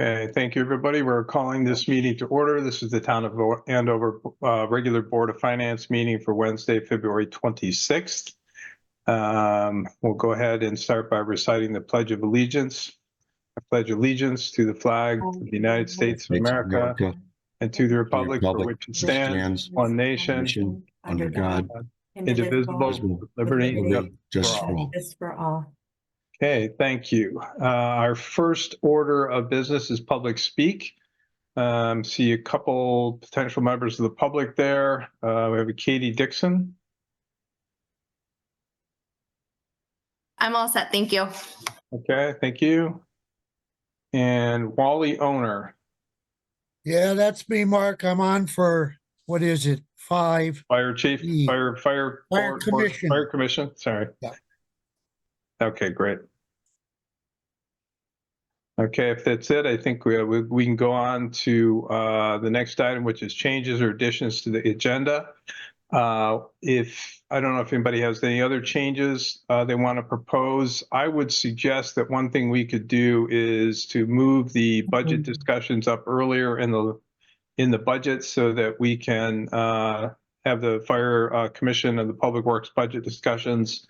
Okay, thank you, everybody. We're calling this meeting to order. This is the Town of Andover regular Board of Finance meeting for Wednesday, February 26th. We'll go ahead and start by reciting the Pledge of Allegiance. I pledge allegiance to the flag of the United States of America and to the republic for which it stands, one nation, under God, indivisible, with liberty and justice for all. Okay, thank you. Our first order of business is public speak. See a couple potential members of the public there. We have a Katie Dixon. I'm all set, thank you. Okay, thank you. And Wally Owner. Yeah, that's me, Mark. I'm on for, what is it, 5? Fire Chief, E. Fire Commission. Fire Commission, sorry. Yeah. Okay, great. Okay, if that's it, I think we can go on to the next item, which is changes or additions to the agenda. I don't know if anybody has any other changes they want to propose. I would suggest that one thing we could do is to move the budget discussions up earlier in the budget so that we can have the Fire Commission and the Public Works budget discussions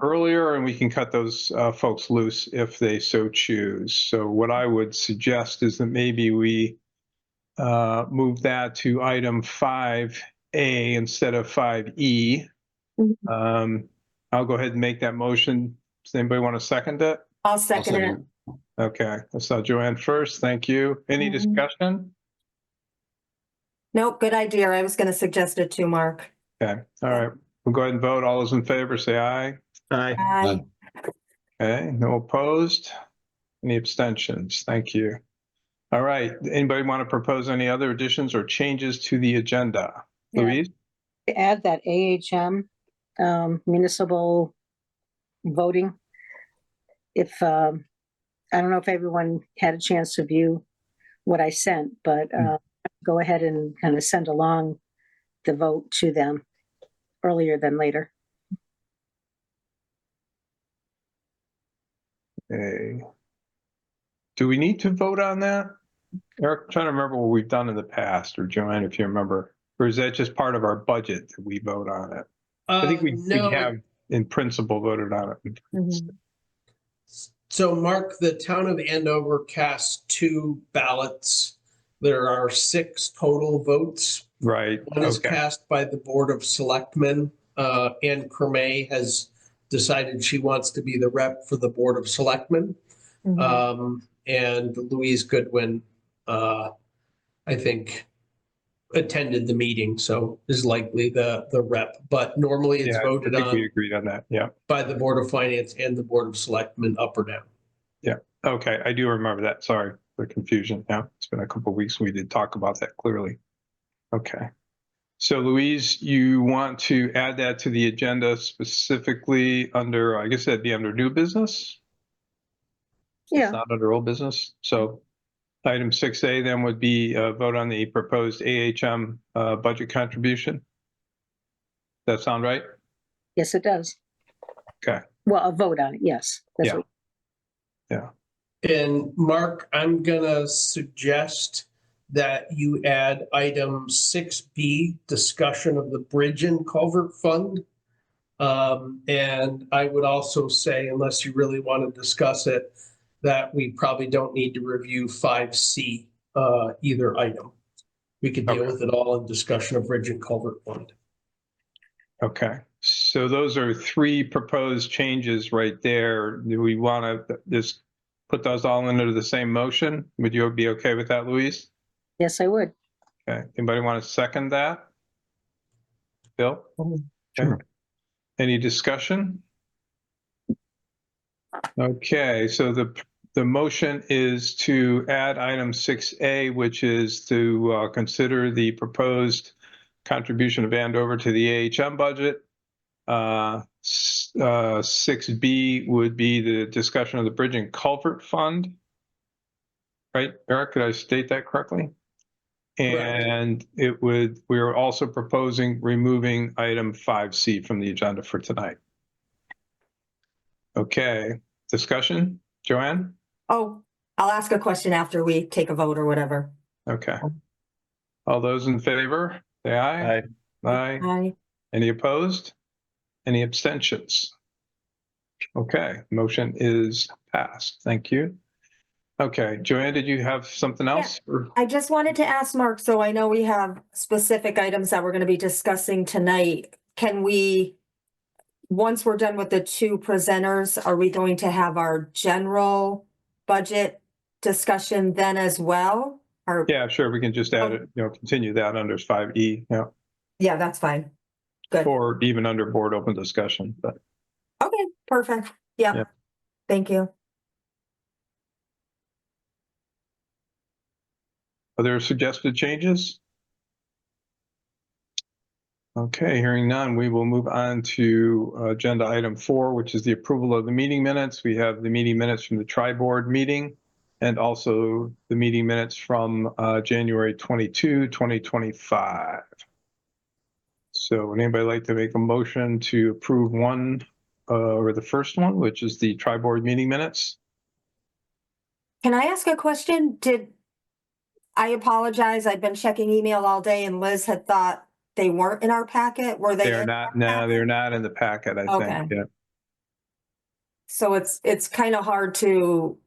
earlier, and we can cut those folks loose if they so choose. So what I would suggest is that maybe we move that to item 5A instead of 5E. I'll go ahead and make that motion. Does anybody want to second it? I'll second it. Okay, I saw Joanne first. Thank you. Any discussion? Nope, good idea. I was going to suggest it too, Mark. Okay, all right. We'll go ahead and vote. All those in favor say aye. Aye. Okay, no opposed. Any abstentions? Thank you. All right, anybody want to propose any other additions or changes to the agenda? Yeah. Louise? To add that AHM municipal voting. If I don't know if everyone had a chance to view what I sent, but go ahead and kind of send along the vote to them earlier than later. Okay. Do we need to vote on that? Eric, I'm trying to remember what we've done in the past, or Joanne, if you remember, or is that just part of our budget that we vote on it? I think we have in principle voted on it. So Mark, the town of Andover cast 2 ballots. There are 6 total votes. Right. One is cast by the Board of Selectmen. Ann Cremay has decided she wants to be the rep for the Board of Selectmen. And Louise Goodwin, I think, attended the meeting, so is likely the rep. But normally it's voted I think on. we agreed on that. Yeah. By the Board of Finance and the Board of Selectmen, up or down. Yeah. Okay. I do remember that. Sorry for confusion. Yeah. It's been a couple of weeks. We did talk about that clearly. Okay. So Louise, you want to add that to the agenda specifically under, I guess that'd be under new business? Yeah. It's not under old business. So item 6A then would be vote on the proposed AHM budget contribution. Does that sound right? Yes, it does. Okay. Well, a vote on it. Yes. That's Yeah. what, Yeah. And Mark, I'm gonna suggest that you add item 6B, discussion of the Bridge and Culvert Fund. And I would also say, unless you really want to discuss it, that we probably don't need to review 5C, either item. We could deal with it all in discussion of Bridge and Culvert Fund. Okay. So those are 3 proposed changes right there. Do we want to just put those all into the same motion? Would you be okay with that, Louise? yes, I would. Okay. Anybody want to second that? Bill? Sure. Okay. Any discussion? Okay, so the motion is to add item 6A, which is to consider the proposed contribution of Andover to the AHM budget. 6B would be the discussion of the Bridge and Culvert Fund. Right, Eric, did I state that correctly? And we are also proposing removing item 5C from the agenda for tonight. Okay, discussion, Joanne? Oh, I'll ask a question after we take a vote or whatever. Okay. All those in favor, say aye. Aye. Aye. Aye. Any opposed? Any abstentions? Okay, motion is passed. Thank you. Okay, Joanne, did you have something else? Or- I just wanted to ask Mark, so I know we have specific items that we're gonna be discussing tonight. Can we, once we're done with the two presenters, are we going to have our general budget discussion then as well? Or, Yeah, sure, we can just add it, continue that under 5E, yeah, yeah, that's fine. Good. or even under board open discussion, but Okay, perfect. Yeah. Yeah. Thank you. are there suggested changes? Okay, hearing none, we will move on to agenda item 4, which is the approval of the meeting minutes. We have the meeting minutes from the tri-board meeting and also the meeting minutes from January 22, 2025. So would anybody like to make a motion to approve one or the first one, which is the tri-board meeting minutes? Can I ask a question? I apologize, I've been checking email all day and Liz had thought they weren't in our packet. Were they? They're in not, our no, packet? they're not in the packet, I think. Okay. Yeah. So it's kind of hard to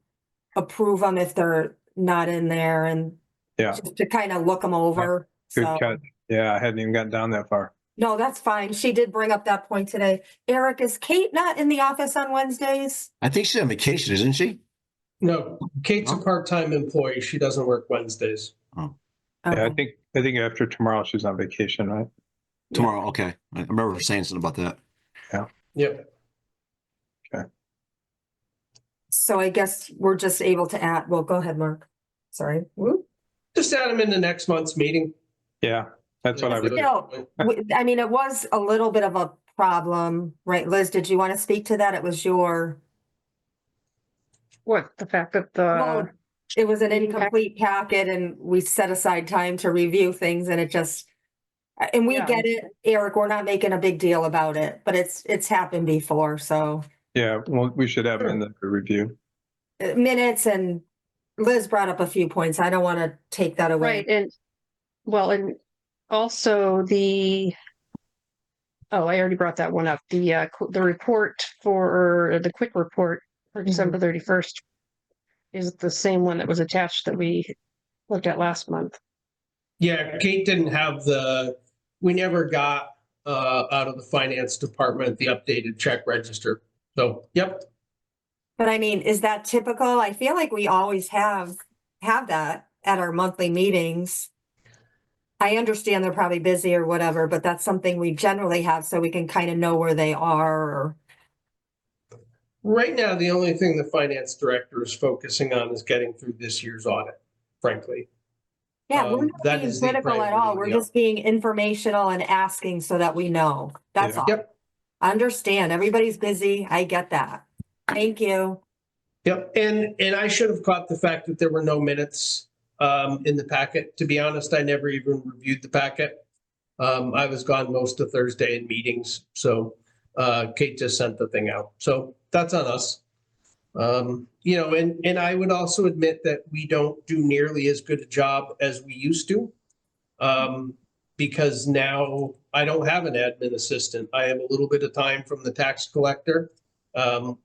approve them if they're not in there and Yeah. just to kind of look them over. Good So, catch. Yeah, I hadn't even gotten down that far. no, that's fine. She did bring up that point today. Eric, is Kate not in the office on Wednesdays? I think she's on vacation, isn't she? No, Kate's a part-time employee. She doesn't work Wednesdays. Yeah, I Okay. think after tomorrow she's on vacation, right? Tomorrow, okay. I remember her saying something about that. Yep. So I guess we're just able to add, well, go ahead, Mark. Sorry. Whoop. Just add them in the next month's meeting. Yeah, that's what I would. Still, I mean, it was a little bit of a problem, right? Liz, did you want to speak to that? It was your, What, the fact that well, it was an incomplete packet and we set aside time to review things and it just, and we Yeah. get it, Eric, we're not making a big deal about it, but it's happened before, so. Yeah, well, we should have it in the review. Minutes and Liz brought up a few points. I don't want to take that away. right, and, well, and also I already brought that one up, the report or the quick report for December 31st is the same one that was attached that we looked at last month. Yeah, Kate didn't have we never got out of the finance department the updated check register. So, yep. But I mean, is that typical? I feel like we always have that at our monthly meetings. I understand they're probably busy or whatever, but that's something we generally have so we can kind of know where they are or. Right now, the only thing the finance director is focusing on is getting through this year's audit, frankly. Yeah, we're that not being is the critical at all. priority, We're yeah. just being informational and asking so that we know. That's Yeah. all. Yep. I understand. Everybody's busy. I get that. Thank you. Yep, and I should have caught the fact that there were no minutes in the packet. To be honest, I never even reviewed the packet. I was gone most of Thursday in meetings, so Kate just sent the thing out. So that's on us. And I would also admit that we don't do nearly as good a job as we used to. Because now I don't have an admin assistant. I have a little bit of time from the tax collector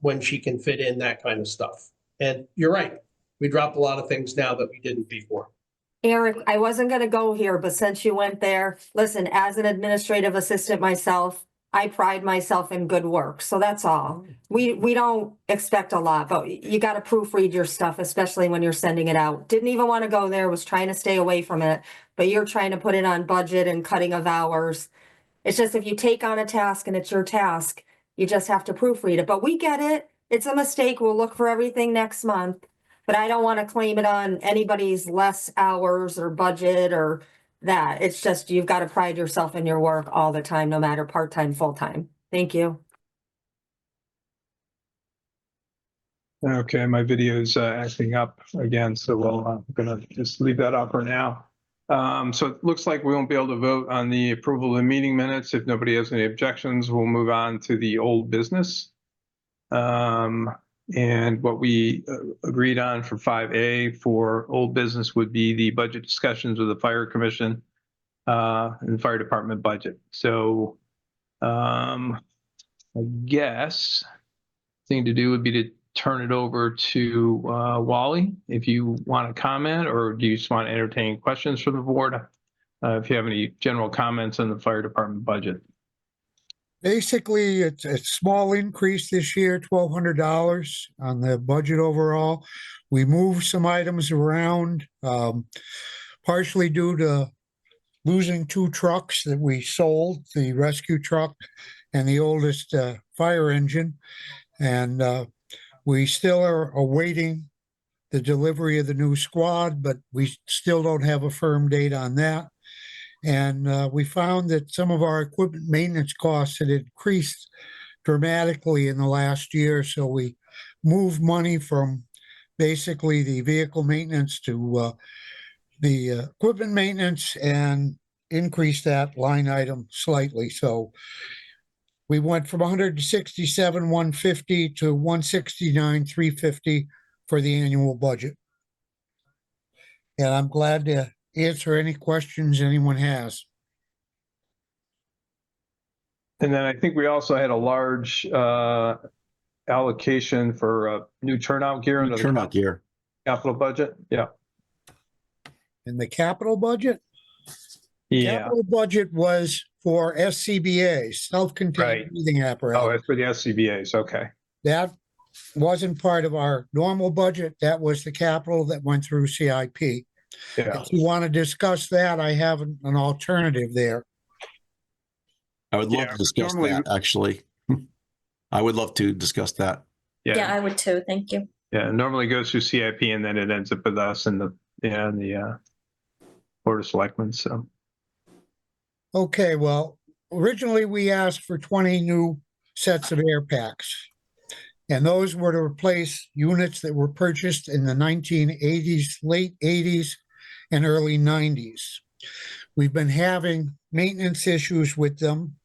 when she can fit in that kind of stuff. And you're right, we drop a lot of things now that we didn't before. Eric, I wasn't gonna go here, but since you went there, listen, as an administrative assistant myself, I pride myself in good work, so that's all. We don't expect a lot, but you gotta proofread your stuff, especially when you're sending it out. Didn't even wanna go there, was trying to stay away from it, but you're trying to put it on budget and cutting of hours. It's just if you take on a task and it's your task, you just have to proofread it, but we get it. It's a mistake, we'll look for everything next month. But I don't wanna claim it on anybody's less hours or budget or that. It's just, you've got to pride yourself in your work all the time, no matter part-time, full-time. Thank you. Okay, my video's acting up again, so I'm gonna just leave that up for now. So it looks like we won't be able to vote on the approval of the meeting minutes. If nobody has any objections, we'll move on to the old business. And what we agreed on for 5A for old business would be the budget discussions with the fire commission and fire department budget. So I guess thing to do would be to turn it over to Wally, if you want to comment, or do you just want to entertain questions from the board? If you have any general comments on the fire department budget. Basically, it's a small increase this year, $1,200 on the budget overall. We moved some items around, partially due to losing two trucks that we sold, the rescue truck and the oldest fire engine. And we still are awaiting the delivery of the new squad, but we still don't have a firm date on that. And we found that some of our equipment maintenance costs had increased dramatically in the last year. So we moved money from basically the vehicle maintenance to the equipment maintenance and increased that line item slightly. So we went from 167,150 to 169,350 for the annual budget. And I'm glad to answer any questions anyone has. And then I think we also had a large allocation for new turnout gear under the Turnout gear. capital budget. Yeah. In the capital budget, Yeah. capital budget was for SCBA, self-contained Right. breathing Oh, apparatus. it's for the SCBA's. Okay. That wasn't part of our normal budget. That was the capital that went through CIP. Yeah. If you want to discuss that, I have an alternative there. I would love Yeah, to discuss normally- that, actually. I would love to discuss that. Yeah, I would too. Thank you. Yeah, it normally goes through CIP and then it ends up with us and the Board of Selectmen. So, Okay, well, originally we asked for 20 new sets of air packs. And those were to replace units that were purchased in the 1980s, late 80s, and early 90s. We've been having maintenance issues with them,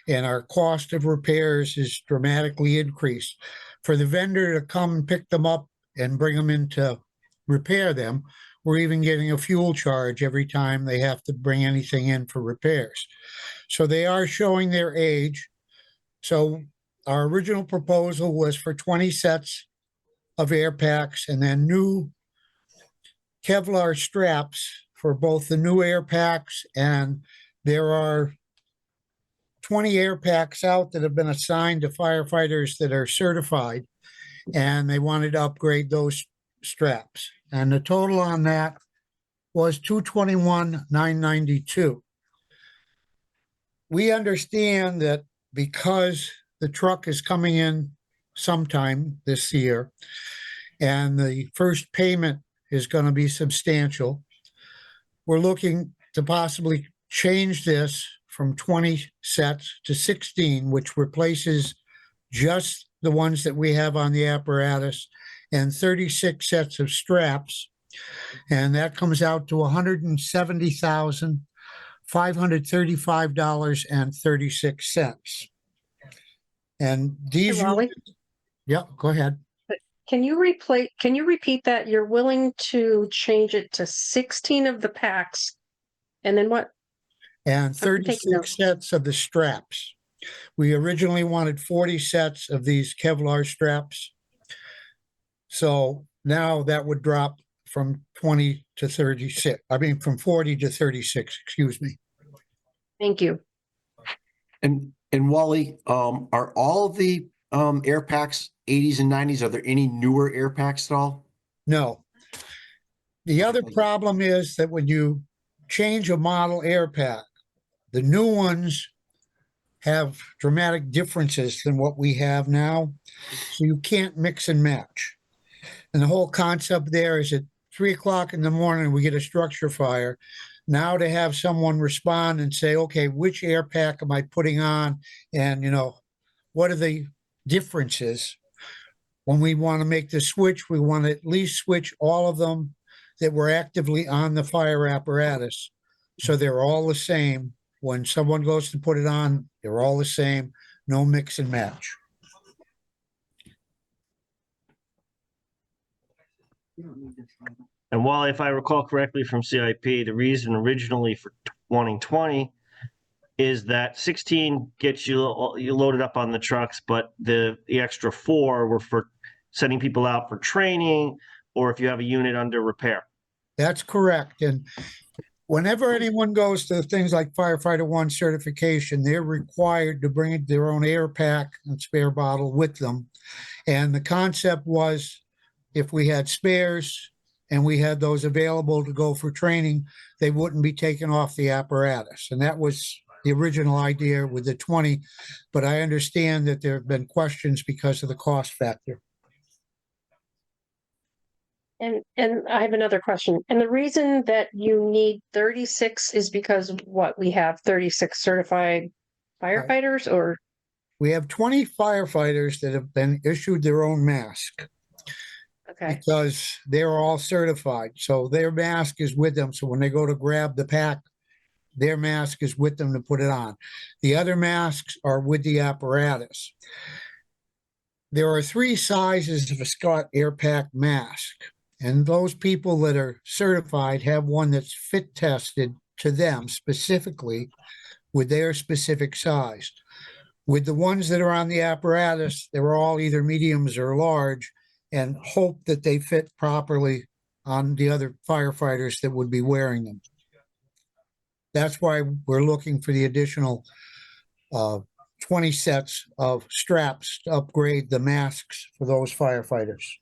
and our cost of repairs is dramatically increased. For the vendor to come and pick them up and bring them in to repair them, we're even getting a fuel charge every time they have to bring anything in for repairs. So they are showing their age. So our original proposal was for 20 sets of air packs and then new Kevlar straps for both the new air packs, and there are 20 air packs out that have been assigned to firefighters that are certified, and they wanted to upgrade those straps. And the total on that was $221,992. We understand that because the truck is coming in sometime this year, and the first payment is going to be substantial, we're looking to possibly change this from 20 sets to 16, which replaces just the ones that we have on the apparatus, and 36 sets of straps. And that comes out to $170,535.36. And these, Hey, Wally? yeah, go ahead. Can you repeat that? You're willing to change it to 16 of the packs? And then what? And I'm taking 36 notes. sets of the straps. We originally wanted 40 sets of these Kevlar straps. So now that would drop from 20 to 36. I mean, from 40 to 36, excuse me. Thank you. And Wally, are all of the air packs 80s and 90s? Are there any newer air packs at all? No. The other problem is that when you change a model air pack, the new ones have dramatic differences than what we have now. So you can't mix and match. And the whole concept there is at 3 o'clock in the morning, we get a structure fire. Now to have someone respond and say, okay, which air pack am I putting on? And, what are the differences? When we want to make the switch, we want to at least switch all of them that were actively on the fire apparatus. So they're all the same. When someone goes to put it on, they're all the same, no mix and match. And while, if I recall correctly from CIP, the reason originally for wanting 20 is that 16 gets you loaded up on the trucks, but the extra 4 were for sending people out for training, or if you have a unit under repair. That's correct. And whenever anyone goes to things like firefighter 1 certification, they're required to bring their own air pack and spare bottle with them. And the concept was if we had spares and we had those available to go for training, they wouldn't be taken off the apparatus. And that was the original idea with the 20. But I understand that there have been questions because of the cost factor. And I have another question. And the reason that you need 36 is because what, we have 36 certified firefighters or? We have 20 firefighters that have been issued their own mask Okay, because they're all certified. So their mask is with them. So when they go to grab the pack, their mask is with them to put it on. The other masks are with the apparatus. There are 3 sizes of a Scott Air Pack mask. And those people that are certified have one that's fit tested to them specifically with their specific size. With the ones that are on the apparatus, they're all either mediums or large and hope that they fit properly on the other firefighters that would be wearing them. That's why we're looking for the additional 20 sets of straps to upgrade the masks for those firefighters.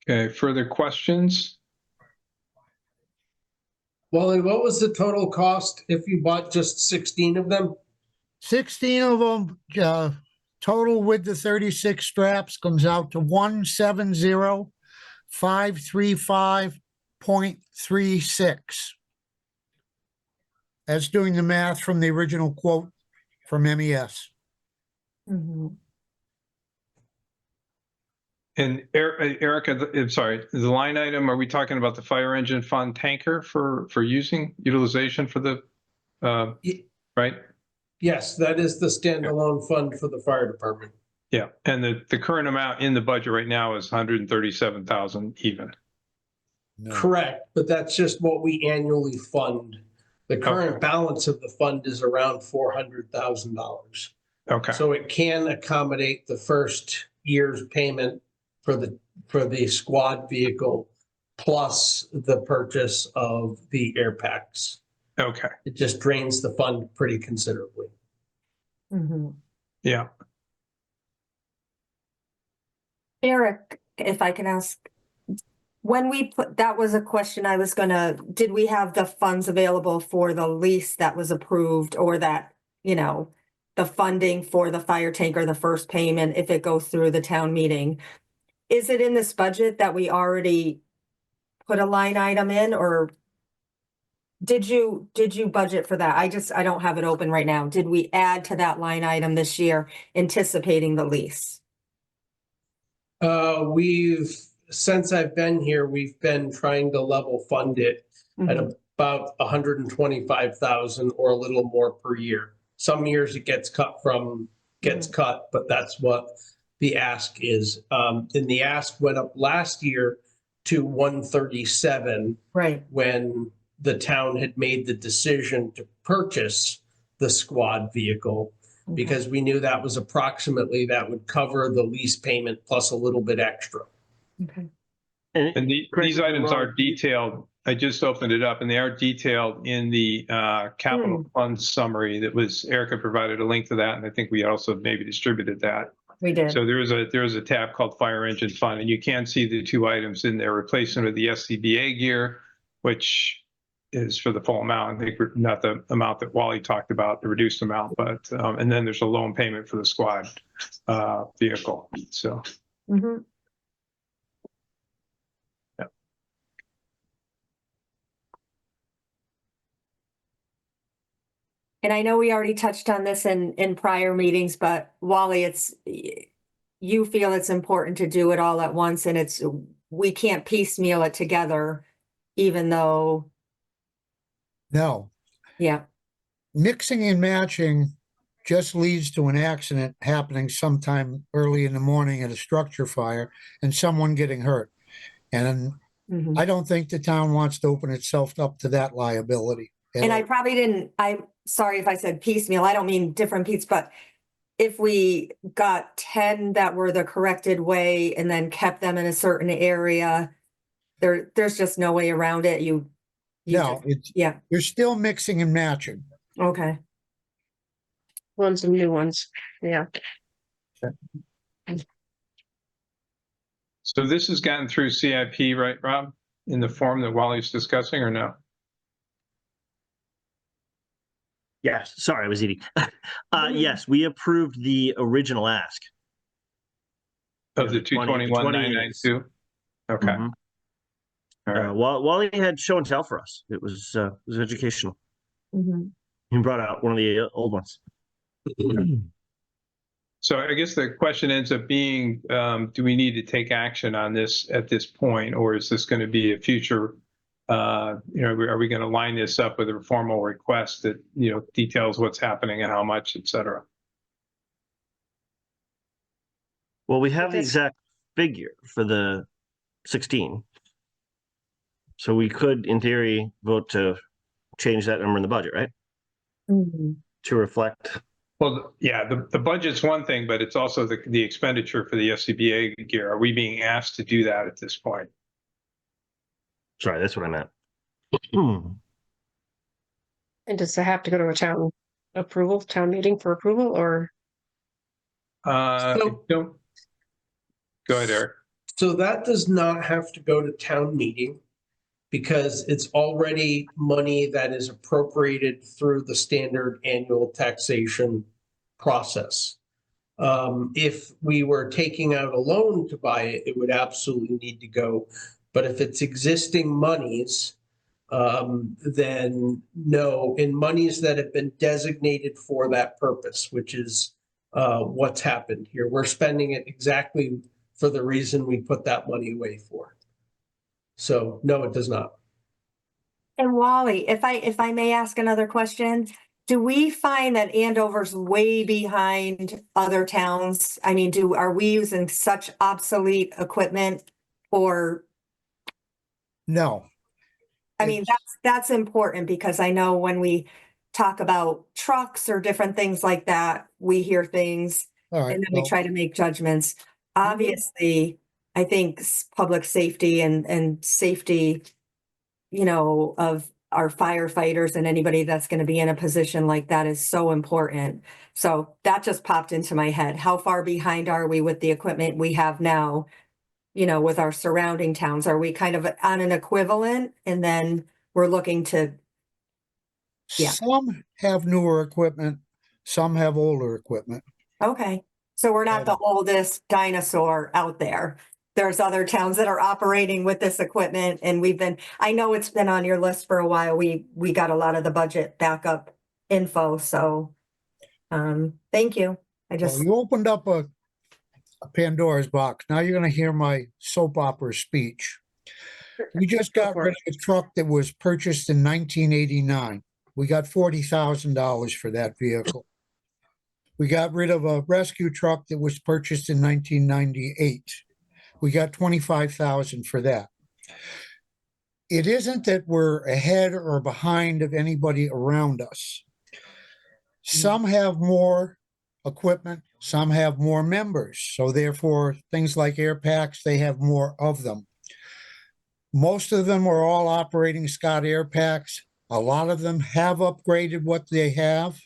Okay, further questions? Wally, what was the total cost if you bought just 16 of them? 16 of them, total with the 36 straps comes out to 170,535.36. That's doing the math from the original quote from MES. Mhm. And Erica, I'm sorry, the line item, are we talking about the fire engine fund tanker for utilization for the, right? Yes, that is the standalone fund for the fire department. Yeah, and the current amount in the budget right now is 137,000 even. No. Correct, but that's just what we annually fund. The current Okay. balance of the fund is around $400,000. Okay, So it can accommodate the first year's payment for the squad vehicle plus the purchase of the air packs. okay, It just drains the fund pretty considerably. Mhm. yeah. Eric, if I can ask, when we put, that was a question I was gonna, did we have the funds available for the lease that was approved or that, the funding for the fire tanker, the first payment, if it goes through the town meeting? Is it in this budget that we already put a line item in, or did you budget for that? I don't have it open right now. Did we add to that line item this year anticipating the lease? Since I've been here, we've been trying to level fund it at Mhm. about 125,000 or a little more per year. Some years it gets cut, but that's what the ask is. And the ask went up last year to 137 Right. when the town had made the decision to purchase the squad vehicle, because we knew that was approximately, that would cover the lease payment plus a little bit extra. Okay. And correct these me if I'm items wrong. are detailed. I just opened it up and they are detailed in the capital fund summary that was, Erica provided a link to that. And I think we also maybe distributed that. We did. So there is a tab called Fire Engine Fund, and you can see the 2 items in there: replacement of the SCBA gear, which is for the full amount. I think not the amount that Wally talked about, the reduced amount, but and then there's a loan payment for the squad vehicle. So Mhm. yeah. And I know we already touched on this in prior meetings, but Wally, you feel it's important to do it all at once, and we can't piecemeal it together, even though, No, yeah. mixing and matching just leads to an accident happening sometime early in the morning at a structure fire and someone getting hurt. And Mhm. I don't think the town wants to open itself up to that liability. And I probably didn't, I'm sorry if I said piecemeal, I don't mean different pieces, but if we got 10 that were the corrected way and then kept them in a certain area, there's just no way around it. You No, it's, yeah, you're still mixing and matching. okay. Ones and new ones. Yeah. So this has gotten through CIP, right, Rob? In the form that Wally's discussing, or no? Yes, sorry, I was eating. Yes, we approved the original ask. Of the The 20 221,992? Okay, Mhm. all right. Wally had show and tell for us. It was educational. Mhm. He brought out one of the old ones. So I guess the question ends up being, do we need to take action on this at this point, or is this going to be a future, are we going to line this up with a formal request that, details what's happening and how much, et cetera? Well, we have the This- exact figure for the 16. So we could, in theory, vote to change that number in the budget, right? Mhm. To reflect. Well, yeah, the budget's one thing, but it's also the expenditure for the SCBA gear. Are we being asked to do that at this point? Sorry, that's what I meant. And does it have to go to a town meeting for approval, or? So- Don't. Go ahead, Eric. So that does not have to go to town meeting because it's already money that is appropriated through the standard annual taxation process. If we were taking out a loan to buy it, it would absolutely need to go. But if it's existing monies, then no, in monies that have been designated for that purpose, which is what's happened here. We're spending it exactly for the reason we put that money away for. So no, it does not. And Wally, if I may ask another question, do we find that Andover's way behind other towns? I mean, are we using such obsolete equipment, or, No. I mean, that's important because I know when we talk about trucks or different things like that, we hear things All right. and then we well, try to make judgments. Obviously, I think public safety and safety, of our firefighters and anybody that's going to be in a position like that is so important. So that just popped into my head. How far behind are we with the equipment we have now, with our surrounding towns? Are we kind of on an equivalent? And then we're looking to, yeah. Some have newer equipment, some have older equipment. okay. So we're not the oldest dinosaur out there. There's other towns that are operating with this equipment, and I know it's been on your list for a while. We got a lot of the budget backup info, so thank you. Well, you opened up a Pandora's box. Now you're going to hear my soap opera speech. We just got rid of a truck that was purchased in 1989. We got $40,000 for that vehicle. We got rid of a rescue truck that was purchased in 1998. We got 25,000 for that. It isn't that we're ahead or behind of anybody around us. Some have more equipment, some have more members. So therefore, things like air packs, they have more of them. Most of them are all operating Scott air packs. A lot of them have upgraded what they have.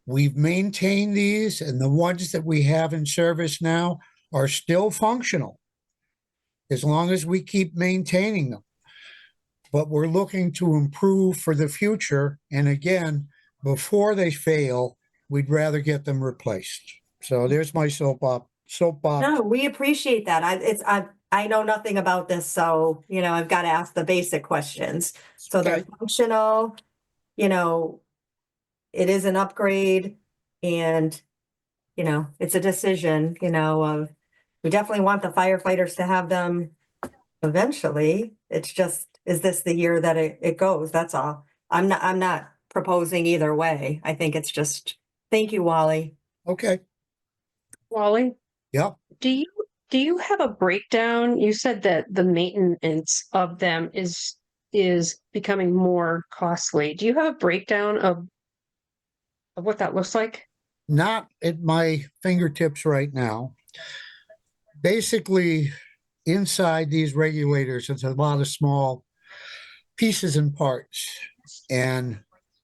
We've maintained these, and the ones that we have in service now are still functional as long as we keep maintaining them. But we're looking to improve for the future. And again, before they fail, we'd rather get them replaced. So there's my soapbox. No, we appreciate that. I know nothing about this, so, I've got to ask the basic questions. So they're Okay. functional, it is an upgrade, and, it's a decision, of, we definitely want the firefighters to have them eventually. It's just, is this the year that it goes? That's all. I'm not proposing either way. I think it's just Thank you, Wally. Okay, Wally, yep. do you have a breakdown? You said that the maintenance of them is becoming more costly. Do you have a breakdown of what that looks like? Not at my fingertips right now. Basically, inside these regulators, there's a lot of small pieces and parts, and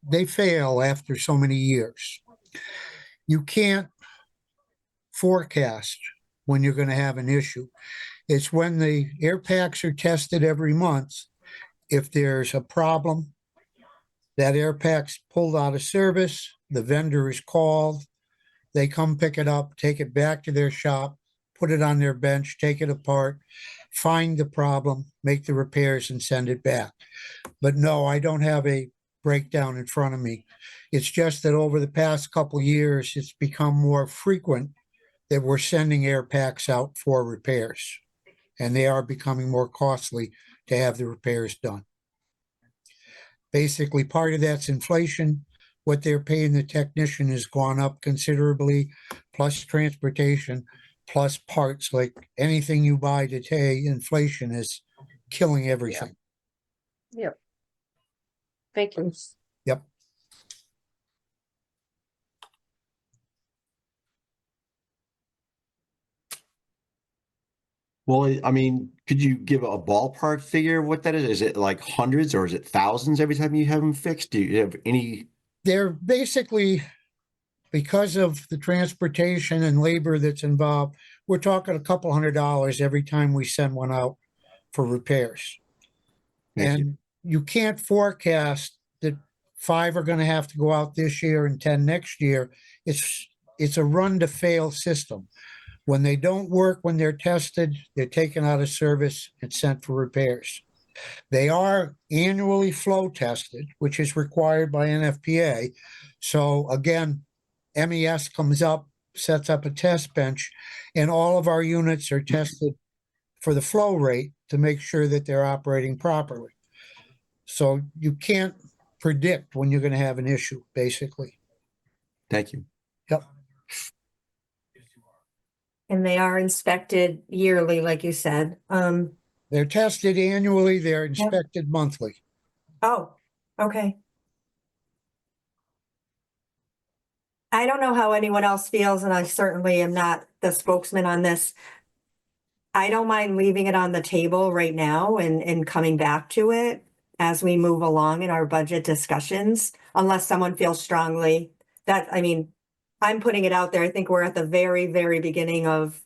they fail after so many years. You can't forecast when you're going to have an issue. It's when the air packs are tested every month. If there's a problem, that air pack's pulled out of service, the vendor is called, they come pick it up, take it back to their shop, put it on their bench, take it apart, find the problem, make the repairs and send it back. But no, I don't have a breakdown in front of me. It's just that over the past couple years, it's become more frequent that we're sending air packs out for repairs. And they are becoming more costly to have the repairs done. Basically, part of that's inflation. What they're paying the technician has gone up considerably, plus transportation, plus parts. Like anything you buy today, inflation is killing everything. Yep. Thank you. Yep. Well, I mean, could you give a ballpark figure of what that is? Is it like hundreds or is it thousands every time you have them fixed? Do you have any? They're basically, because of the transportation and labor that's involved, we're talking a couple $100 every time we send one out for repairs. Thank you. And you can't forecast that 5 are going to have to go out this year and 10 next year. It's a run to fail system. When they don't work, when they're tested, they're taken out of service and sent for repairs. They are annually flow tested, which is required by NFPA. So again, MES comes up, sets up a test bench, and all of our units are tested for the flow rate to make sure that they're operating properly. So you can't predict when you're going to have an issue, basically. Thank you. Yep. And they are inspected yearly, like you said. They're tested annually, they're inspected monthly. Oh, okay. I don't know how anyone else feels, and I certainly am not the spokesman on this. I don't mind leaving it on the table right now and coming back to it as we move along in our budget discussions, unless someone feels strongly that, I mean, I'm putting it out there. I think we're at the very, very beginning of,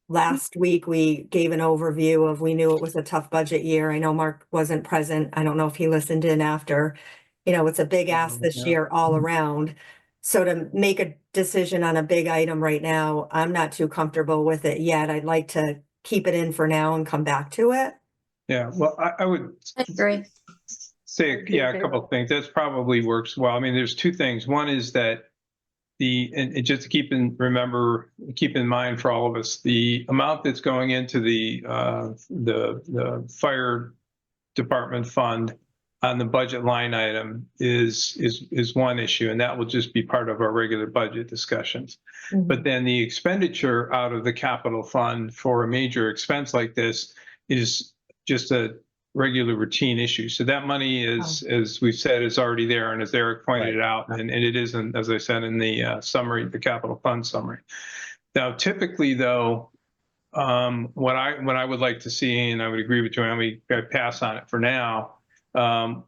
last week we gave an overview of, we knew it was a tough budget year. I know Mark wasn't present. I don't know if he listened in after. It's a big ask this year all around. So to make a decision on a big item right now, I'm not too comfortable with it yet. I'd like to keep it in for now and come back to it. Yeah, well, I would I agree. say, yeah, a couple of things. That probably works well. I mean, there's two things. One is that and just to keep in mind for all of us, the amount that's going into the fire department fund on the budget line item is one issue, and that will just be part of our regular budget discussions. Mhm. But then the expenditure out of the capital fund for a major expense like this is just a regular routine issue. So that money is, as we've said, is already there, and as Eric pointed out, and it isn't, as I said in the summary, the capital fund summary. Now, typically, though, what I would like to see, and I would agree with Joanne, we got pass on it for now,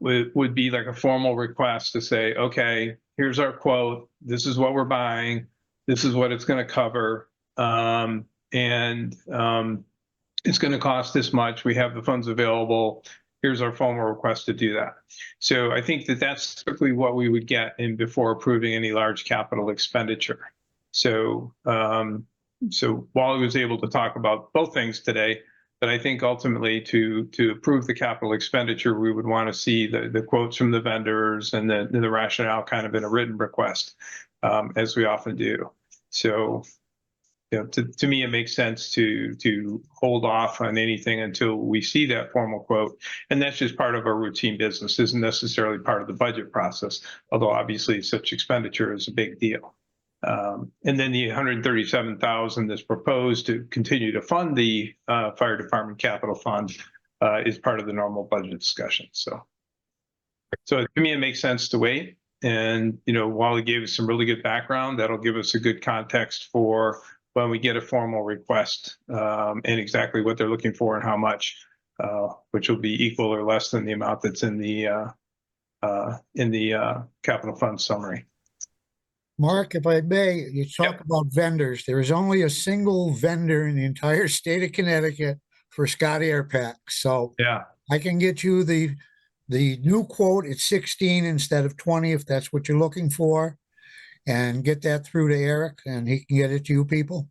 would be like a formal request to say, okay, here's our quote, this is what we're buying, this is what it's going to cover, it's going to cost this much. We have the funds available. Here's our formal request to do that. So I think that that's typically what we would get in before approving any large capital expenditure. So, Wally was able to talk about both things today, but I think ultimately to approve the capital expenditure, we would want to see the quotes from the vendors and the rationale kind of in a written request, as we often do. So to me, it makes sense to hold off on anything until we see that formal quote. And that's just part of our routine business, isn't necessarily part of the budget process, although obviously such expenditure is a big deal. And then the 137,000 that's proposed to continue to fund the fire department capital fund is part of the normal budget discussion. So to me, it makes sense to wait. And, Wally gave us some really good background. That'll give us a good context for when we get a formal request and exactly what they're looking for and how much, which will be equal or less than the amount that's in the capital fund summary. Mark, if I may, you talk about vendors. There is only a single vendor in the entire state of Connecticut for Scott Air Packs. So Yeah. I can get you the new quote at 16 instead of 20, if that's what you're looking for, and get that through to Eric and he can get it to you people.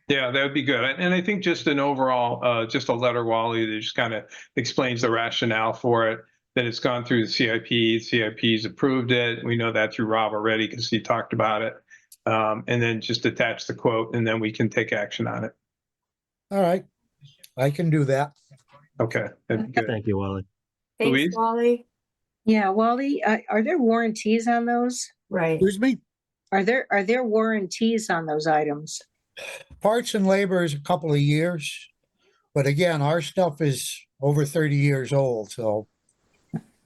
Yeah, that would be good. And I think just an overall, just a letter, Wally, that just kind of explains the rationale for it, that it's gone through the CIP, CIP's approved it. We know that through Rob already because he talked about it. And then just attach the quote and then we can take action on it. All right. I can do that. Okay, that'd be good. Thank you, Wally. Louise? Thanks, Wally. Yeah, Wally, are there warranties on those? Right. Excuse me? Are there warranties on those items? Parts and labor is a couple of years. But again, our stuff is over 30 years old. So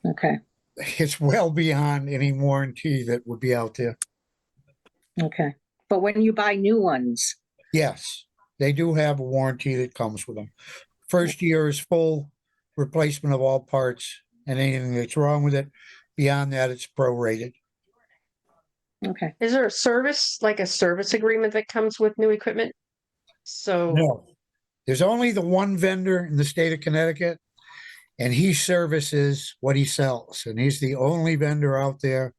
Okay, it's well beyond any warranty that would be out there. okay. But when you buy new ones, Yes, they do have a warranty that comes with them. First year is full replacement of all parts and anything that's wrong with it. Beyond that, it's prorated. okay, Is there a service agreement that comes with new equipment? So, No, there's only the one vendor in the state of Connecticut, and he services what he sells, and he's the only vendor out there.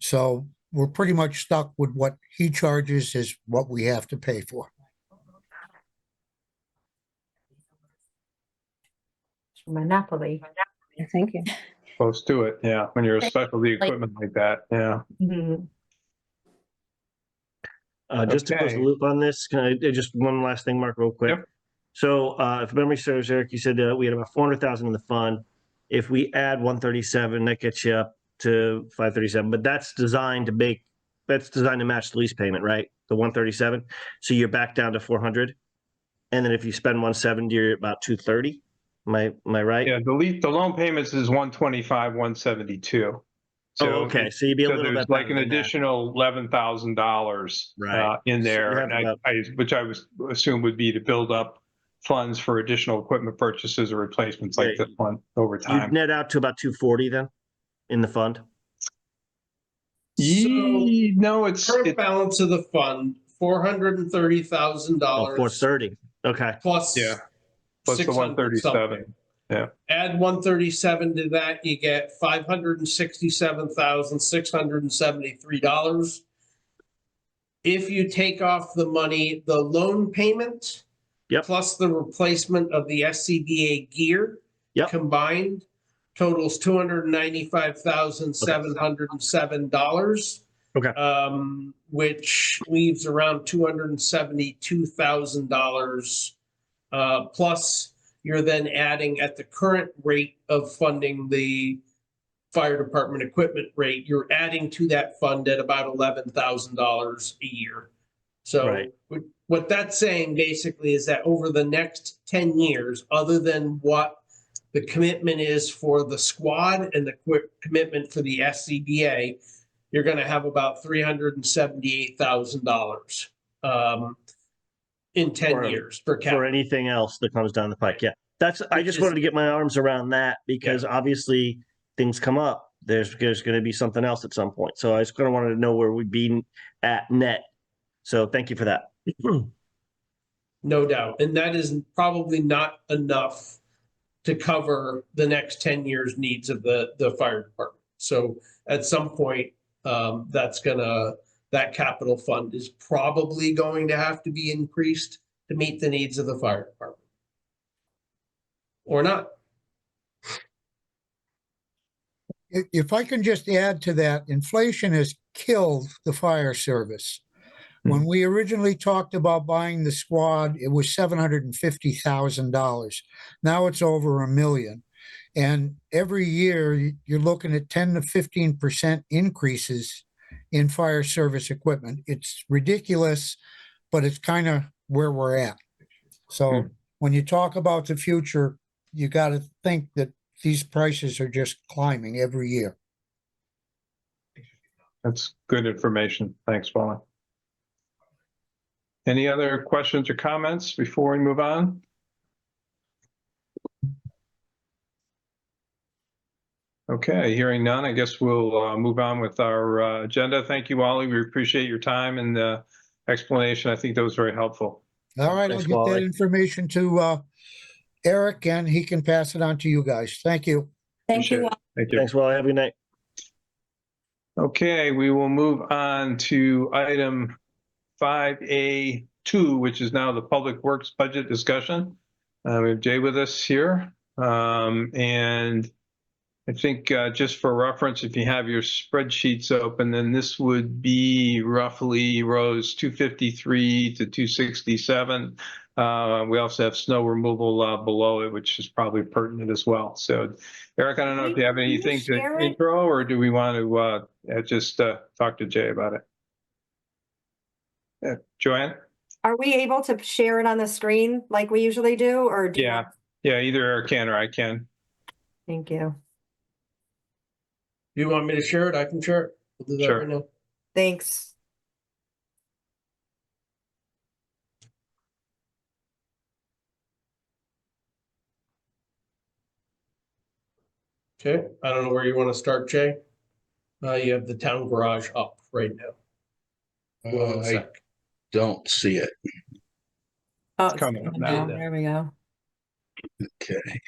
So we're pretty much stuck with what he charges is what we have to pay for. Monopoly. thank you. Close to it. Yeah. When you're a specialty equipment like that. Yeah. Mhm. Just to close the Okay. loop on this, can I just one last thing, Mark, real quick? Yep. So if memory serves, Eric, you said we had about 400,000 in the fund. If we add 137, that gets you up to 537. But that's designed to match the lease payment, right? The 137. So you're back down to 400. And then if you spend 170, you're about 230. Am I right? Yeah. The loan payments is 125, 172. Oh, okay. So you'd be a So little there's bit like better an than that. additional $11,000 Right. in So there, you and have about- which I was assume would be to build up funds for additional equipment purchases or replacements like Yeah. this one over You'd time. net out to about 240 then in the fund. So No, it's current balance of the fund, $430,000. Oh, 430. Okay. Plus. Yeah. plus the 600 something. 137. Add 137 to that, you get $567,673. If you take off the money, the loan payment. Yep. Plus the replacement of the SCBA gear. Yep. Combined totals $295,707. Okay. Which leaves around $272,000. Plus you're then adding at the current rate of funding the fire department equipment rate, you're adding to that fund at about $11,000 a year. So Right. what that's saying basically is that over the next 10 years, other than what the commitment is for the squad and the commitment for the SCBA, you're going to have about $378,000 in 10 years for For capital. anything else that comes down the pike. Yeah. I just wanted to get my arms around that because obviously things come up. There's going to be something else at some point. So I just kind of wanted to know where we'd be at net. So thank you for that. No doubt. And that is probably not enough to cover the next 10 years needs of the fire department. So at some point, that capital fund is probably going to have to be increased to meet the needs of the fire department. Or not. If I can just add to that, inflation has killed the fire service. When we originally talked about buying the squad, it was $750,000. Now it's over $1 million. And every year you're looking at 10 to 15% increases in fire service equipment. It's ridiculous, but it's kind of where we're at. So when you talk about the future, you got to think that these prices are just climbing every year. That's good information. Thanks, Wally. Any other questions or comments before we move on? Okay, hearing none, I guess we'll move on with our agenda. Thank you, Wally. We appreciate your time and the explanation. I think that was very helpful. All right, I'll Thanks, get that Wally. information to Eric and he can pass it on to you guys. Thank you. Thank you. Appreciate it. Thank you. Thanks, Wally. Have a good night. Okay, we will move on to item 5A2, which is now the Public Works Budget discussion. We have Jay with us here. And I think just for reference, if you have your spreadsheets open, then this would be roughly rows 253 to 267. We also have snow removal below it, which is probably pertinent as well. So, Eric, I don't know if you have Can you anything to share it? intro, or do we want to just talk to Jay about it? Joanne? Are we able to share it on the screen like we usually do, or do you Yeah. want- Yeah, either Eric can or I can. Thank you. You want me to share it? I can share it. We'll do that Sure. right now. Thanks. Okay, I don't know where you want to start, Jay. You have the town garage up right now. One I sec. don't see it. Oh, It's coming up now. There we go. Okay.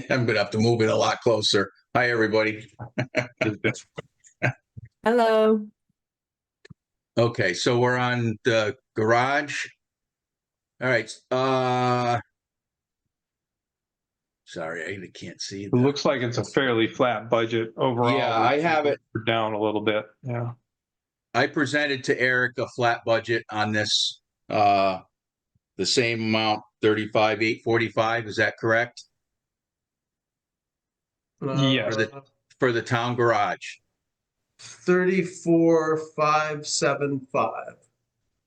I'm gonna have to move it a lot closer. Hi, everybody. Hello. Okay, so we're on the garage. All right, sorry, I can't see. It looks like it's a fairly flat budget overall. Yeah, I have it. We're down a little bit. Yeah. I presented to Eric a flat budget on this, the same amount, 35,845, is that correct? Yes. For the town garage. 34,575.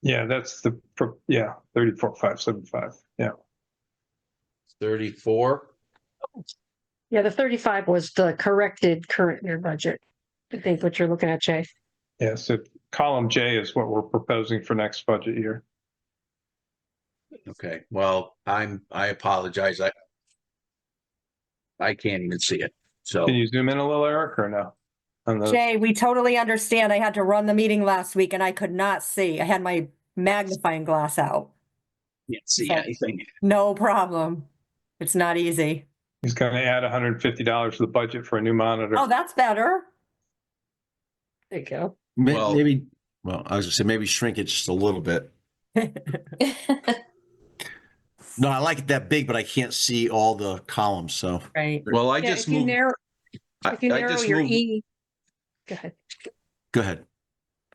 Yeah, that's the, 34,575. Yeah. 34. Yeah, the 35 was the corrected current year budget. I think what you're looking at, Jay. Yeah. So column J is what we're proposing for next budget year. Okay, well, I apologize. I can't even see it. So, Can you zoom in a little, Eric, or no? On those? Jay, we totally understand. I had to run the meeting last week and I could not see. I had my magnifying glass out. can't see So- anything. No problem. It's not easy. He's going to add $150 to the budget for a new monitor. Oh, that's better. There you go. Well- Maybe, well, I was gonna say, maybe shrink it just a little bit. No, I like it that big, but I can't see all the columns, so. Right. Well, I Yeah, just if you moved. narrow, I if you narrow just your moved- E. Go ahead. Go ahead.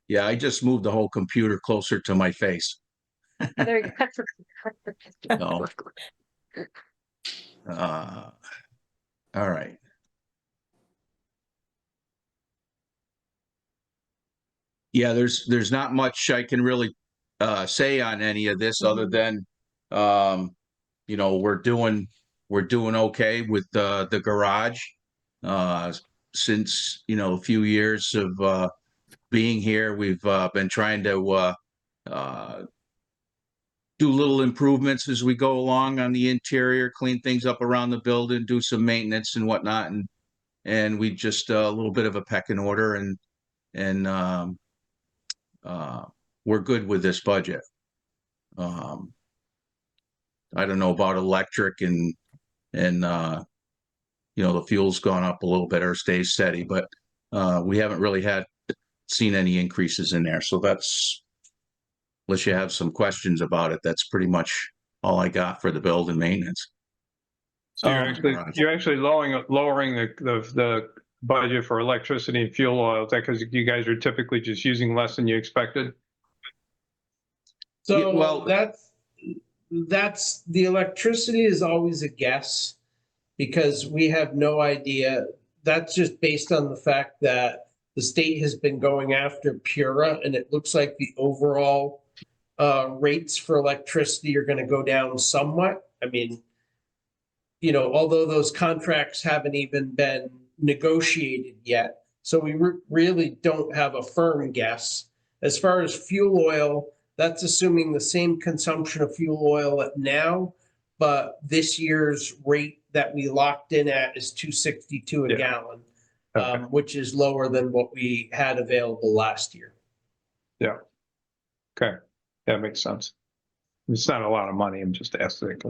Yeah, I just moved the whole computer closer to my face. There you go. No. All right. Yeah, there's not much I can really say on any of this other than we're doing okay with the garage. Since a few years of being here, we've been trying to do little improvements as we go along on the interior, clean things up around the building, do some maintenance and whatnot, and we just a little bit of a pecking order, and we're good with this budget. I don't know about electric and the fuel's gone up a little bit or stays steady, but we haven't really seen any increases in there. So that's, unless you have some questions about it, that's pretty much all I got for the build and maintenance. So you're actually lowering the budget for electricity and fuel oil? Is that because you guys are typically just using less than you expected? So Yeah, well- that's the electricity is always a guess because we have no idea. That's just based on the fact that the state has been going after Pura, and it looks like the overall rates for electricity are going to go down somewhat. I mean, although those contracts haven't even been negotiated yet, so we really don't have a firm guess. As far as fuel oil, that's assuming the same consumption of fuel oil at now, but this year's rate that we locked in at is $2.62 a Yeah. gallon, Okay. which is lower than what we had available last year. Yeah. Okay. That makes sense. It's not a lot of money. I'm just asking.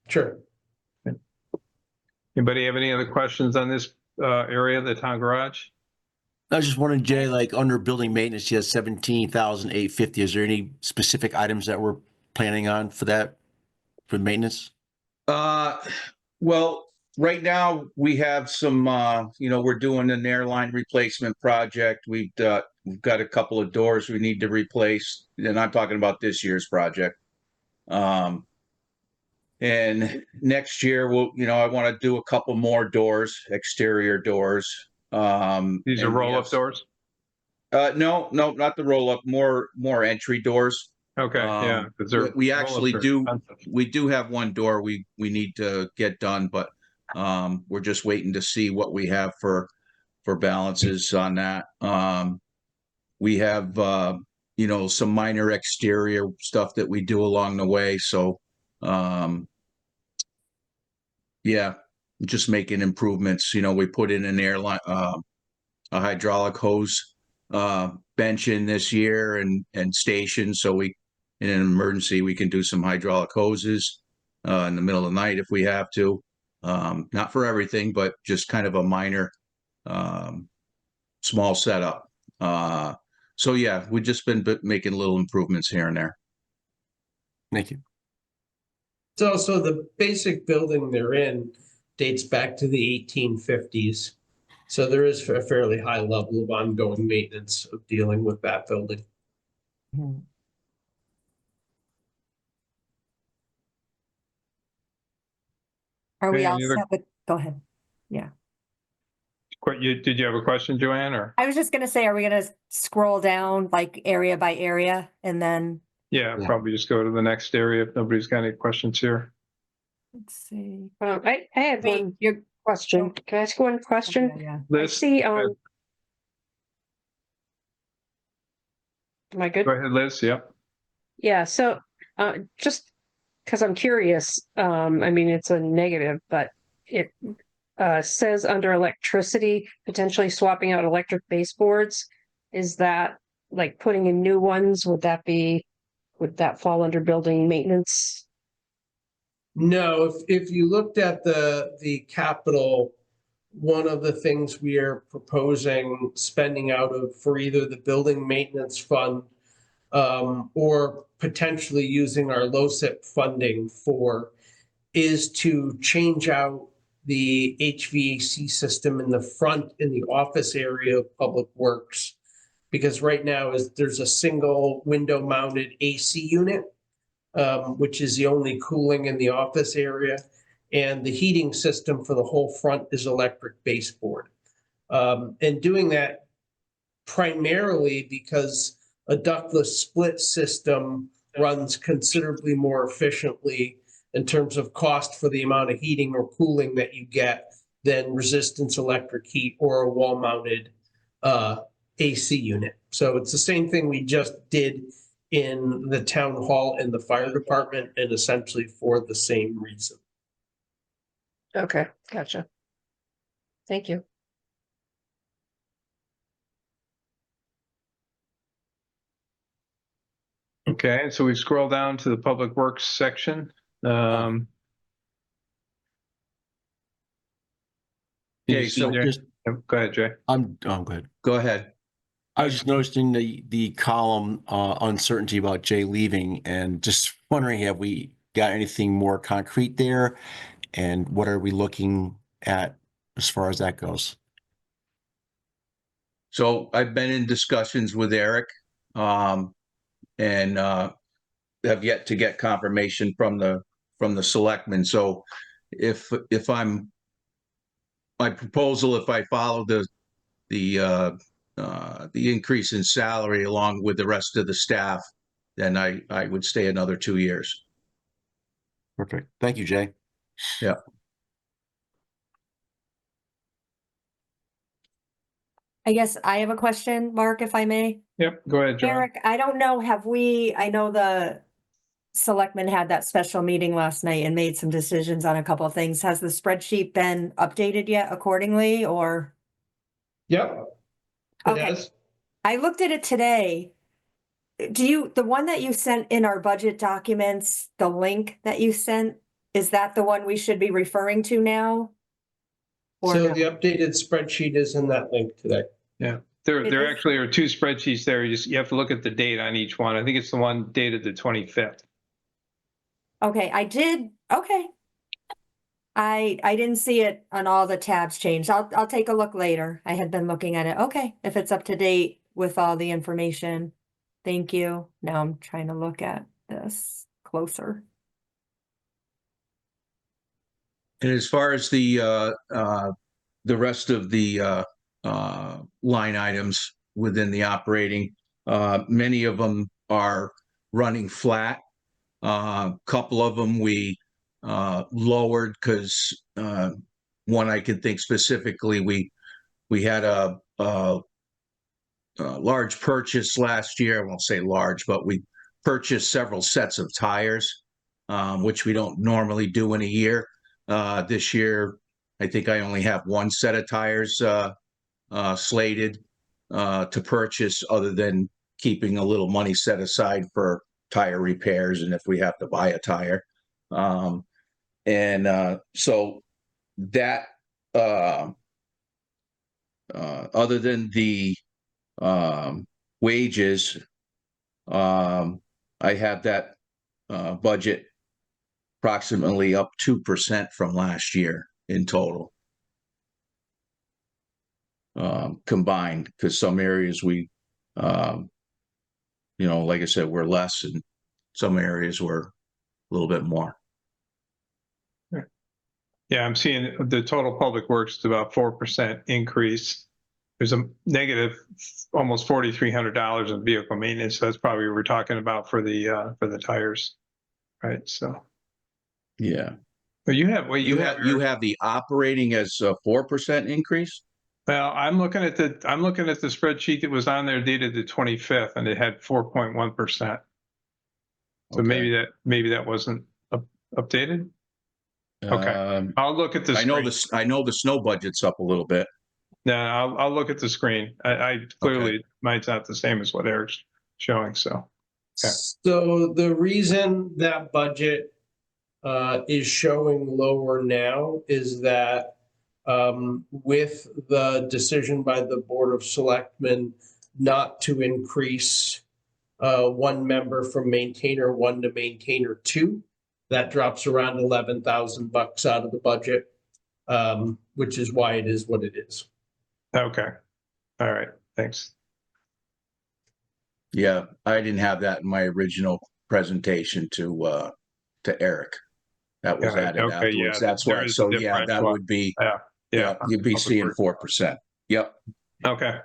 Sure. Anybody have any other questions on this area, the town garage? I was just wondering, Jay, like under building maintenance, you have 17,850. Is there any specific items that we're planning on for that, for maintenance? Well, right now we have some, we're doing an airline replacement project. we've got a couple of doors we need to replace, and I'm talking about this year's project. And next year I want to do a couple more doors, exterior doors. These are and we roll-up have- doors? No, not the roll-up, more entry doors. Okay, yeah. 'cause they're- We actually roll-ups are do, expensive. we do have one door we need to get done, but we're just waiting to see what we have for balances on that. We have some minor exterior stuff that we do along the way, so yeah, just making improvements. We put in an airline a hydraulic hose bench in this year and station, so in an emergency we can do some hydraulic hoses in the middle of the night if we have to. Not for everything, but just kind of a minor small setup. So yeah, we've just been making little improvements here and there. Thank you. So the basic building they're in dates back to the 1850s. So there is a fairly high level of ongoing maintenance of dealing with that building. Are we Okay, all any other- set with, go ahead. Did you have a question, Joanne, or? I was just gonna say, are we gonna scroll down like area by area and then, Yeah, Yeah. probably just go to the next area if nobody's got any questions here. let's see. I had Wait, one you're, question. Can I ask one question? yeah. I Liz, see, ahead. am I good? Go ahead, Liz, yep. Yeah, so, just because I'm curious, I mean, it's a negative, but it says under electricity, potentially swapping out electric baseboards. Is that like putting in new ones? Would that fall under building maintenance? No, if you looked at the capital, one of the things we are proposing spending out of for either the building maintenance fund or potentially using our LoCIP funding for is to change out the HVAC system in the front in the office area of Public Works. Because right now there's a single window mounted AC unit, which is the only cooling in the office area. And the heating system for the whole front is electric baseboard. And doing that primarily because a ductless split system runs considerably more efficiently in terms of cost for the amount of heating or cooling that you get than resistance electric heat or a wall-mounted AC unit. So it's the same thing we just did in the town hall and the fire department, and essentially for the same reason. Okay, gotcha. Thank you. Okay, so we scroll down to the Public Works section. You Okay, see so Jay? Just, Go ahead, Jay. go ahead. go ahead. I was just noticing the column uncertainty about Jay leaving, and just wondering, have we got anything more concrete there? And what are we looking at as far as that goes? So I've been in discussions with Eric, and have yet to get confirmation from the selectmen. So if my proposal, if I follow the increase in salary along with the rest of the staff, then I would stay another 2 years. Perfect. Thank you, Jay. Yeah. I guess I have a question, Mark, if I may. Yep, go ahead, John. Eric, I don't know, I know the selectmen had that special meeting last night and made some decisions on a couple of things. Has the spreadsheet been updated yet accordingly, or? Yep. It Okay. has. I looked at it today. The one that you sent in our budget documents, the link that you sent, is that the one we should be referring to now? Or So no? the updated spreadsheet is in that link today. There It is- actually are 2 spreadsheets there. You have to look at the date on each one. I think it's the one dated the 25th. Okay, okay. I didn't see it on all the tabs changed. I'll take a look later. I had been looking at it. Okay, if it's up to date with all the information. Thank you. Now I'm trying to look at this closer. And as far as the rest of the line items within the operating, many of them are running flat. Couple of them we lowered because one I can think specifically, we had a large purchase last year. I won't say large, but we purchased several sets of tires, which we don't normally do in a year. This year, I think I only have 1 set of tires slated to purchase, other than keeping a little money set aside for tire repairs and if we have to buy a tire. So that, other than the wages, I had that budget approximately up 2% from last year in total. Combined, because some areas we, like I said, we're less, and some areas were a little bit more. Yeah, I'm seeing the total public works is about 4% increase. There's a negative almost $4,300 in vehicle maintenance. So that's probably what we're talking about for the tires, right? So Yeah. but you have You have the operating as a 4% increase? Well, I'm looking at the spreadsheet that was on there dated the 25th, and it had 4.1%. So Okay. maybe that wasn't updated. Okay. I'll look at the screen. I know the snow budget's up a little bit. No, I'll look at the screen. I clearly mine's not the same as what Eric's showing. So okay. So the reason that budget is showing lower now is that with the decision by the Board of Selectmen not to increase 1 member from maintainer 1 to maintainer 2, that drops around $11,000 out of the budget, which is why it is what it is. Okay. All right. Thanks. Yeah, I didn't have that in my original presentation to Eric. That was Got it. added Okay, afterwards. yeah, That's there why. is a So yeah, that differential. would be, Yeah. you'd be seeing 4%. Yep. Okay.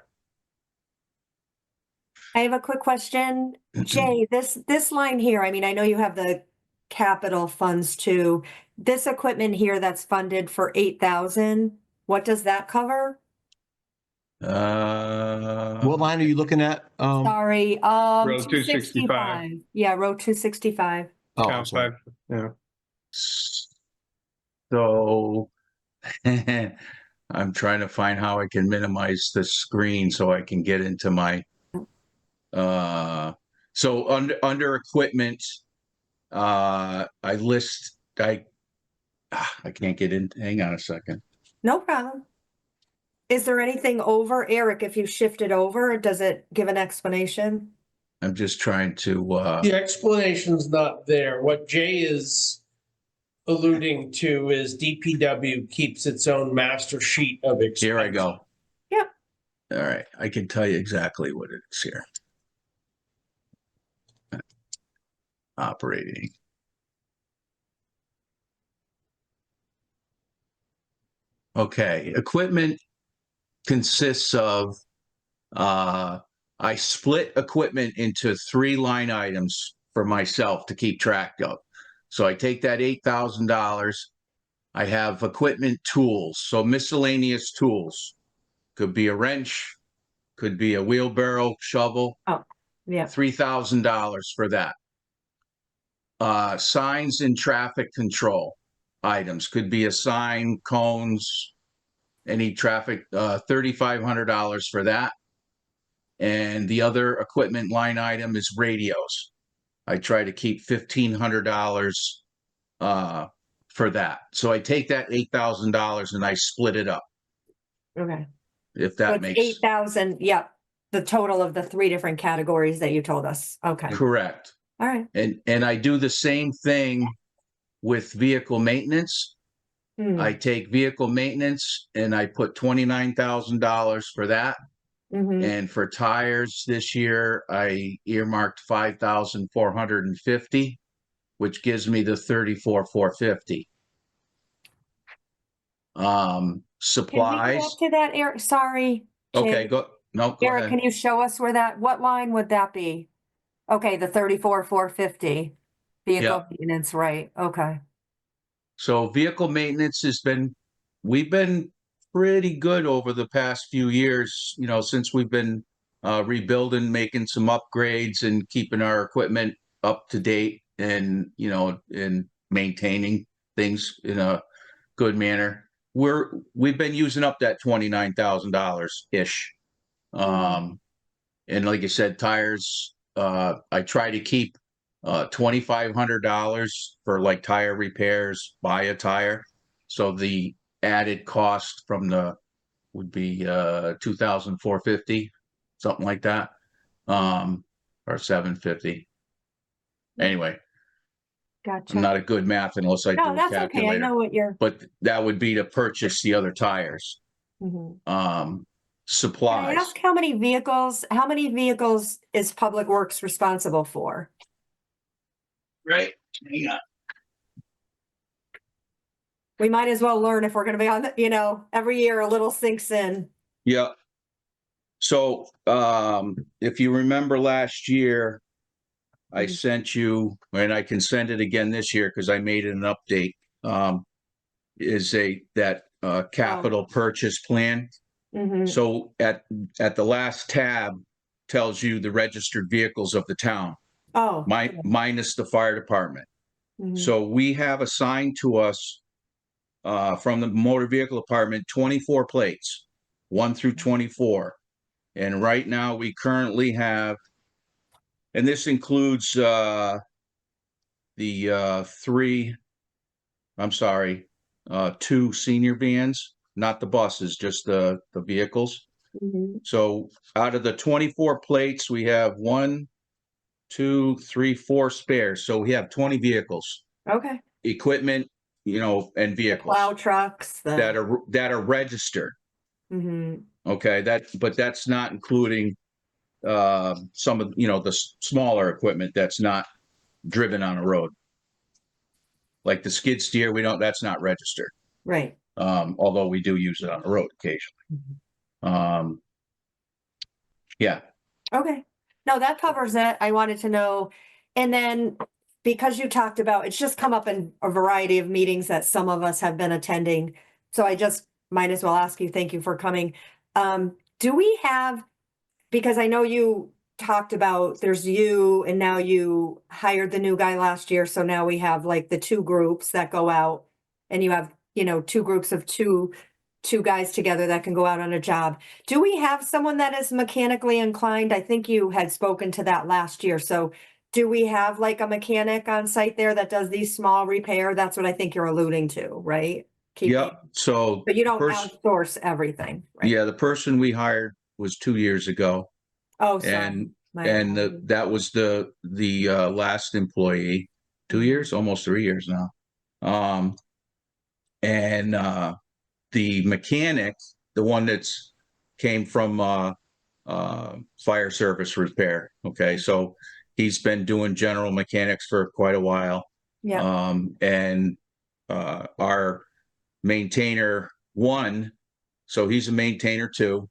I have a quick question. Jay, this line here, I mean, I know you have the capital funds too. This equipment here that's funded for 8,000, what does that cover? What line are you looking at? Sorry, Row 265. Yeah, row 265. Oh, I'm Count sorry. 5. Yeah. So I'm trying to find how I can minimize the screen so I can get into my, so under equipment, I can't get in. Hang on a second. No problem. Is there anything over, Eric, if you shift it over, does it give an explanation? I'm just trying to, The explanation's not there. What Jay is alluding to is DPW keeps its own master sheet of expense. here I go. Yeah. All right, I can tell you exactly what it is here. Operating. Okay, equipment consists of, I split equipment into 3 line items for myself to keep track of. So I take that $8,000. I have equipment tools, so miscellaneous tools. Could be a wrench, could be a wheelbarrow, shovel, Yeah, $3,000 for that. Signs and traffic control items, could be a sign, cones, any traffic, $3,500 for that. And the other equipment line item is radios. I try to keep $1,500 for that. So I take that $8,000 and I split it up, okay. if So that it's makes 8,000, yep, the total of the 3 different categories that you told us. Okay, correct. all right. And I do the same thing with vehicle maintenance. Hmm. I take vehicle maintenance and I put $29,000 for that. Mhm. And for tires this year, I earmarked 5,450, which gives me the 34,450. Can we go Supplies. up to that, Eric? Sorry. Okay, Jay. go. No, go Eric, ahead. can you show us where what line would that be? Okay, the 34,450. Vehicle maintenance, right, okay. So vehicle maintenance we've been pretty good over the past few years, since we've been rebuilding, making some upgrades and keeping our equipment up to date and, and maintaining things in a good manner. We've been using up that $29,000-ish. And like I said, tires, I try to keep $2,500 for like tire repairs, buy a tire. So the added cost from would be 2,450, something like that. Or 750. Anyway, Gotcha. I'm not a good math unless I do No, a that's okay, I calculator. know what you're. But that would be to purchase the other tires. Mhm. Can I Supplies. ask how many vehicles is Public Works responsible for? Right. Hang on. We might as well learn if we're gonna be on, every year a little sinks in. Yeah. So, if you remember last year, I Mhm. sent you, and I can send it again this year because I made an update. Is that capital purchase plan. Mhm. So at the last tab tells you the registered vehicles of the town, Oh. minus the fire department. Mhm. So we have assigned to us from the motor vehicle department 24 plates, 1 through 24. And right now we currently have, and this includes the 2 senior vans, not the buses, just the vehicles. Mhm. So out of the 24 plates, we have 1, 2, 3, 4 spares. So we have 20 vehicles, Okay. equipment, and vehicles Plow trucks, that are registered. Mhm. Okay, but that's not including some of, the smaller equipment that's not driven on a road. Like the skid steer, that's not registered. Right. Although we do use it on the road occasionally. Yeah. Okay. No, that covers it. I wanted to know. And then because you talked about, it's just come up in a variety of meetings that some of us have been attending. So I just might as well ask you, thank you for coming. Do we have, because I know you talked about there's you and now you hired the new guy last year. So now we have like the 2 groups that go out and you have, 2 groups of two guys together that can go out on a job. Do we have someone that is mechanically inclined? I think you had spoken to that last year. So do we have like a mechanic on site there that does these small repair? That's what I think you're alluding to, right? Yeah. So But you don't outsource everything, right? yeah, the person we hired was 2 years ago. Oh, sorry. And that was the last employee, 2 years, almost 3 years now. And the mechanic, the one that's came from fire service repair. Okay, so he's been doing general mechanics for quite a while. Yeah. And our maintainer one, so he's a maintainer two.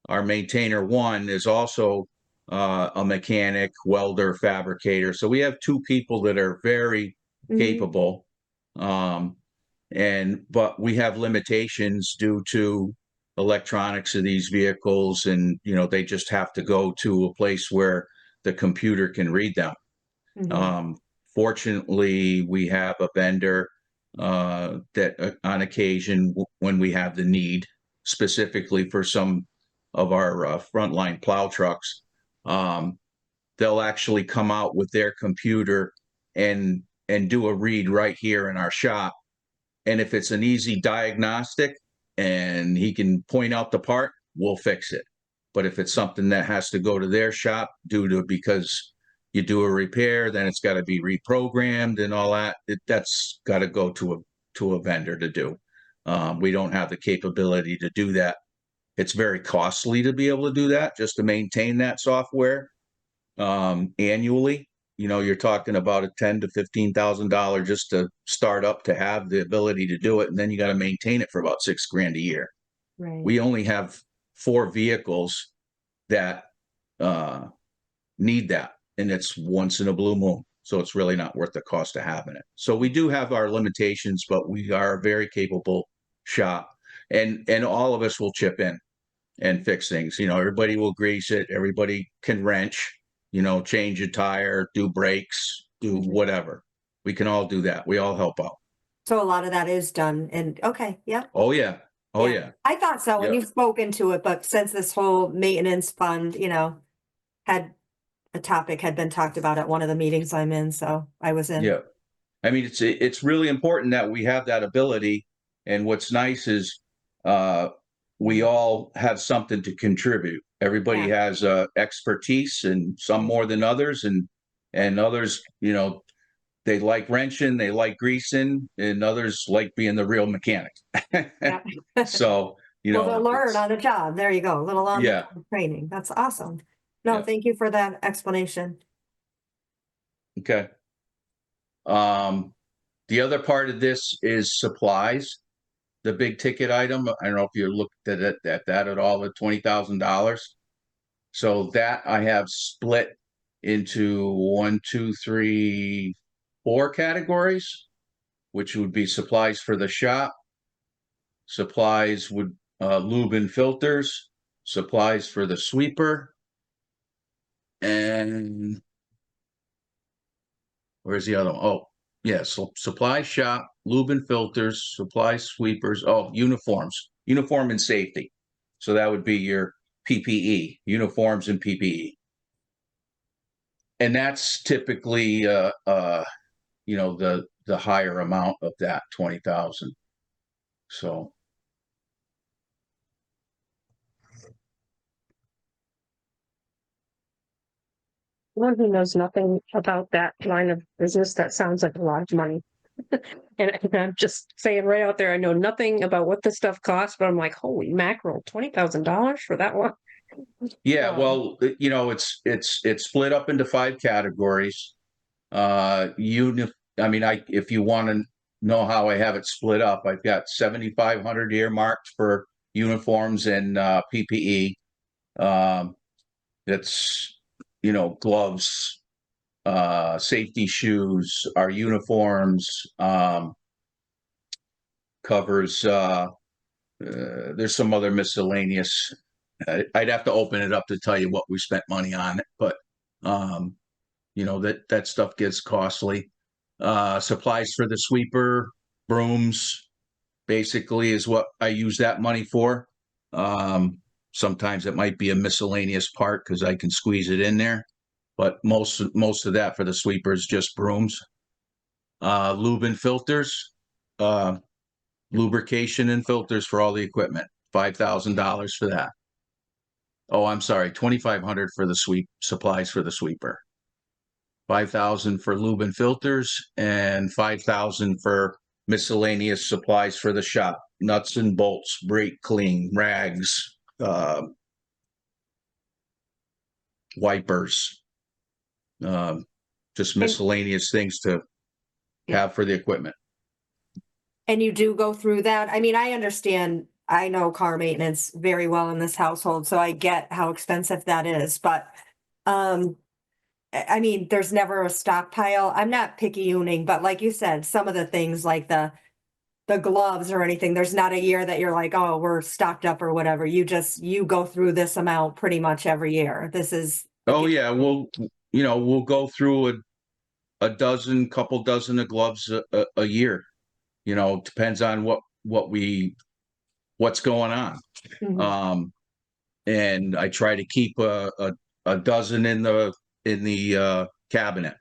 Our maintainer one is also a mechanic, welder, fabricator. So we have two people that are very Mhm. capable. But we have limitations due to electronics of these vehicles, and they just have to go to a place where the computer can read them. Mhm. Fortunately, we have a vendor that on occasion, when we have the need, specifically for some of our frontline plow trucks, they'll actually come out with their computer and do a read right here in our shop. And if it's an easy diagnostic and he can point out the part, we'll fix it. But if it's something that has to go to their shop because you do a repair, then it's got to be reprogrammed and all that. That's got to go to a vendor to do. We don't have the capability to do that. It's very costly to be able to do that, just to maintain that software annually. You're talking about a $10,000 to $15,000 just to start up to have the ability to do it, and then you got to maintain it for about $6,000 a year. Right. We only have 4 vehicles that need that, and it's once in a blue moon. So it's really not worth the cost of having it. So we do have our limitations, but we are a very capable shop, and all of us will chip in and fix things. Everybody will grease it. Everybody can wrench, change a tire, do brakes, do whatever. We can all do that. We all help out. So a lot of that is done and okay, yeah. Oh, yeah. Oh, yeah. I thought so, and Yeah. you've spoken to it, but since this whole maintenance fund, had a topic had been talked about at one of the meetings I'm in, so I was in. Yeah. I mean, it's really important that we have that ability. And what's nice is we all have something to contribute. Everybody has expertise, and some more than others, and others, they like wrenching, they like greasing, and others like being the real mechanic. So, Well, they'll learn on the job. There you go. A little on the Yeah. job training. That's awesome. No, Yeah. thank you for that explanation. Okay. The other part of this is supplies, the big ticket item. I don't know if you looked at that at all, the $20,000. So that I have split into 1, 2, 3, 4 categories, which would be supplies for the shop, supplies would lube and filters, supplies for the sweeper, and where's the other one? Oh, yeah, so supply shop, lube and filters, supply sweepers, uniform and safety. So that would be your PPE, uniforms and PPE. And that's typically the higher amount of that 20,000. So One who knows nothing about that line of business, that sounds like a lot of money. And I'm just saying right out there, I know nothing about what this stuff costs, but I'm like, holy mackerel, $20,000 for that one. yeah, well, it's split up into 5 categories. If you want to know how I have it split up, I've got 7,500 earmarked for uniforms and PPE. That's gloves, safety shoes, our uniforms, covers. There's some other miscellaneous. I'd have to open it up to tell you what we spent money on it, but that stuff gets costly. Supplies for the sweeper, brooms, basically is what I use that money for. Sometimes it might be a miscellaneous part because I can squeeze it in there, but most of that for the sweeper is just brooms. Lube and filters, lubrication and filters for all the equipment, $5,000 for that. Oh, I'm sorry, 2,500 for the supplies for the sweeper. 5,000 for lube and filters, and 5,000 for miscellaneous supplies for the shop, nuts and bolts, brake clean, rags, wipers, just miscellaneous things to have for the equipment. And you do go through that? I mean, I understand, I know car maintenance very well in this household, so I get how expensive that is, but, I mean, there's never a stockpile. I'm not picky-owning, but like you said, some of the things like the gloves or anything, there's not a year that you're like, oh, we're stocked up or whatever. You go through this amount pretty much every year. This is. Oh yeah, we'll go through a dozen, couple dozen of gloves a year. Depends on what's going on. Mhm. And I try to keep a dozen in the cabinet,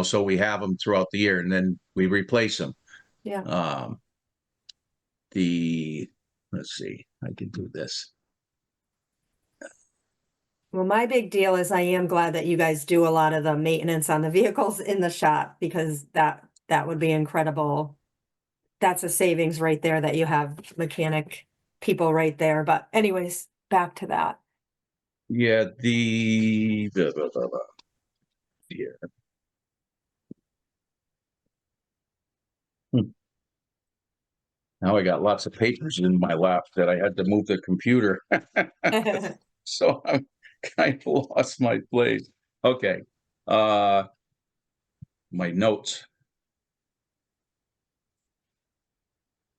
so we have them throughout the year, and then we replace them. Yeah. Let's see, I can do this. Well, my big deal is I am glad that you guys do a lot of the maintenance on the vehicles in the shop because that would be incredible. That's a savings right there that you have mechanic people right there. But anyways, back to that. Yeah, yeah. Now I got lots of papers in my lap that I had to move the computer. So I'm kind of lost my place. Okay. My notes.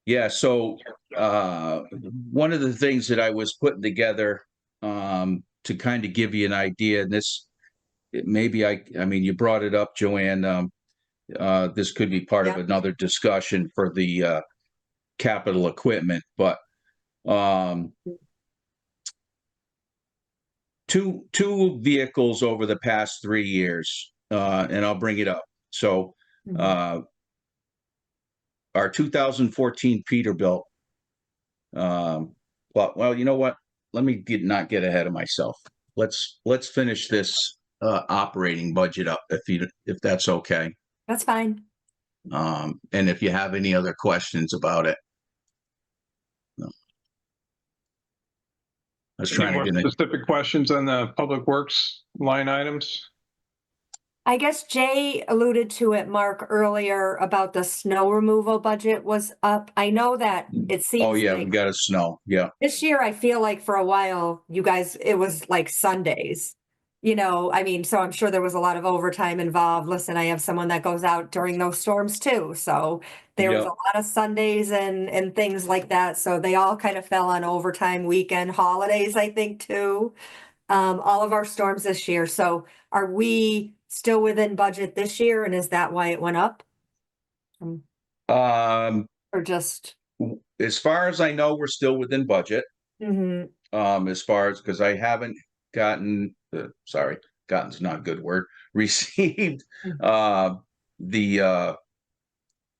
Yeah, so one of the things that I was putting together to kind of give you an idea, and maybe I mean, you brought it up, Joanne. This could be part of Yeah. another discussion for the capital equipment, but two vehicles over the past 3 years, and I'll bring it up. So Mhm. our 2014 Peterbilt. Well, you know what? Let me not get ahead of myself. Let's finish this operating budget up if that's okay. That's fine. And if you have any other questions about it. I was Any trying more to get specific questions on the public works line items? I guess Jay alluded to it, Mark, earlier about the snow removal budget was up. I know that it Oh seems yeah, we like got a snow. Yeah. this year, I feel like for a while, you guys, it was like Sundays. I mean, so I'm sure there was a lot of overtime involved. Listen, I have someone that goes out during those storms too. So there was Yeah. a lot of Sundays and things like that. So they all kind of fell on overtime weekend holidays, I think, too. All of our storms this year. So are we still within budget this year? And is that why it went up? Um, Or just? as far as I know, we're still within budget. Mhm. As far as because I haven't gotten gotten's not a good word, received the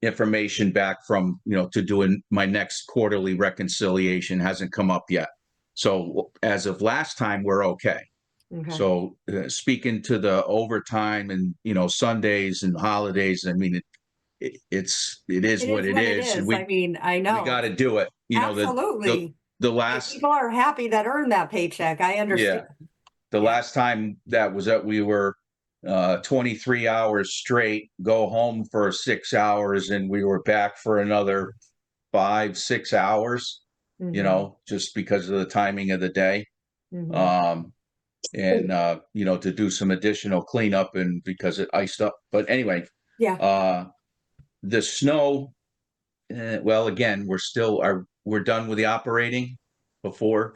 information back from to doing my next quarterly reconciliation hasn't come up yet. So as of last time, we're okay. Okay. So speaking to the overtime and Sundays and holidays, I mean it is what it is, and I mean, I we know. got to do it. Absolutely. The Hey, last people are happy that earn that paycheck. I understand. the Yeah. last time that was that we were 23 hours straight, go home for 6 hours, and we were back for another 5-6 hours. Mhm, Just because of the timing of the day. mhm. And to do some additional cleanup and because it iced up. But anyway, Yeah. the snow. Well, again, we're done with the operating before.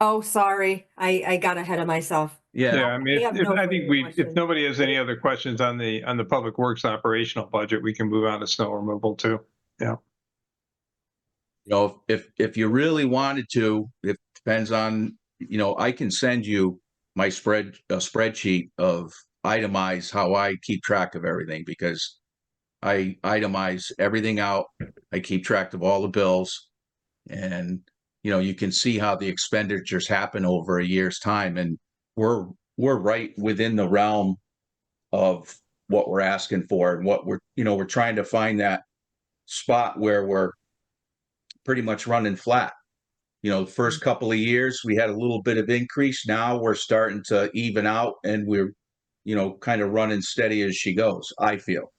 Oh, sorry. I got ahead of myself. Yeah. Yeah, I mean, We have no I think further if questions. nobody has any other questions on the public works operational budget, we can move on to snow removal too. Yeah. If you really wanted to, it depends on. I can send you my spreadsheet of itemize how I keep track of everything because I itemize everything out. I keep track of all the bills. And you can see how the expenditures happen over a year's time, and we're right within the realm of what we're asking for, and what we're trying to find that spot where we're pretty much running flat. The first couple of years, we had a little bit of increase. Now we're starting to even out and we're, kind of running steady as she goes, I feel,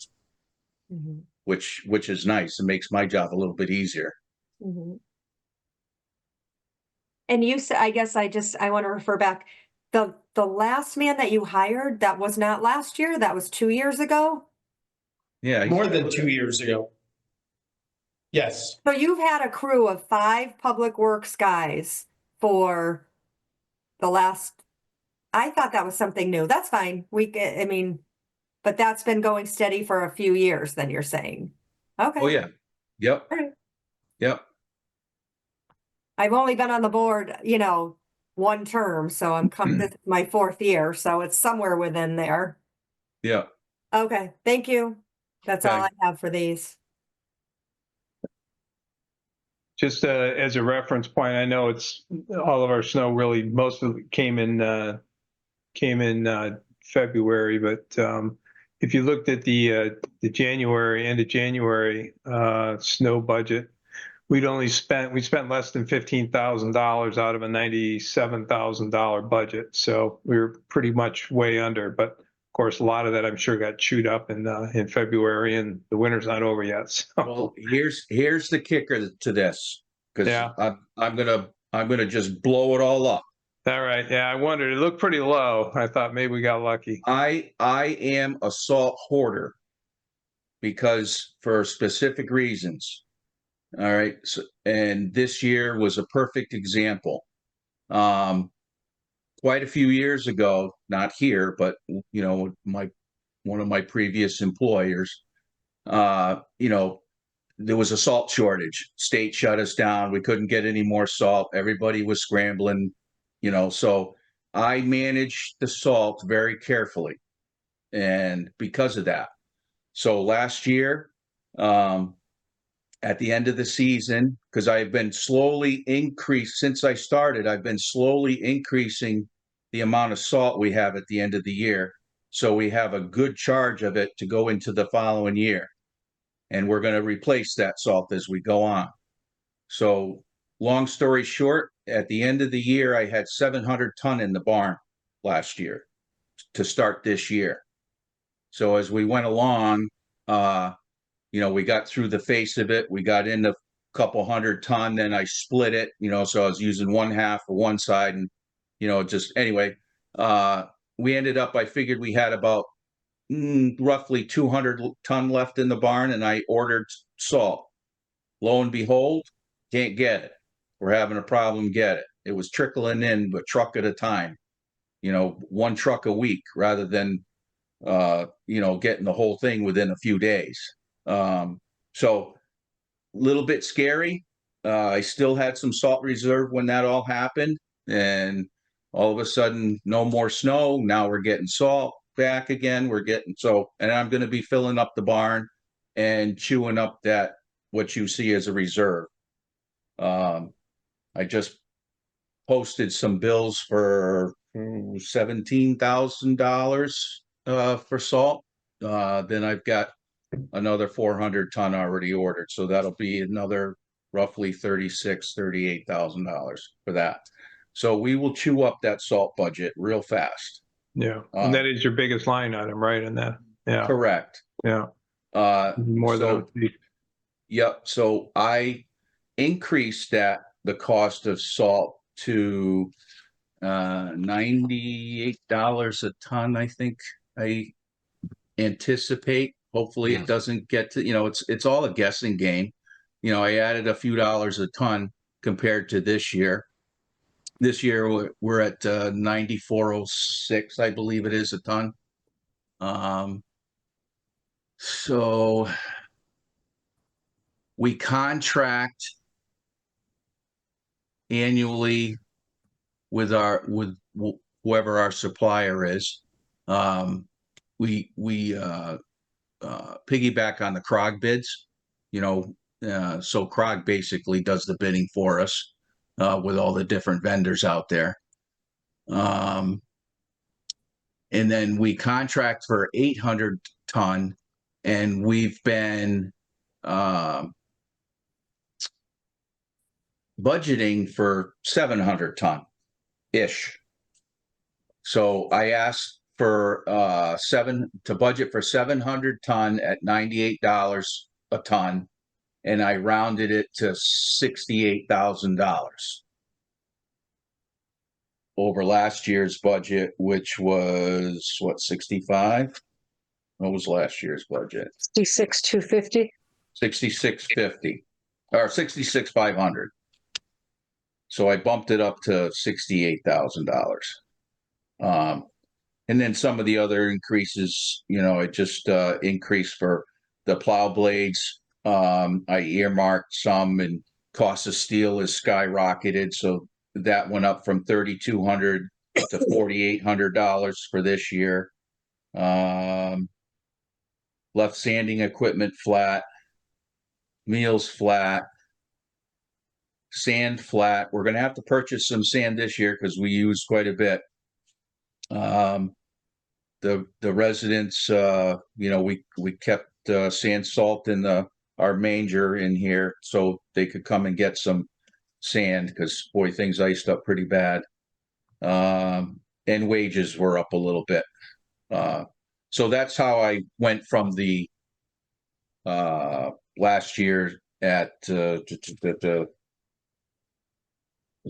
Mhm, which is nice. It makes my job a little bit easier. mhm. And you said, I guess I want to refer back, the last man that you hired, that was not last year, that was 2 years ago? Yeah. More than 2 years ago. Yes. So you've had a crew of 5 public works guys for the last, I thought that was something new. That's fine. I mean, but that's been going steady for a few years, then you're saying? Okay. Oh, yeah. Yep. All right. Yep. I've only been on the board, 1 term, so this is my 4th year, so it's somewhere within there. Yep. Okay, thank you. That's all Okay. I have for these. Just as a reference point, I know it's all of our snow really, most of it came in February, but if you looked at the January, end of January snow budget, we spent less than $15,000 out of a $97,000 budget. So we were pretty much way under, but of course, a lot of that I'm sure got chewed up in February, and the winter's not over yet. So Well, here's the kicker to this, because Yeah. I'm gonna just blow it all up. all right, yeah, I wondered. It looked pretty low. I thought maybe we got lucky. I am a salt hoarder because for specific reasons. All right. So, and this year was a perfect example. Quite a few years ago, not here, but one of my previous employers, there was a salt shortage. State shut us down. We couldn't get any more salt. Everybody was scrambling, so I managed the salt very carefully. And because of that, so last year, at the end of the season, because I've been slowly since I started, I've been slowly increasing the amount of salt we have at the end of the year. So we have a good charge of it to go into the following year. And we're going to replace that salt as we go on. So long story short, at the end of the year, I had 700 ton in the barn last year to start this year. So as we went along, we got through the face of it. We got into a couple 100 ton, then I split it, so I was using one half for one side, and, anyway, we ended up, I figured we had about roughly 200 ton left in the barn, and I ordered salt. Lo and behold, can't get it. We're having a problem get it. It was trickling in a truck at a time, 1 truck a week rather than, getting the whole thing within a few days. So a little bit scary. I still had some salt reserve when that all happened, and all of a sudden, no more snow. Now we're getting salt back again. And I'm going to be filling up the barn and chewing up what you see as a reserve. I just posted some bills for $17,000 for salt. Then I've got another 400 ton already ordered. So that'll be another roughly $38,000 for that. So we will chew up that salt budget real fast. Yeah, and that is your biggest line item, right? In that, yeah, Correct. yeah, more than I would think. Yep. So I increased the cost of salt to $98 a ton. I think I anticipate. Hopefully it doesn't get to, it's all a guessing game. I added a few dollars a ton compared to this year. This year we're at 94.06, I believe it is, a ton. So we contract annually with whoever our supplier is. We piggyback on the CROG bids, so CROG basically does the bidding for us with all the different vendors out there. And then we contract for 800 ton, and we've been budgeting for 700 ton-ish. So I asked for to budget for 700 ton at $98 a ton, and I rounded it to $68,000 over last year's budget, which was what, 65? What was last year's budget? 66,250. 6650 or 66,500. So I bumped it up to $68,000. And then some of the other increases, it just increased for the plow blades. I earmarked some, and cost of steel is skyrocketed, so that went up from $3,200 to $4,800 for this year. Left sanding equipment flat, meals flat, sand flat. We're going to have to purchase some sand this year because we use quite a bit. The residents, we kept sand salt in our manger in here so they could come and get some sand because boy, things iced up pretty bad. And wages were up a little bit. So that's how I went from the last year at was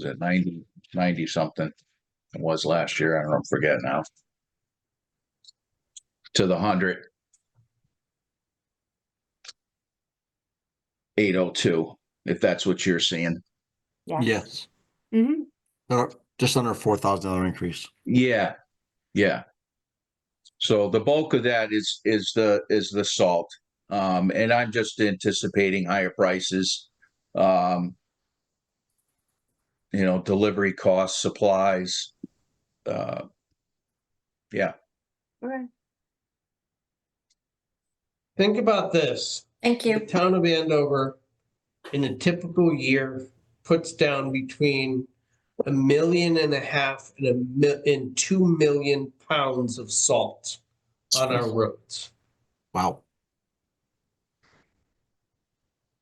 it 90 something? It was last year. I don't know, I forget now. To the 100. 802, if that's what you're seeing. Yes. Mhm. Just under $4,000 increase. Yeah. So the bulk of that is the salt. And I'm just anticipating higher prices. Delivery costs, supplies. Yeah. Okay. Think about this. Thank The you. town of Andover, in a typical year, puts down between 1.5 million and 2 million pounds of salt on our roads. Wow.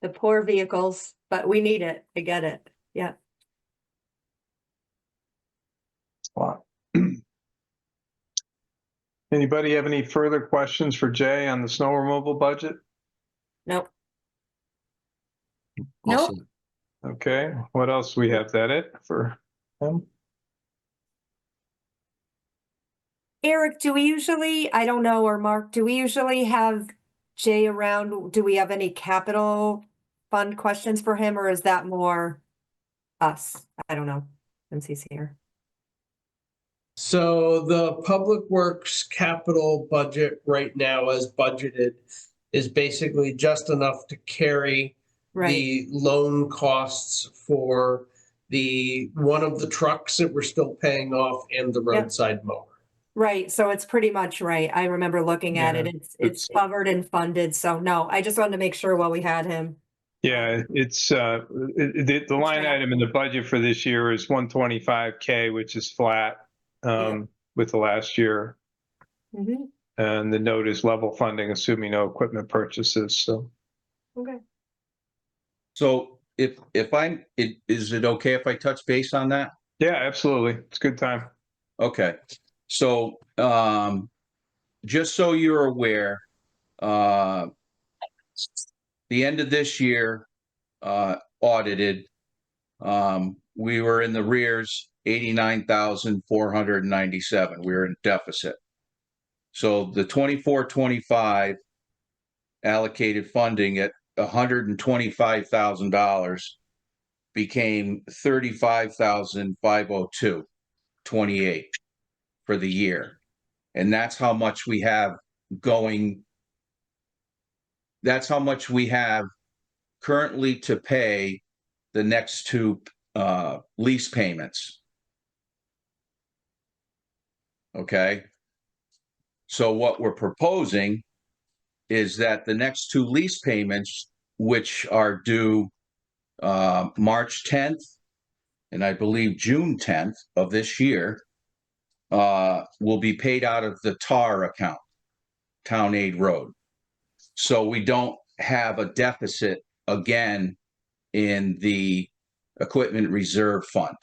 The poor vehicles, but we need it. I get it. Yeah. Wow. Anybody have any further questions for Jay on the snow removal budget? Nope. Nope. Awesome. Okay, what else we have? That it for him? Eric, do we usually, I don't know, or Mark, do we usually have Jay around? Do we have any capital fund questions for him, or is that more us? I don't know, since he's here. So the Public Works capital budget right now as budgeted is basically just enough to carry Right, the loan costs for one of the trucks that we're still paying off and the roadside mower. right. So it's pretty much right. I remember looking at it. It's it's- covered and funded. So no, I just wanted to make sure while we had him. Yeah, it's the line Yeah. item in the budget for this year is 125K, which is flat with the last year. Mhm. And the note is level funding, assuming no equipment purchases. So Okay. So is it okay if I touch base on that? yeah, absolutely. It's a good time. Okay. So just so you're aware, the end of this year, audited, we were in the rears 89,497. We were in deficit. So the 24-25 allocated funding at $125,000 became 35,502.28 for the year. And that's how much we have going. That's how much we have currently to pay the next two lease payments. Okay. So what we're proposing is that the next two lease payments, which are due March 10th and I believe June 10th of this year, will be paid out of the TAR account, Town Aid Road. So we don't have a deficit again in the equipment reserve fund.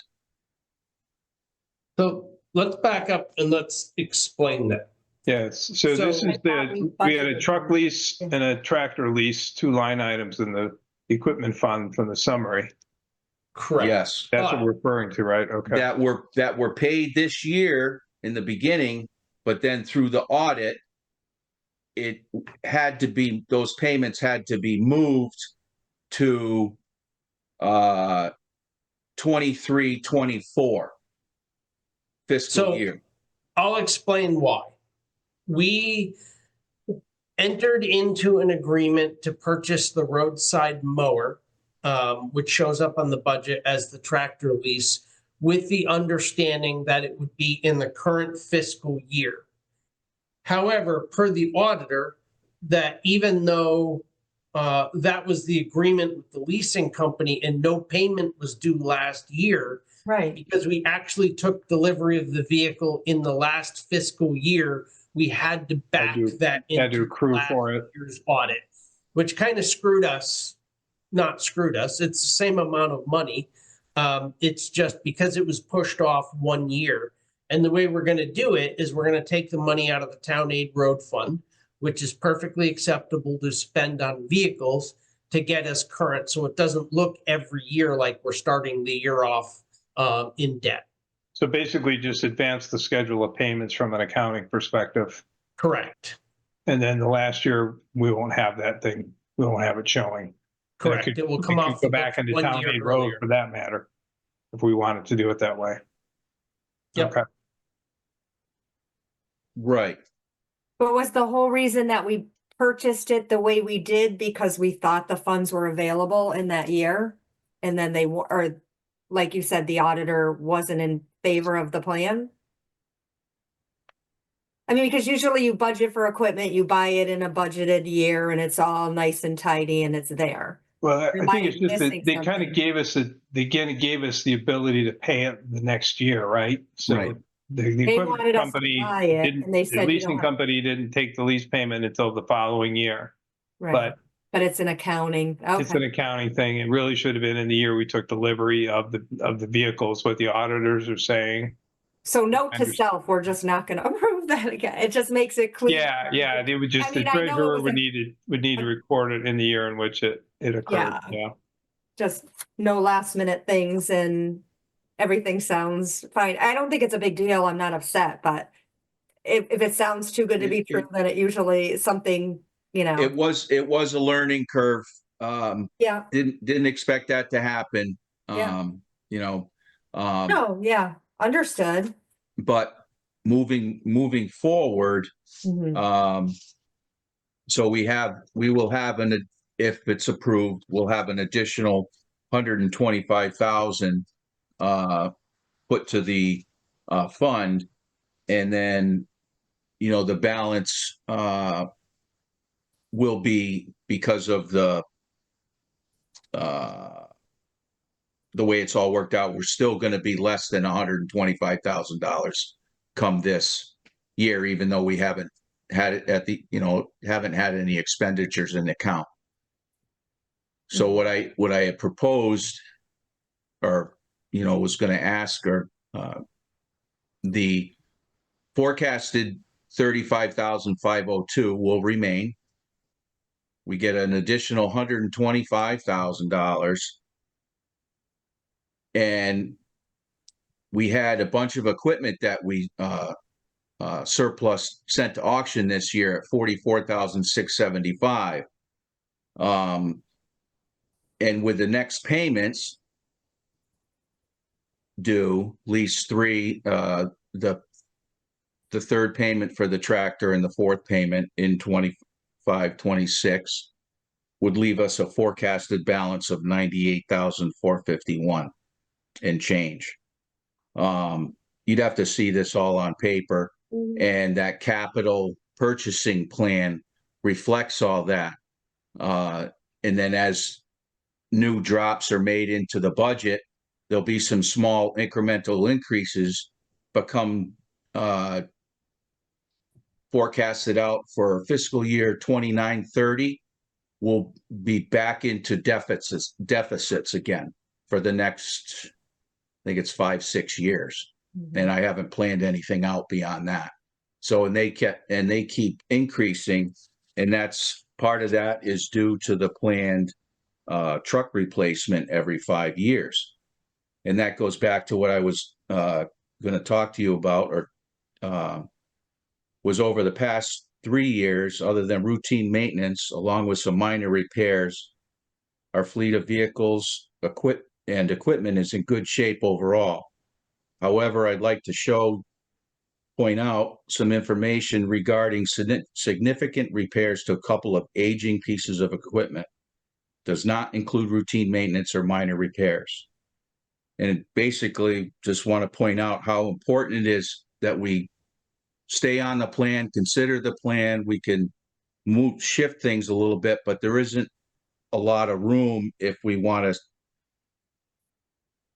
So let's back up and let's explain that. Yes, so this So- is we had a truck lease and a tractor lease, two line items in the equipment fund from the summary. Correct. Yes, That's what we're referring to, right? Okay. that were paid this year in the beginning, but then through the audit, it had to be, those payments had to be moved to 23, 24 fiscal So- year. I'll explain why. We entered into an agreement to purchase the roadside mower, which shows up on the budget as the tractor lease, with the understanding that it would be in the current fiscal year. However, per the auditor, that even though that was the agreement with the leasing company and no payment was due last year, Right. because we actually took delivery of the vehicle in the last fiscal year, we had to back that had to into accrue last for it. year's audit, which kind of screwed us. Not screwed us. It's the same amount of money. It's just because it was pushed off 1 year. And the way we're going to do it is we're going to take the money out of the town aid road fund, which is perfectly acceptable to spend on vehicles to get us current. So it doesn't look every year like we're starting the year off in debt. So basically just advance the schedule of payments from an accounting perspective. Correct. And then the last year, we won't have that thing. We won't have it showing. Correct. It will come off the Go back books into 1 town year aid road earlier. for that matter, if we wanted to do it that way. Yep. Okay. Right. But was the whole reason that we purchased it the way we did because we thought the funds were available in that year? And then or like you said, the auditor wasn't in favor of the plan? I mean, because usually you budget for equipment, you buy it in a budgeted year and it's all nice and tidy and it's there. Well, Or I am think I it's just that missing they kind something? of gave us the ability to pay it the next year, right? So Right. the They equipment wanted us to company buy it didn't, and they the said you don't leasing have, company didn't take the lease payment until the following year. right, but it's an accounting, It's an okay, accounting thing. It really should have been in the year we took delivery of the vehicles, what the auditors are saying. so note to Understood. self, we're just not gonna approve that again, it just makes it clear. Yeah, they would just, I the mean, I know it treasurer was would a- need to record it in the year in which it occurred, Yeah. yeah. Just no last minute things and everything sounds fine. I don't think it's a big deal. I'm not upset, but if it sounds too good to be true, then it usually is something, you know, It was a learning curve. yeah, Didn't expect that to happen. Yeah. You know, no, yeah, understood. but moving forward, Mhm. so we will have if it's approved, we'll have an additional 125,000 put to the fund, and then the balance will be, because of the way it's all worked out, we're still going to be less than $125,000 come this year, even though we haven't had it haven't had any expenditures in the account. So what I had proposed, or was going to ask, or the forecasted 35,502 will remain. We get an additional $125,000, and we had a bunch of equipment that we surplus sent to auction this year at 44,675. And with the next payments due, lease 3, the third payment for the tractor and the fourth payment in 25-26 would leave us a forecasted balance of 98,451 and change. You'd have to see this all on paper, and that capital purchasing plan reflects all that. And then as new drops are made into the budget, there'll be some small incremental increases, but come forecasted out for fiscal year 29-30, we'll be back into deficits again. for the next, I think it's 5-6 years. And I haven't planned anything out beyond that. So, and they keep increasing, and that's part of that is due to the planned truck replacement every 5 years. And that goes back to what I was going to talk to you about, or was over the past 3 years, other than routine maintenance, along with some minor repairs, our fleet of vehicles, equipment is in good shape overall. However, I'd like to point out some information regarding significant repairs to a couple of aging pieces of equipment. Does not include routine maintenance or minor repairs. And basically just want to point out how important it is that we stay on the plan, consider the plan. We can shift things a little bit, but there isn't a lot of room if we want to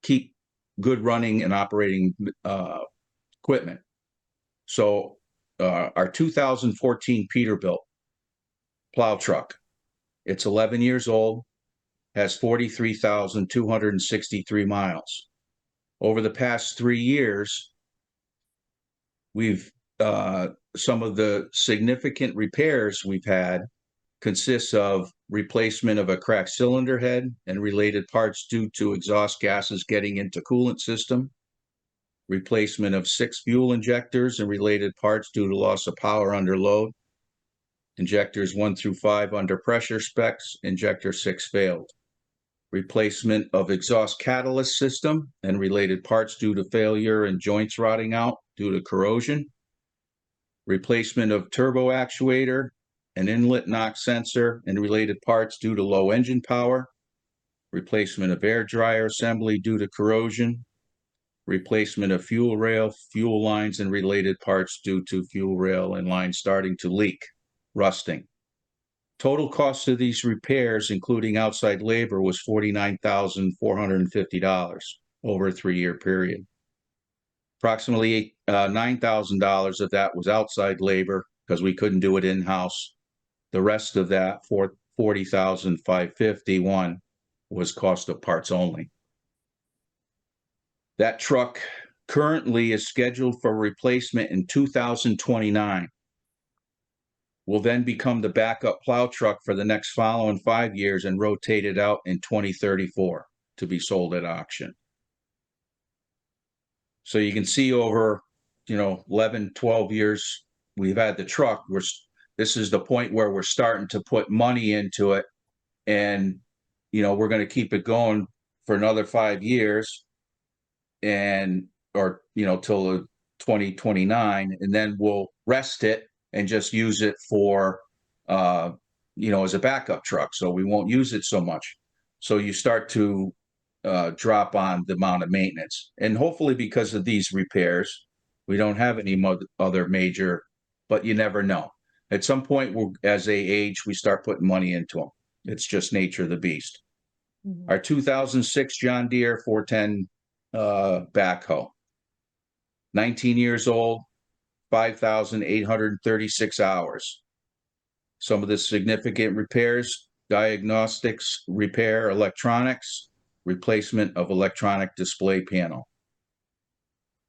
keep good running and operating equipment. So our 2014 Peterbilt plow truck, it's 11 years old, has 43,263 miles. Over the past 3 years, we've some of the significant repairs we've had consists of replacement of a cracked cylinder head and related parts due to exhaust gases getting into coolant system, replacement of 6 fuel injectors and related parts due to loss of power under load, injectors 1 through 5 under pressure specs, injector 6 failed, replacement of exhaust catalyst system and related parts due to failure and joints rotting out due to corrosion, replacement of turbo actuator, an inlet knock sensor and related parts due to low engine power, replacement of air dryer assembly due to corrosion, replacement of fuel rail, fuel lines and related parts due to fuel rail and lines starting to leak, rusting. Total cost of these repairs, including outside labor, was $49,450 over a 3-year period. Approximately $9,000 of that was outside labor because we couldn't do it in-house. The rest of that, $40,551, was cost of parts only. That truck currently is scheduled for replacement in 2029. Will then become the backup plow truck for the next following 5 years and rotate it out in 2034 to be sold at auction. So you can see over, 11, 12 years we've had the truck. This is the point where we're starting to put money into it, and we're going to keep it going for another 5 years, or till 2029, and then we'll rest it and just use it for as a backup truck. So we won't use it so much. So you start to drop on the amount of maintenance, and hopefully because of these repairs, we don't have any other major, but you never know. At some point, as they age, we start putting money into them. It's just nature of the beast. Our 2006 John Deere 410 backhoe, 19 years old, 5,836 hours. Some of the significant repairs: diagnostics, repair, electronics, replacement of electronic display panel,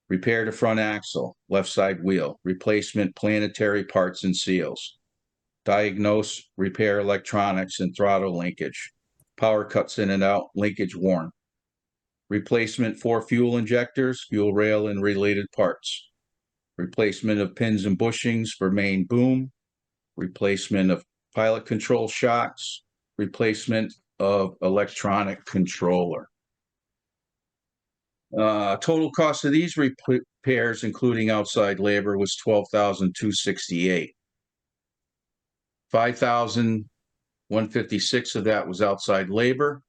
repair to front axle, left side wheel, replacement planetary parts and seals, diagnose, repair electronics and throttle linkage, power cuts in and out, linkage worn, replacement 4 fuel injectors, fuel rail and related parts, replacement of pins and bushings for main boom, replacement of pilot control shocks, replacement of electronic controller. Total cost of these repairs, including outside labor, was $12,268. $5,156 of that was outside labor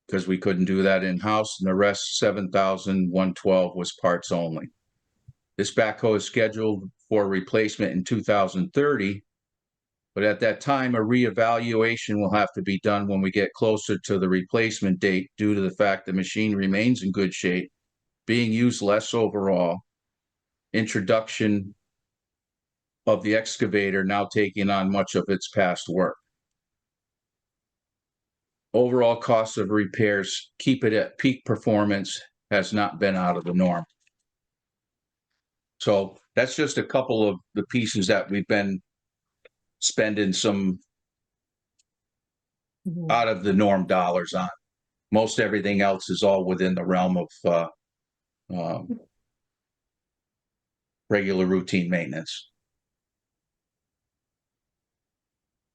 because we couldn't do that in-house, and the rest, $7,112, was parts only. This backhoe is scheduled for replacement in 2030, but at that time, a reevaluation will have to be done when we get closer to the replacement date due to the fact the machine remains in good shape, being used less overall, introduction of the excavator now taking on much of its past work. overall cost of repairs, keep it at peak performance, has not been out of the norm. So that's just a couple of the pieces that we've been spending some out of the norm dollars on. Most everything else is all within the realm of regular routine maintenance.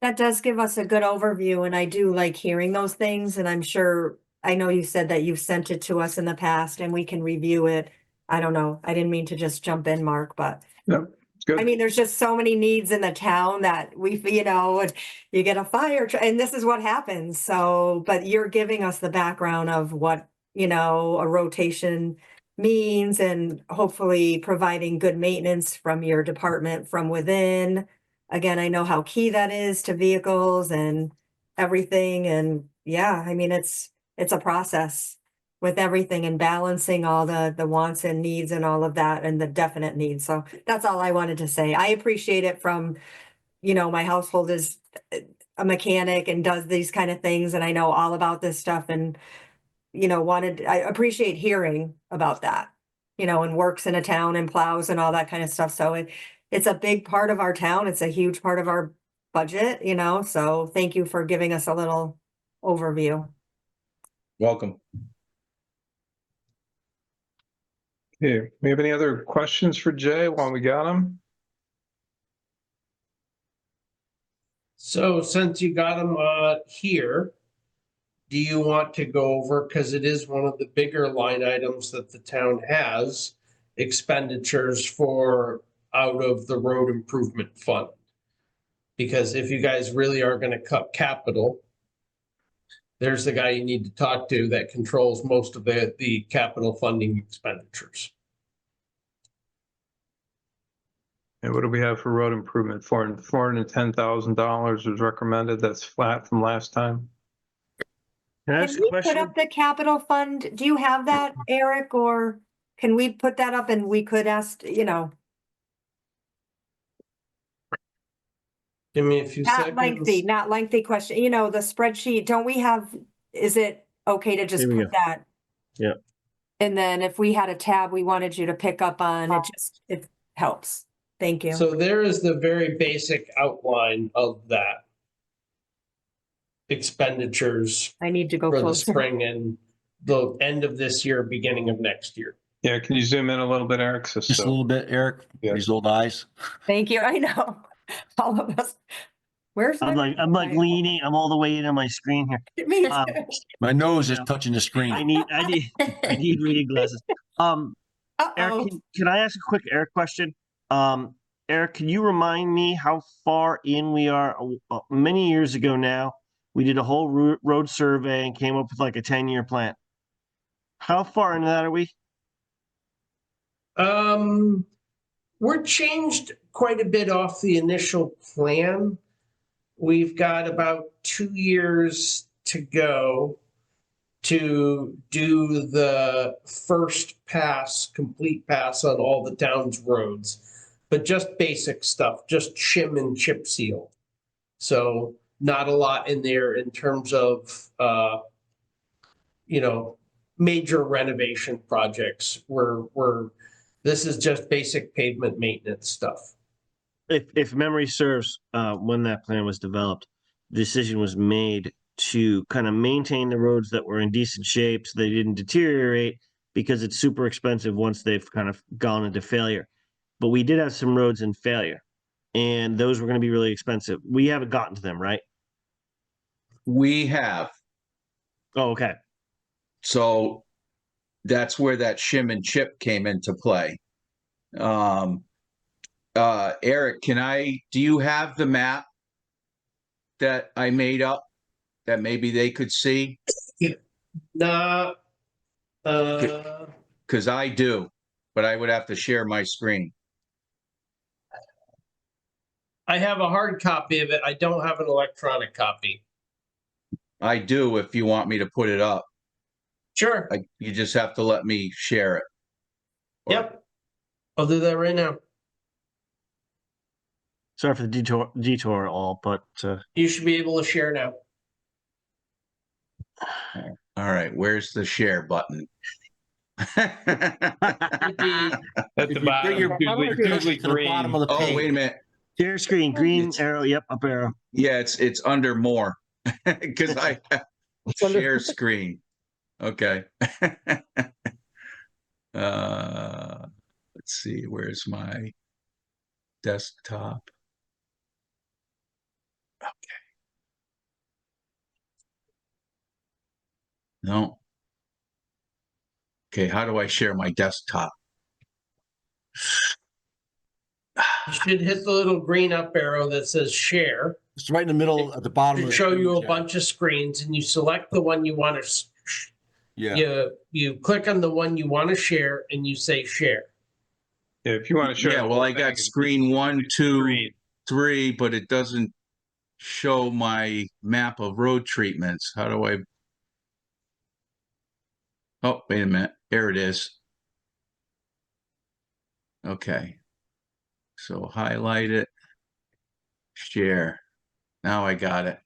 That does give us a good overview, and I do like hearing those things, and I'm sure, I know you said that you've sent it to us in the past and we can review it. I don't know, I didn't mean to just jump in, Mark, but Yep, it's good. I mean, there's just so many needs in the town that you get a fire and this is what happens. So, but you're giving us the background of what, a rotation means and hopefully providing good maintenance from your department from within. Again, I know how key that is to vehicles and everything. And yeah, I mean, it's a process with everything and balancing all the wants and needs and all of that and the definite needs. So that's all I wanted to say. I appreciate it from, my household is a mechanic and does these kind of things, and I know all about this stuff and, I appreciate hearing about that, and works in a town and plows and all that kind of stuff. So it's a big part of our town. It's a huge part of our budget, so thank you for giving us a little overview. Welcome. Okay, we have any other questions for Jay while we got him? So since you got them here, do you want to go over, because it is one of the bigger line items that the town has, expenditures for out of the road improvement fund? Because if you guys really are going to cut capital, there's the guy you need to talk to that controls most of the capital funding expenditures. And what do we have for road improvement? $410,000 was recommended. That's flat from last time. Can I Can ask a we put question? up the capital fund? Do you have that, Eric, or can we put that up and we could ask, Give me a few seconds. not lengthy question, the spreadsheet, don't we have, is it okay to just Here we put go. that? Yeah. And then if we had a tab we wanted you to pick up on, it helps. Thank you. So there is the very basic outline of that. Expenditures I need to go for the closer. spring and the end of this year, beginning of next year. Yeah, can you zoom in a little bit, Eric? Just a little bit, Eric, Yeah. these old eyes. Thank you. I know. All of us. Where's I'm like leaning, I'm all the way into my screen here. Me Um, too. My nose is Yeah. touching the I screen. need reading glasses. Eric, Uh-oh. can I ask a quick Eric question? Eric, can you remind me how far in we are? Many years ago now, we did a whole road survey and came up with like a 10-year plan. How far into that are we? We're changed quite a bit off the initial plan. We've got about 2 years to go to do the first pass, complete pass on all the town's roads, but just basic stuff, just shim and chip seal. So not a lot in there in terms of, major renovation projects. This is just basic pavement maintenance stuff. If memory serves, when that plan was developed, the decision was made to kind of maintain the roads that were in decent shape so they didn't deteriorate, because it's super expensive once they've kind of gone into failure. But we did have some roads in failure, and those were going to be really expensive. We haven't gotten to them, right? We have. Oh, okay. So that's where that shim and chip came into play. Eric, do you have the map that I made up that maybe they could see? Nah, Because I do, but I would have to share my screen. I have a hard copy of it. I don't have an electronic copy. I do if you want me to put it up. Sure. You just have to let me share it. Yep. I'll do that right now. Sorry for the detour all, but You should be able to share now. All right, where's the share button? At the If you bring bottom, your usually to the bottom green. of the Oh, wait a page. minute. Share screen, green It's- arrow, yep, up arrow. Yeah, it's under more because I share screen. Okay. Let's see, where's my desktop? Okay. No. Okay, how do I share my desktop? You should hit the little green up arrow that says share. It's right in the middle at the bottom of To the show screen, you a Jay. bunch of screens, and you select the one you want to, Yeah. you click on the one you want to share and you say share. Yeah, if you want to show. Yeah, the well, whole I thing, got it's screen 1, 2, green. 3, but it doesn't show my map of road treatments. How do I? Oh, wait a minute. There it is. Okay. So highlight it, share. Now I got it.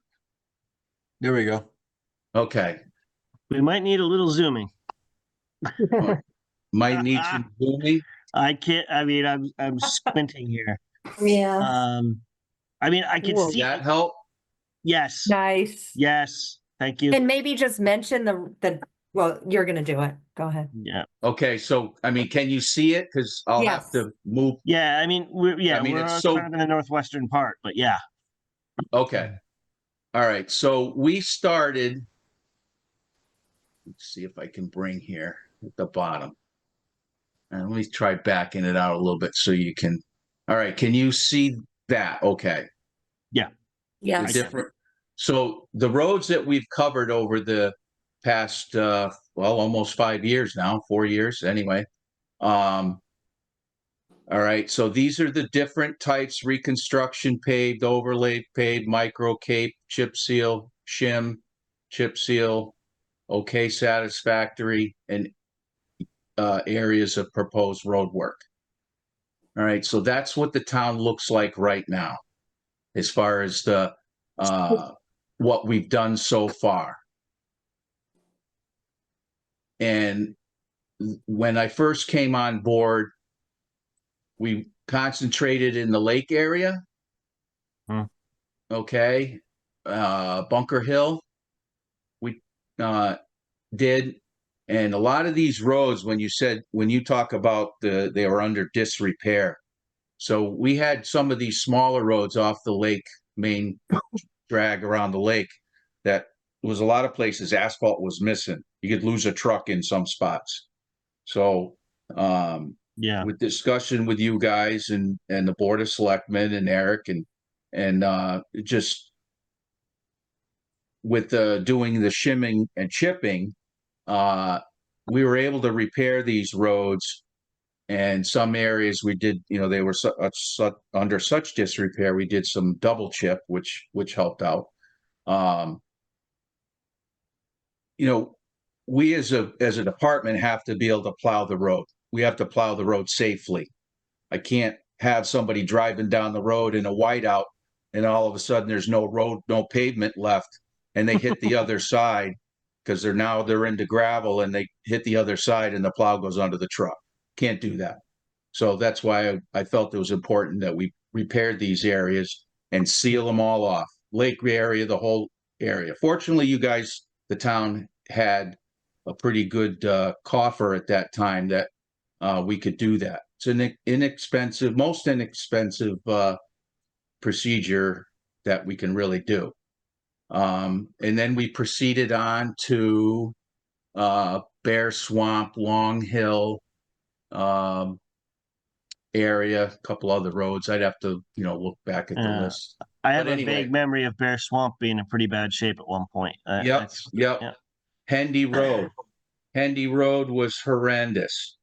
There we go. Okay. We might need a little zooming. Might need some zooming. I can't, I mean, I'm squinting here. Yeah. I mean, I can Whoa. see, That help? yes, Nice. yes, thank you. And maybe just mention well, you're gonna do it. Go ahead. Yeah, Okay, so I mean, can you see it? Because I'll have Yes. to move. yeah, I mean, we're it's so- kind of in the northwestern part, but yeah. Okay. All right. So we started. Let's see if I can bring here at the bottom. And let me try backing it out a little bit so you can. All right. Can you see that? Okay. The Yes. different. So the roads that we've covered over the past, well, almost 5 years now, 4 years anyway. All right. So these are the different types: reconstruction paved, overlay paved, micro cape, chip seal, shim, chip seal, okay, satisfactory, and areas of proposed road work. All right. So that's what the town looks like right now, as far as the what we've done so far. And when I first came on board, we concentrated in the lake area. Okay. Bunker Hill, we did. And a lot of these roads, when you talk about they were under disrepair. So we had some of these smaller roads off the lake, main drag around the lake, that was a lot of places asphalt was missing. You could lose a truck in some spots. So, Yeah. with discussion with you guys and the Board of Selectmen and Eric and just with doing the shimming and chipping, we were able to repair these roads. And some areas we did, they were under such disrepair, we did some double chip, which helped out. We as a department have to be able to plow the road. We have to plow the road safely. I can't have somebody driving down the road in a whiteout and all of a sudden there's no road, no pavement left, and they hit the other side because they're into gravel and they hit the other side and the plow goes under the truck. Can't do that. So that's why I felt it was important that we repaired these areas and seal them all off. Lake area, the whole area. Fortunately, you guys, the town had a pretty good coffer at that time that we could do that. It's an most inexpensive procedure that we can really do. And then we proceeded on to Bear Swamp, Long Hill area, a couple other roads. I'd have to, look back at the Yeah. list. I have But a anyway. vague memory of Bear Swamp being in pretty bad shape at one point. Yep. Yeah. Hendy Road. Hendy Road was horrendous.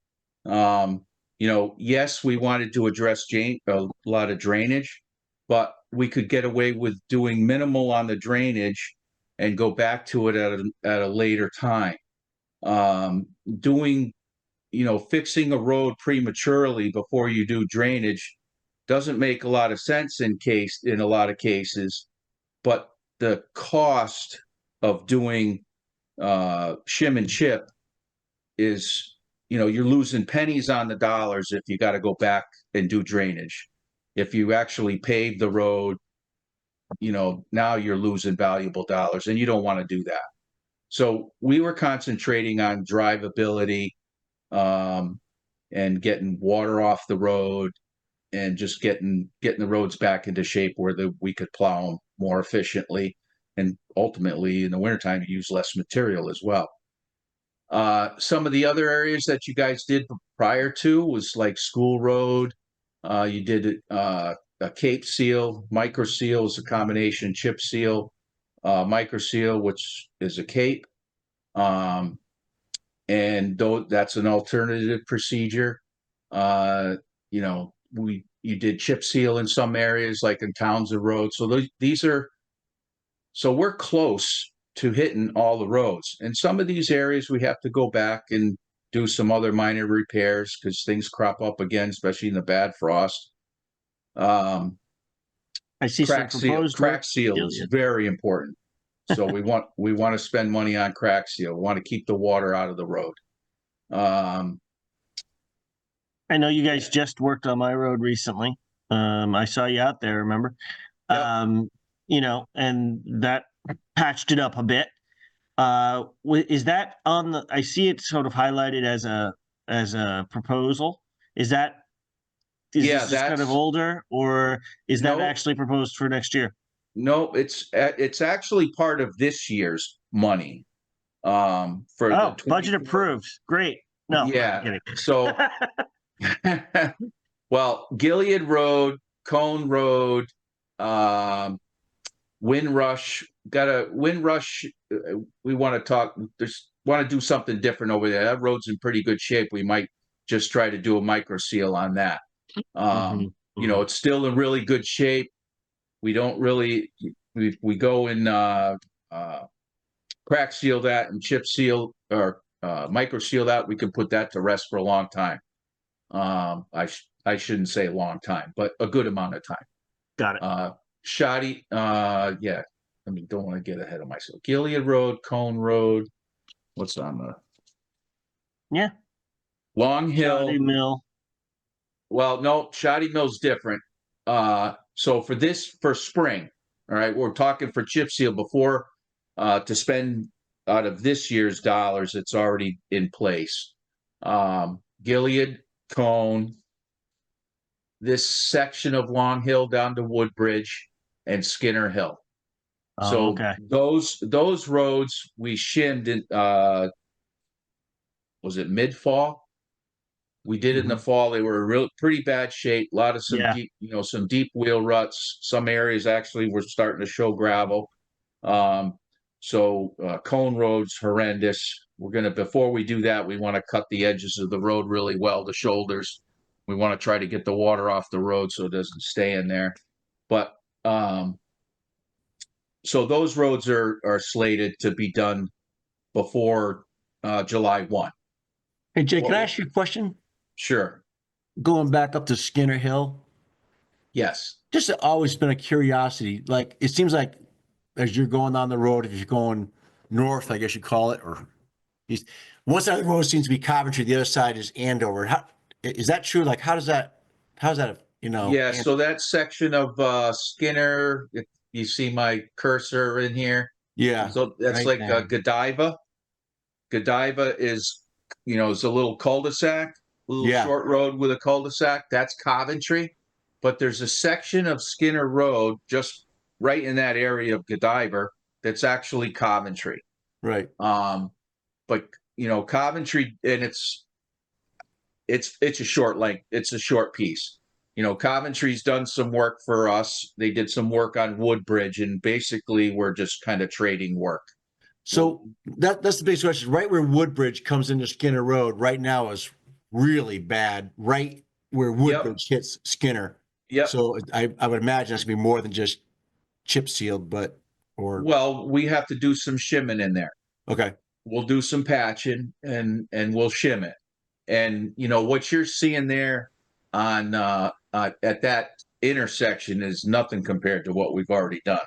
Yes, we wanted to address a lot of drainage, but we could get away with doing minimal on the drainage and go back to it at a later time. Fixing a road prematurely before you do drainage doesn't make a lot of sense in a lot of cases, but the cost of doing shim and chip is, you're losing pennies on the dollars if you got to go back and do drainage. If you actually pave the road, now you're losing valuable dollars, and you don't want to do that. So we were concentrating on drivability, and getting water off the road, and just getting the roads back into shape where we could plow them more efficiently, and ultimately in the wintertime use less material as well. Some of the other areas that you guys did prior to was like School Road. You did a Cape Seal, Micro Seal is a combination chip seal, Micro Seal, which is a cape. And though that's an alternative procedure. You did chip seal in some areas, like in Townsend Road. So we're close to hitting all the roads. And some of these areas we have to go back and do some other minor repairs because things crop up again, especially in the bad frost. I see some proposed Crack seal is very important. So we want to spend money on crack seal. We want to keep the water out of the road. I know you guys just worked on my road recently. I saw you out there, remember? Yep. And that patched it up a bit. Is that on the, I see it sort of highlighted as a proposal. Is this just kind of older, or is that actually proposed for next year? No, it's actually part of this year's money. For budget approved. Great. No, yeah. So, well, Gilead Road, Cone Road, Windrush. Windrush. We want to do something different over there. That road's in pretty good shape. We might just try to do a micro seal on that. It's still in really good shape. We don't really, we go and crack seal that and chip seal or micro seal that. We can put that to rest for a long time. I shouldn't say a long time, but a good amount of time. Got it. Shoddy, yeah. Don't want to get ahead of myself. Gilead Road, Cone Road. What's on the? Yeah. Long Hill. Shoddy Mill. Well, no, Shoddy Mill's different. So for spring, all right, we're talking for chip seal before to spend out of this year's dollars. It's already in place. Gilead, Cone, this section of Long Hill down to Woodbridge, and Skinner Hill. So okay. Those roads we shimmed in. Was it mid-fall? We did it in the fall. They were in pretty bad shape. A lot of deep, some deep wheel ruts. Some areas actually were starting to show gravel. So Cone Road's horrendous. Before we do that, we want to cut the edges of the road really well, the shoulders. We want to try to get the water off the road so it doesn't stay in there. But so those roads are slated to be done before July 1. Hey, Jay, can I ask you a question? Sure. Going back up to Skinner Hill. Yes. Just always been a curiosity. Like, it seems like as you're going on the road, if you're going north, I guess you call it, or east, one side of the road seems to be Coventry, the other side is Andover. Is that true? Like, how's that, Yeah, so that section of Skinner, if you see my cursor in here. Yeah. So that's right like now. Godiva. Godiva is, it's a little cul-de-sac, short road with a cul-de-sac. That's Coventry. But there's a section of Skinner Road just right in that area of Godiva that's actually Coventry. Right. But Coventry, and it's a short length. It's a short piece. Coventry's done some work for us. They did some work on Woodbridge, and basically we're just kind of trading work. So that's the big question. Right where Woodbridge comes into Skinner Road right now is really bad. Right where Woodbridge hits Skinner. Yep. So I would imagine that's gonna be more than just chip sealed, well, we have to do some shimming in there. Okay. We'll do some patching and we'll shim it. And what you're seeing there on at that intersection is nothing compared to what we've already done.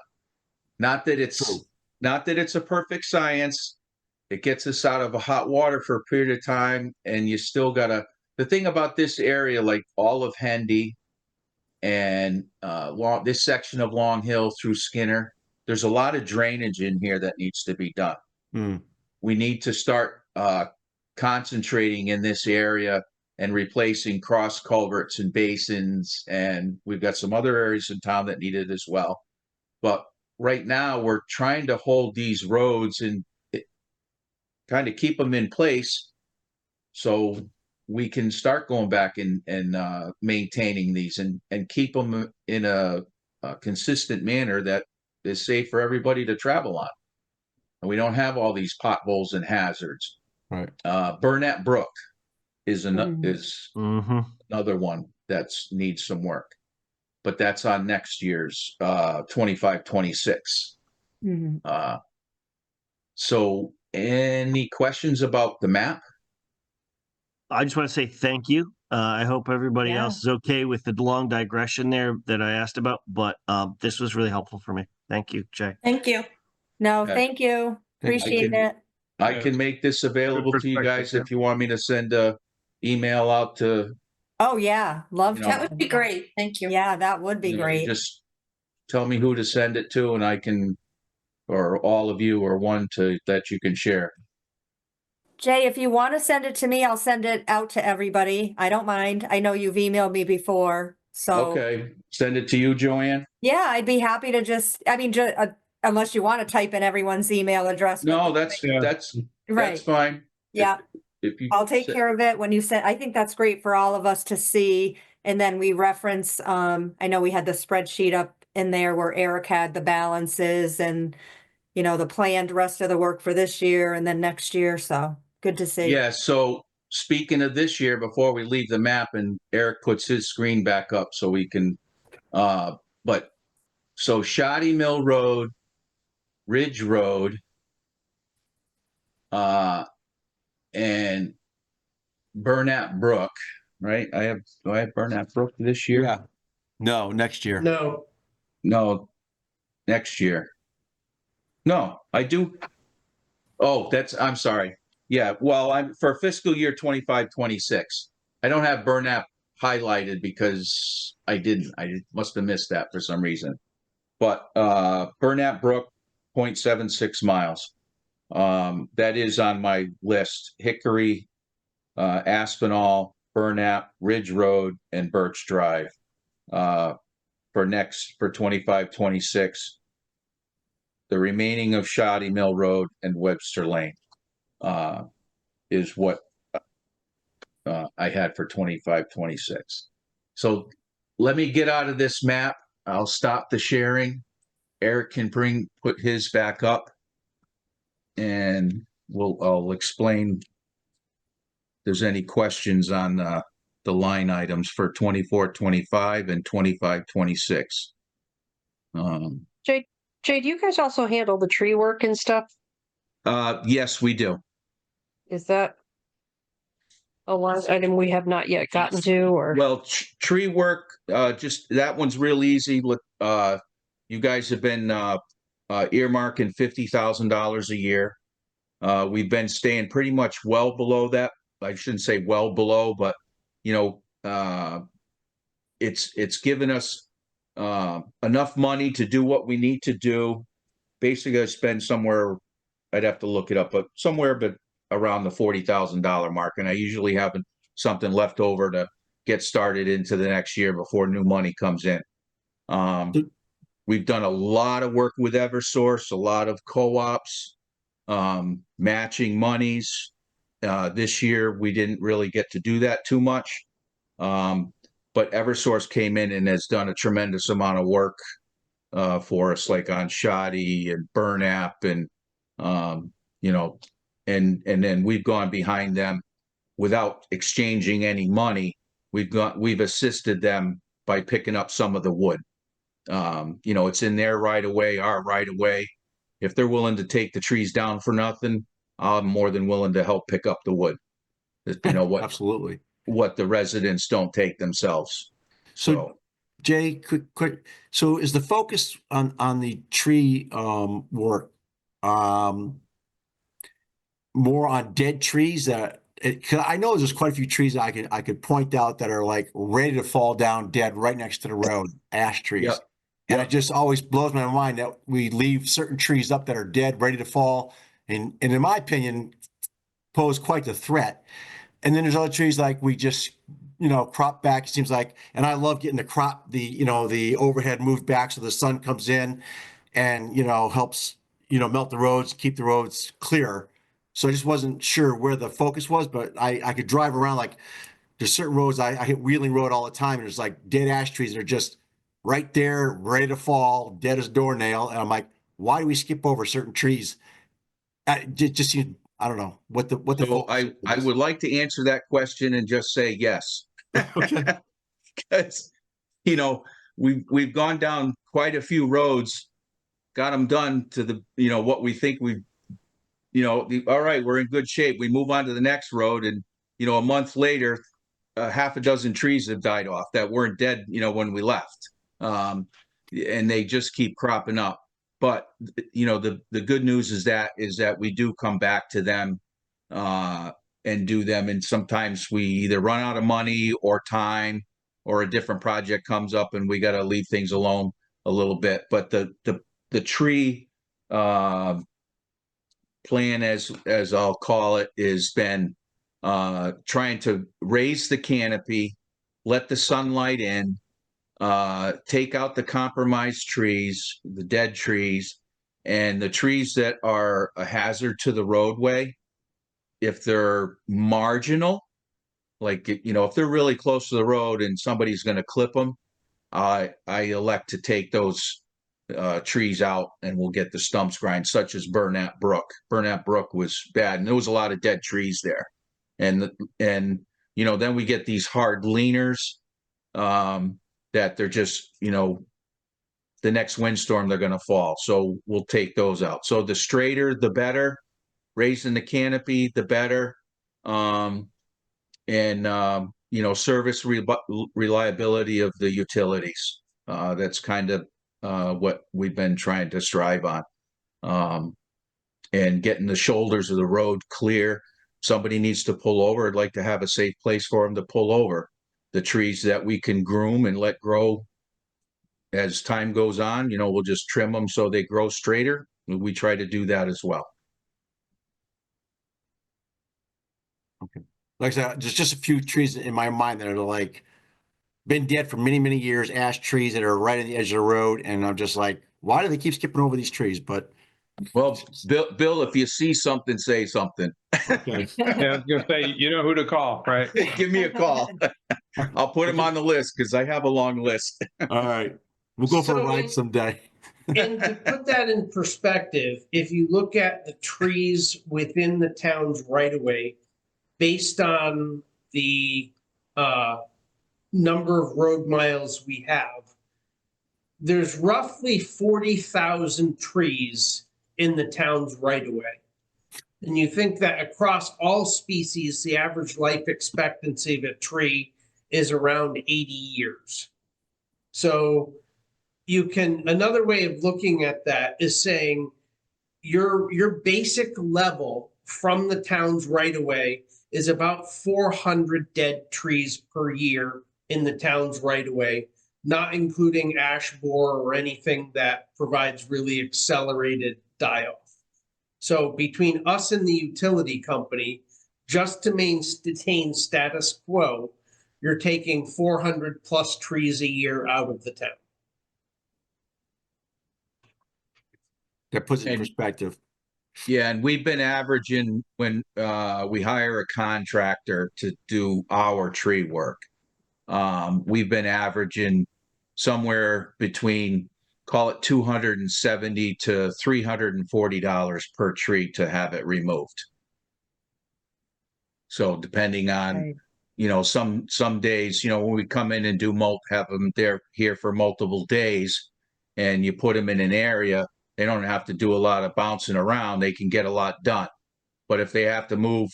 Not that it's a perfect science, it gets us out of a hot water for a period of time, and you still gotta, the thing about this area, like all of Hendy and this section of Long Hill through Skinner, there's a lot of drainage in here that needs to be done. Hmm. We need to start concentrating in this area and replacing cross culverts and basins, and we've got some other areas in town that need it as well. But right now, we're trying to hold these roads and kind of keep them in place so we can start going back and maintaining these and keep them in a consistent manner that is safe for everybody to travel on. And we don't have all these potholes and hazards. Right. Burnett Brook is Mm-hmm. another one that's needs some work, but that's on next year's 25-26. Mhm. So any questions about the map? I just want to say thank you. I hope everybody Yeah. else is okay with the long digression there that I asked about, but this was really helpful for me. Thank you, Jay. Thank you. No, Okay. thank you. Thank you. Appreciate it. I Yeah. can make this available to you guys perspective, if you want me to send a email out to, Oh, yeah, love You to. know, That would be great. Thank you. Yeah, that would be you know, great. just tell me who to send it to, and I can, or all of you, or one that you can share. Jay, if you want to send it to me, I'll send it out to everybody. I don't mind. I know you've emailed me before, so. Okay, send it to you, Joanne? Yeah, I'd be happy to just, I mean, unless you want to type in everyone's email address. but No, that's Right, fine. yeah, If you I'll take care of it when you send, I think that's great for all of us to see. And then we reference, I know we had the spreadsheet up in there where Eric had the balances and, you know, the planned rest of the work for this year and then next year. So good to see. Yeah, so speaking of this year, before we leave the map and Eric puts his screen back up so we can, but so Shoddy Mill Road, Ridge Road, and Burnett Brook, right? Do I have Burnett Brook this year? Yeah. No, next year. No, No, next year. No, I do. Oh, I'm sorry. Yeah, well, I'm for fiscal year 25-26. I don't have Burnett highlighted because I must have missed that for some reason. But Burnett Brook, 0.76 miles. That is on my list. Hickory, Aspinall, Burnett, Ridge Road, and Birch Drive. For 25-26. The remaining of Shoddy Mill Road and Webster Lane is what I had for 25-26. So let me get out of this map. I'll stop the sharing. Eric can put his back up, and I'll explain if there's any questions on the line items for 24-25 and 25-26. Jay, do you guys also handle the tree work and stuff? Yes, we do. Is that a line item we have not yet gotten to, or? Well, tree work, just that one's real easy. You guys have been earmarking $50,000 a year. We've been staying pretty much well below that. I shouldn't say well below, but you know, it's given us enough money to do what we need to do. Basically, I spend somewhere, I'd have to look it up, but somewhere but around the $40,000 mark, and I usually have something left over to get started into the next year before new money comes in. We've done a lot of work with Eversource, a lot of co-ops, matching monies. This year, we didn't really get to do that too much. But Eversource came in and has done a tremendous amount of work for us, like on Shoddy and Burn App, and you know, and then we've gone behind them without exchanging any money. We've assisted them by picking up some of the wood. You know, it's in their right of way, our right of way. If they're willing to take the trees down for nothing, I'm more than willing to help pick up the wood. You know what? Absolutely. What the residents don't take themselves. So, Jay, quick. So, is the focus on the tree work? more on dead trees that 'cause I know there's quite a few trees that I could point out that are like ready to fall down dead right next to the road, ash trees. Yep. And Yep. it just always blows my mind that we leave certain trees up that are dead, ready to fall, and in my opinion, pose quite the threat. And then there's other trees like we just, crop back, it seems like, and I love getting the overhead moved back so the sun comes in and, helps, melt the roads, keep the roads clear. So I just wasn't sure where the focus was, but I could drive around, like there's certain roads, I hit Wheeling Road all the time, and there's like dead ash trees that are just right there, ready to fall, dead as a doornail. And I'm like, why do we skip over certain trees? Just seems, I don't know what the So focus I is. would like to answer that question and just say yes. Okay. Because, we've gone down quite a few roads, got them done to the, what we think all right, we're in good shape. We move on to the next road, and, a month later, half a dozen trees have died off that weren't dead, when we left. And they just keep cropping up. But, the good news is that we do come back to them and do them. And sometimes we either run out of money or time, or a different project comes up and we got to leave things alone a little bit. But the tree plan, as I'll call it, has been trying to raise the canopy, let the sunlight in, take out the compromised trees, the dead trees, and the trees that are a hazard to the roadway. If they're marginal, like, if they're really close to the road and somebody's going to clip them, I elect to take those trees out, and we'll get the stumps grind, such as Burnett Brook. Burnett Brook was bad, and there was a lot of dead trees there. And then we get these hard leaners that they're just, the next windstorm they're going to fall. So we'll take those out. So the straighter, the better. Raising the canopy, the better. Service reliability of the utilities. That's kind of what we've been trying to strive on. And getting the shoulders of the road clear. Somebody needs to pull over. I'd like to have a safe place for them to pull over. The trees that we can groom and let grow as time goes on, we'll just trim them so they grow straighter. We try to do that as well. Like I said, there's just a few trees in my mind that are like been dead for many, many years, ash trees that are right on the edge of the road. And I'm just like, why do they keep skipping over these trees? But Well, Bill, if you see something, say something. okay. Yeah, I was gonna say, you know who to call, right? Give me a call. I'll put them on the list because I have a long list. All right. We'll go for a So ride someday. And to put that in perspective, if you look at the trees within the town's right of way, based on the number of road miles we have, there's roughly 40,000 trees in the town's right of way. And you think that across all species, the average life expectancy of a tree is around 80 years. So another way of looking at that is saying your basic level from the town's right of way is about 400 dead trees per year in the town's right of way, not including ash borer or anything that provides really accelerated die-off. So between us and the utility company, just to maintain status quo, you're taking 400 plus trees a year out of the town. That puts it in And- perspective. Yeah, and we've been averaging when we hire a contractor to do our tree work. We've been averaging somewhere between, call it $270 to $340 per tree to have it removed. So depending on, Right. some days, when we come in and have them here for multiple days, and you put them in an area, they don't have to do a lot of bouncing around. They can get a lot done. But if they have to move,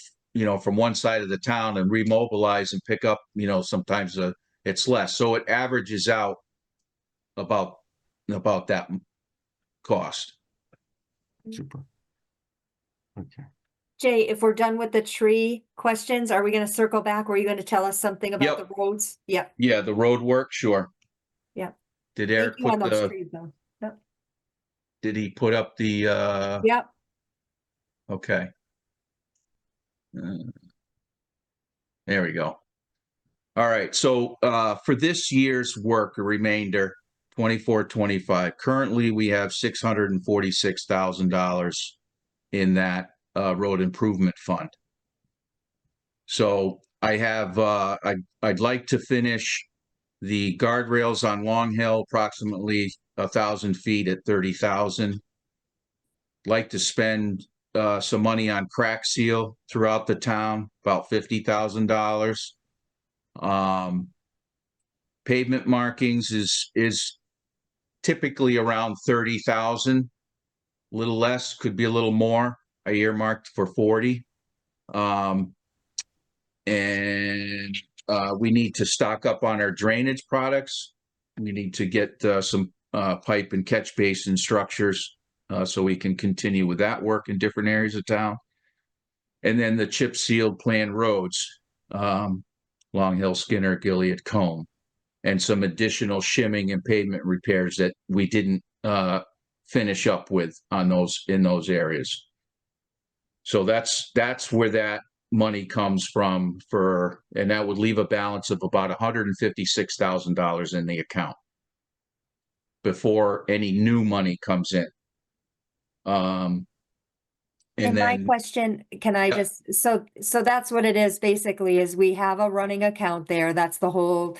from one side of the town and remobilize and pick up, sometimes it's less. So it averages out about that cost. Super. Okay. Jay, if we're done with the tree questions, are we gonna circle back? Or are you gonna tell us something about Yep. the roads? Yep, Yeah, the road work, sure. yep. Did Thank Eric you on put those the, trees though. Yep, did he put up the, yep. okay. There we go. All right, so for this year's work, a remainder, 24-25. Currently, we have $646,000 in that road improvement fund. So I have, I'd like to finish the guardrails on Long Hill, approximately 1,000 feet at 30,000. Like to spend some money on crack seal throughout the town, about $50,000. Pavement markings is typically around 30,000, a little less, could be a little more. I earmarked for 40. And we need to stock up on our drainage products. We need to get some pipe and catch basin structures so we can continue with that work in different areas of town. And then the chip sealed plan roads, Long Hill, Skinner, Gilead, Combe, and some additional shimming and pavement repairs that we didn't finish up with on those in those areas. So that's where that money comes from for, and that would leave a balance of about $156,000 in the account before any new money comes in. And And my then, question, can I Yeah. just, so that's what it is basically, is we have a running account there. That's the whole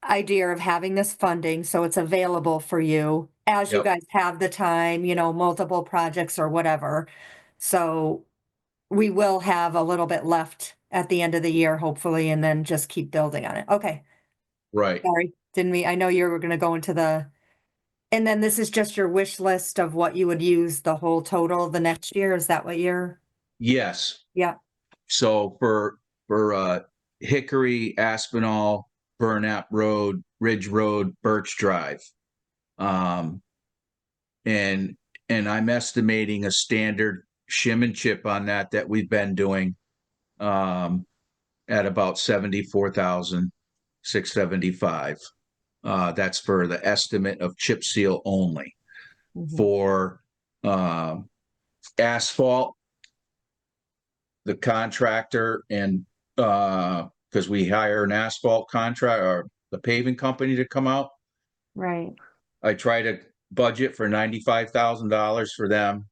idea of having this funding, so it's available for you as you Yep. guys have the time, multiple projects or whatever. So we will have a little bit left at the end of the year, hopefully, and then just keep building on it. Okay, right, sorry, didn't we? I know you were gonna go into and then this is just your wish list of what you would use the whole total the next year. Is that what you're? yes. Yeah, So for Hickory, Aspinall, Burnap Road, Ridge Road, Birch Drive. And I'm estimating a standard shim and chip on that we've been doing at about 74,675. That's for the estimate of chip seal only. mhm. For asphalt, the contractor and because we hire an asphalt contract or the paving company to come out, Right. I try to budget for $95,000 for them.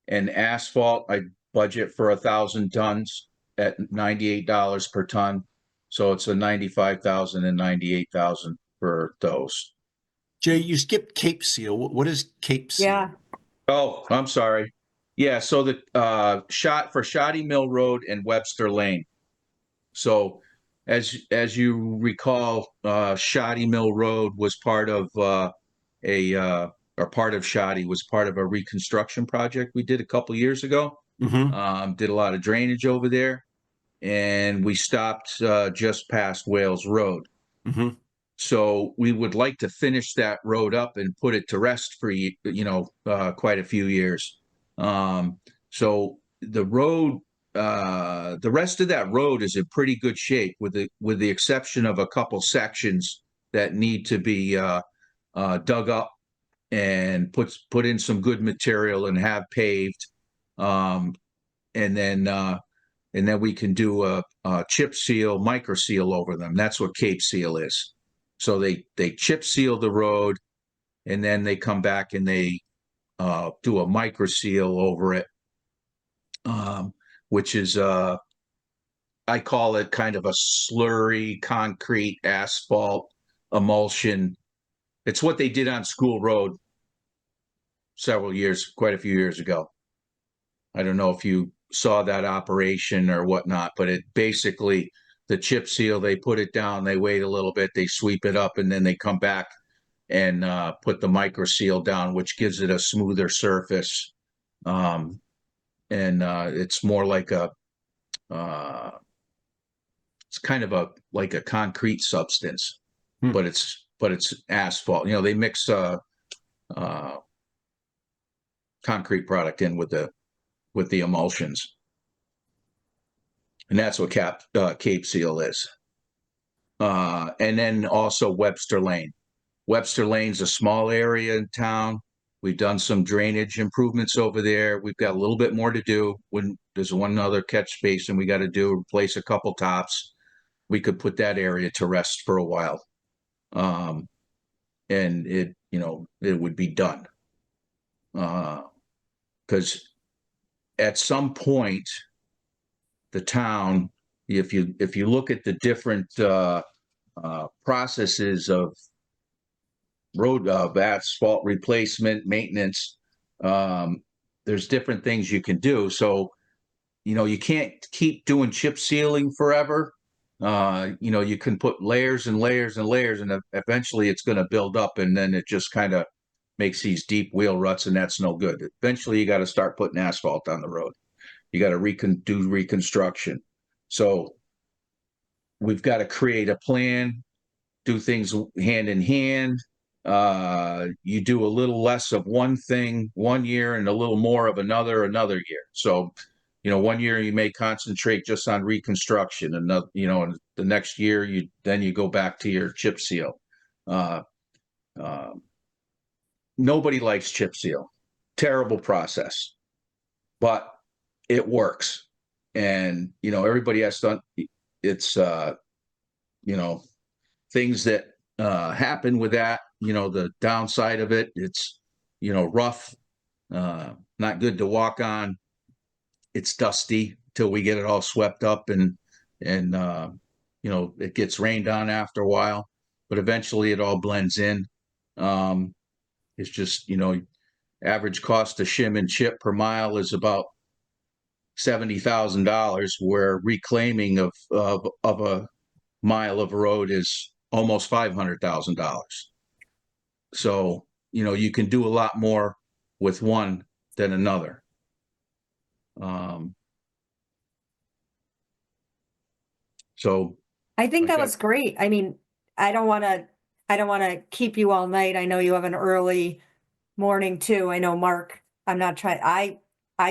And asphalt, I budget for 1,000 tons at $98 per ton. So it's a 95,000 and 98,000 for those. Jay, you skipped Cape Seal. What is Cape Seal? Yeah, Oh, I'm sorry. Yeah, so the shot for Shoddy Mill Road and Webster Lane. So as you recall, Shoddy Mill Road was part of or part of Shoddy was part of a reconstruction project we did a couple years ago. Mm-hmm. Did a lot of drainage over there, and we stopped just past Wales Road. Mm-hmm. So we would like to finish that road up and put it to rest for quite a few years. So the road, the rest of that road is in pretty good shape, with the exception of a couple sections that need to be dug up and put in some good material and have paved, and then we can do a chip seal, micro seal over them. That's what Cape Seal is. So they chip seal the road, and then they come back and they do a micro seal over it, which is I call it kind of a slurry concrete asphalt emulsion. It's what they did on School Road quite a few years ago. I don't know if you saw that operation or whatnot, but it basically, the chip seal, they put it down, they wait a little bit, they sweep it up, and then they come back and put the micro seal down, which gives it a smoother surface. And it's more like it's kind of like a concrete substance, but it's asphalt. They mix concrete product in with the emulsions. And that's what Cape Seal is. And then also Webster Lane. Webster Lane's a small area in town. We've done some drainage improvements over there. We've got a little bit more to do. When there's one other catch basin we got to do, replace a couple tops. We could put that area to rest for a while. And it would be done. Because at some point, the town, if you look at the different processes of road asphalt replacement, maintenance, there's different things you can do. So, you can't keep doing chip sealing forever. You can put layers and layers and layers, and eventually it's going to build up, and then it just kind of makes these deep wheel ruts, and that's no good. Eventually, you got to start putting asphalt on the road. You got to do reconstruction. So we've got to create a plan, do things hand in hand. You do a little less of one thing one year and a little more of another year. So, 1 year you may concentrate just on reconstruction, and and the next year you go back to your chip seal. Nobody likes chip seal. Terrible process, but it works. And, everybody has done, it's, things that happen with that, the downside of it, it's, rough, not good to walk on. It's dusty till we get it all swept up and it gets rained on after a while, but eventually it all blends in. It's just, average cost of shim and chip per mile is about $70,000, where reclaiming of a mile of road is almost $500,000. So, you can do a lot more with one than another. So I think that Okay. was great. I mean, I don't want to keep you all night. I know you have an early morning too. I know Mark, I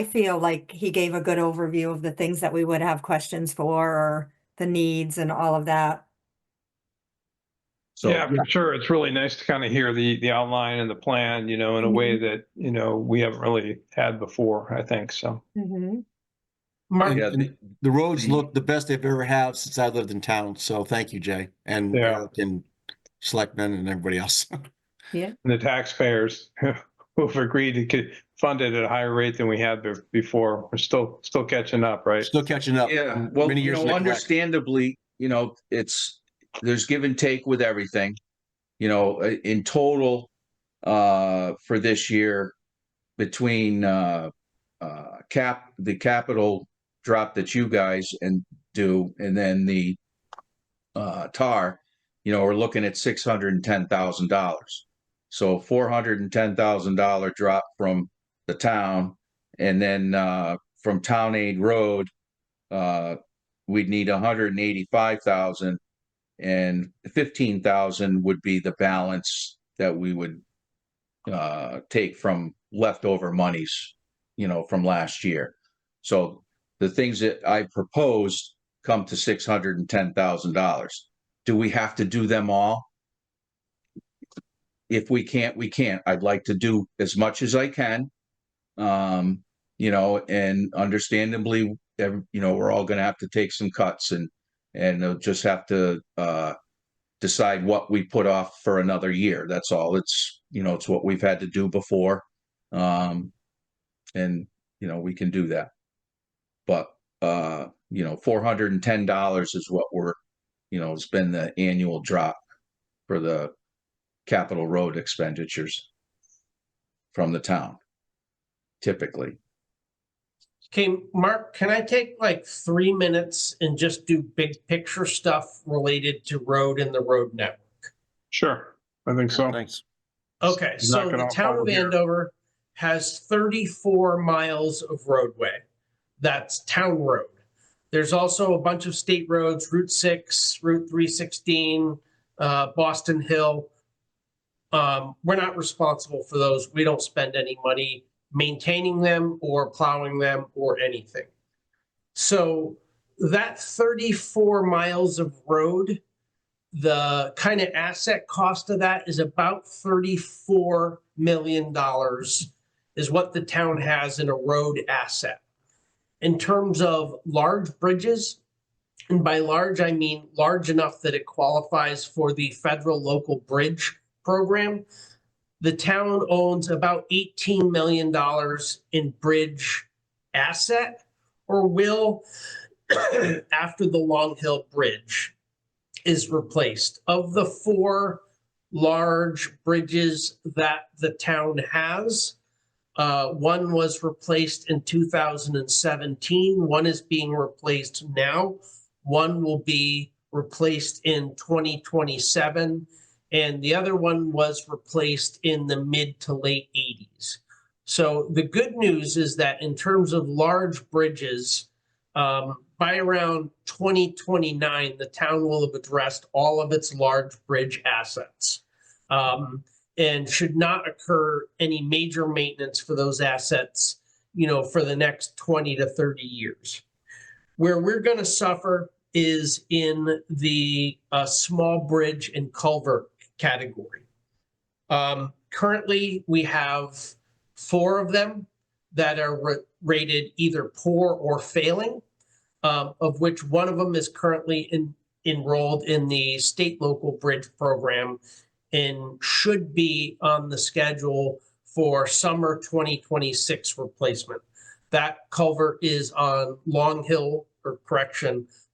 feel like he gave a good overview of the things that we would have questions for, or the needs and all of that. Yeah, for sure. It's really nice to kind of hear the outline and the plan, in a way that, we haven't really had before, I think. So, Mhm. Mark, Yeah, And the roads look the best they've ever have since I lived in town. So thank you, Jay, and Yeah. Eric and Selectmen and everybody else. Yeah. the taxpayers who've agreed to fund it at a higher rate than we had before, we're still catching up, right? Still catching up. Yeah, well, Many years of neglect. understandably, there's give and take with everything. In total, for this year, between the capital drop that you guys do, and then the tar, we're looking at $610,000. So $410,000 drop from the town, and then from Town Aid Road, we'd need 185,000, and 15,000 would be the balance that we would take from leftover monies, from last year. So the things that I proposed come to $610,000. Do we have to do them all? If we can't, we can't. I'd like to do as much as I can. And understandably, we're all going to have to take some cuts, and they'll just have to decide what we put off for another year. That's all. It's what we've had to do before. And we can do that. But $410 is what has been the annual drop for the capital road expenditures from the town, typically. okay, Mark, can I take like 3 minutes and just do big picture stuff related to road and the road network? Sure, I think so. Thanks. Okay, so Knock it the off town while of we're here. Andover has 34 miles of roadway. That's town road. There's also a bunch of state roads, Route 6, Route 316, Boston Hill. We're not responsible for those. We don't spend any money maintaining them or plowing them or anything. So that 34 miles of road, the kind of asset cost of that is about $34 million is what the town has in a road asset. In terms of large bridges, and by large, I mean large enough that it qualifies for the federal local bridge program, the town owns about $18 million in bridge asset, or will after the Long Hill Bridge is replaced. Of the 4 large bridges that the town has, one was replaced in 2017. One is being replaced now. One will be replaced in 2027. And the other one was replaced in the mid to late 80s. So the good news is that in terms of large bridges, by around 2029, the town will have addressed all of its large bridge assets. And should not occur any major maintenance for those assets, for the next 20 to 30 years. Where we're going to suffer is in the small bridge and culvert category. Currently, we have 4 of them that are rated either poor or failing, of which one of them is currently enrolled in the state local bridge program and should be on the schedule for summer 2026 replacement. That culvert is on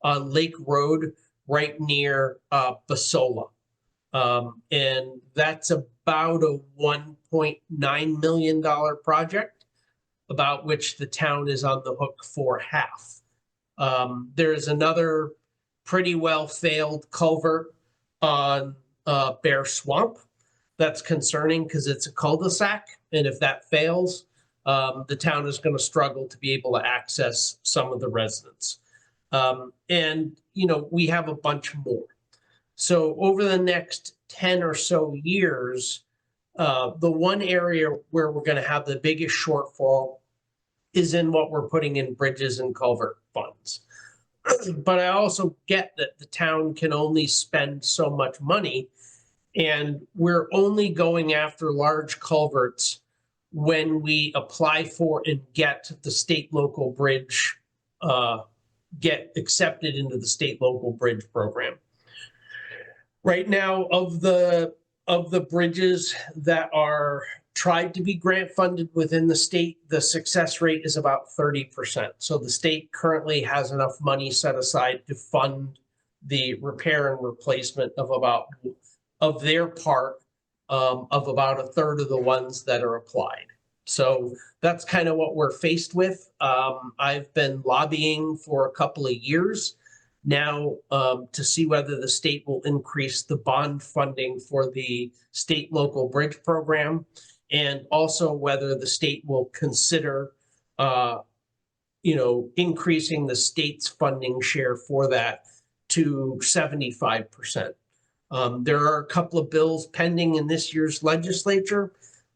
on Lake Road, right near Basola. And that's about a $1.9 million project, about which the town is on the hook for half. There's another pretty well failed culvert on Bear Swamp. That's concerning because it's a cul-de-sac. And if that fails, the town is going to struggle to be able to access some of the residents. And we have a bunch more. So over the next 10 or so years, the one area where we're going to have the biggest shortfall is in what we're putting in bridges and culvert funds. But I also get that the town can only spend so much money, and we're only going after large culverts when we apply for and get the state local bridge, get accepted into the state local bridge program. Right now, of the bridges that are tried to be grant funded within the state, the success rate is about 30%. So the state currently has enough money set aside to fund the repair and replacement of their part of about a third of the ones that are applied. So that's kind of what we're faced with. I've been lobbying for a couple of years now to see whether the state will increase the bond funding for the state local bridge program, and also whether the state will consider increasing the state's funding share for that to 75%. There are a couple of bills pending in this year's legislature.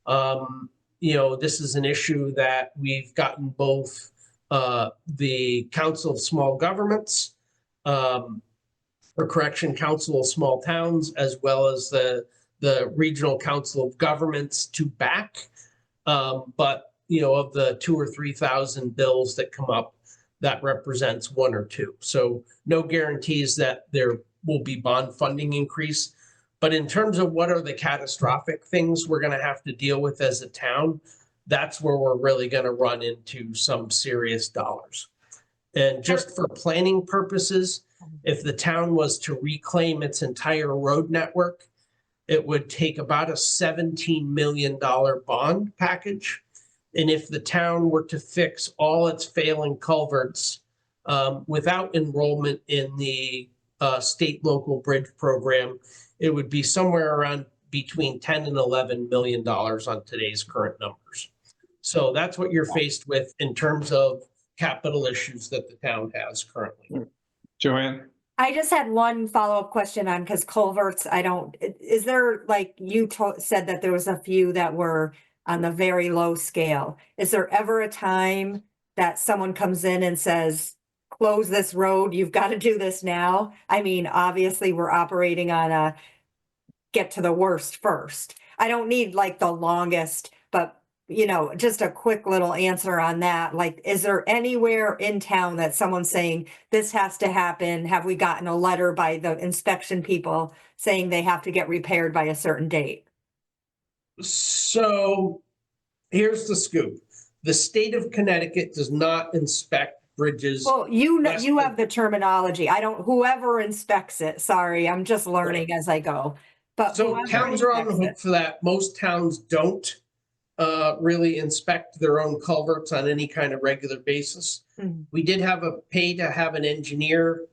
This is an issue that we've gotten both the Council of Small Governments, Council of Small Towns, as well as the Regional Council of Governments to back. But of the 2,000 or 3,000 bills that come up, that represents 1 or 2. So no guarantees that there will be bond funding increase. But in terms of what are the catastrophic things we're going to have to deal with as a town, that's where we're really going to run into some serious dollars. And just for planning purposes, if the town was to reclaim its entire road network, it would take about a $17 million bond package. And if the town were to fix all its failing culverts without enrollment in the state local bridge program, it would be somewhere around between 10 and $11 million on today's current numbers. So that's what you're faced with in terms of capital issues that the town has currently. Joanne? I just had one follow-up question on, because culverts, is there, like you said that there was a few that were on the very low scale. Is there ever a time that someone comes in and says, close this road. You've got to do this now. I mean, obviously, we're operating on a get to the worst first. I don't need like the longest, but just a quick little answer on that. Like, is there anywhere in town that someone's saying this has to happen? Have we gotten a letter by the inspection people saying they have to get repaired by a certain date? So here's the scoop. The state of Connecticut does not inspect bridges. Well, you less have the terminology. I don't, whoever inspects it, sorry, I'm just learning as I go. But So whoever towns are on the inspects hook for that. Most towns don't really inspect their own culverts on any kind of regular basis. Mhm. We did have a pay to have an engineer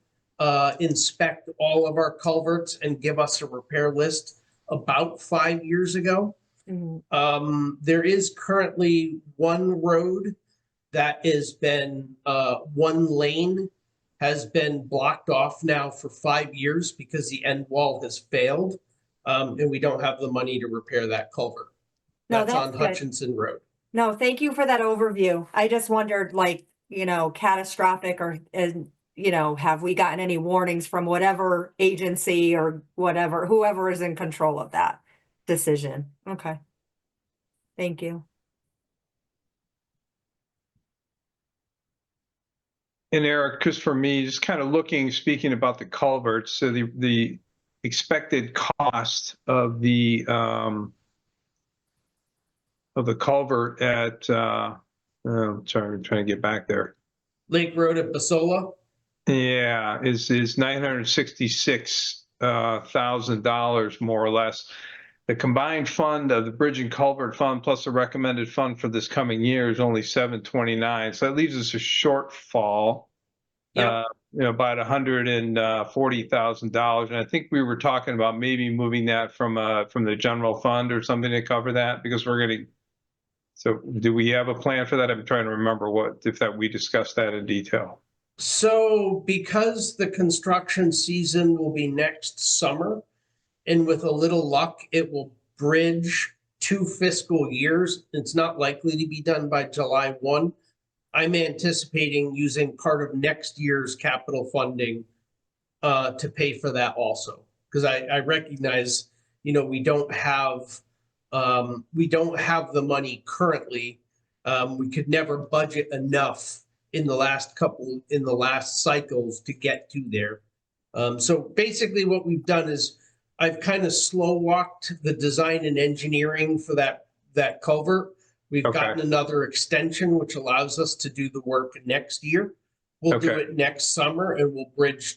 inspect all of our culverts and give us a repair list about 5 years ago. Mhm. There is currently one road that has been one lane has been blocked off now for 5 years because the end wall has failed. And we don't have the money to repair that culvert. No, That's on good. Hutchinson Road. No, thank you for that overview. I just wondered, like, catastrophic or, have we gotten any warnings from whatever agency or whatever, whoever is in control of that decision? Okay. Thank you. And Eric, just for me, just kind of speaking about the culverts, so the expected cost of the culvert at sorry, I'm trying to get back there. Lake Road at Basola. Yeah, is $966,000 more or less. The combined fund of the bridge and culvert fund plus the recommended fund for this coming year is only 729. So that leaves us a shortfall, Yep. about $140,000. And I think we were talking about maybe moving that from the general fund or something to cover that because we're going to. So do we have a plan for that? I'm trying to remember we discussed that in detail. So because the construction season will be next summer, and with a little luck, it will bridge 2 fiscal years. It's not likely to be done by July 1. I'm anticipating using part of next year's capital funding to pay for that also. Because I recognize, we don't have the money currently. We could never budget enough in the last cycles to get to there. So basically what we've done is I've kind of slow walked the design and engineering for that culvert. We've Okay. gotten another extension, which allows us to do the work next year. We'll do Okay. it next summer and we'll bridge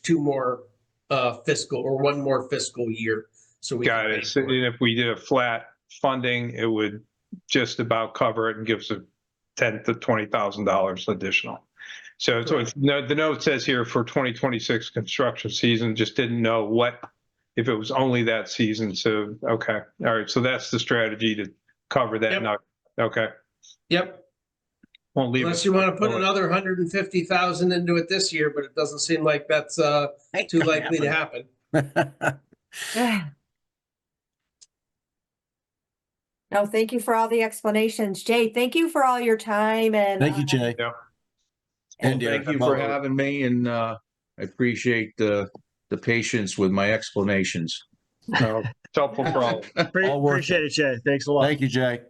one more fiscal year. So we Got can it. pay So for it. if we did a flat funding, it would just about cover it and gives it $10,000 to $20,000 additional. So it's, the note says here for 2026 construction season, just didn't know if it was only that season. So, okay. All right. So that's the strategy to cover that. Yep. Now, okay. Yep. Won't leave Unless us. you want to put another 150,000 into it this year, but it doesn't seem like that's too likely to happen. No, thank you for all the explanations. Jay, thank you for all your time and. Thank you, Jay. Yeah. And Thank you for having me, and I appreciate the patience with my explanations. No, it's helpful for all. All worth Appreciate it, Jay. Thanks a lot. Thank you, Jay.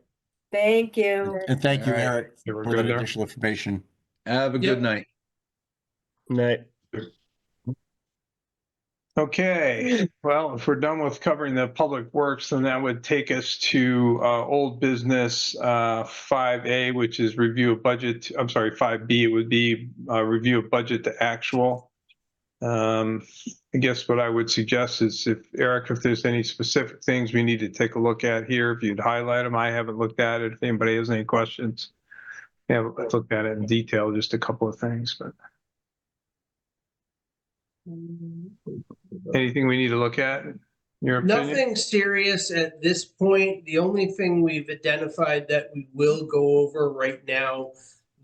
Thank you. And thank you, All right. Eric, You were for good the there? additional information. Have a Yep. good night. Night. Okay, well, if we're done with covering the public works, then that would take us to old business 5A, which is review of budget. I'm sorry, 5B, it would be review of budget to actual. I guess what I would suggest is if there's any specific things we need to take a look at here, if you'd highlight them. I haven't looked at it. If anybody has any questions, I haven't looked at it in detail, just a couple of things, but. Anything we need to look at? In your opinion? Nothing serious at this point. The only thing we've identified that we will go over right now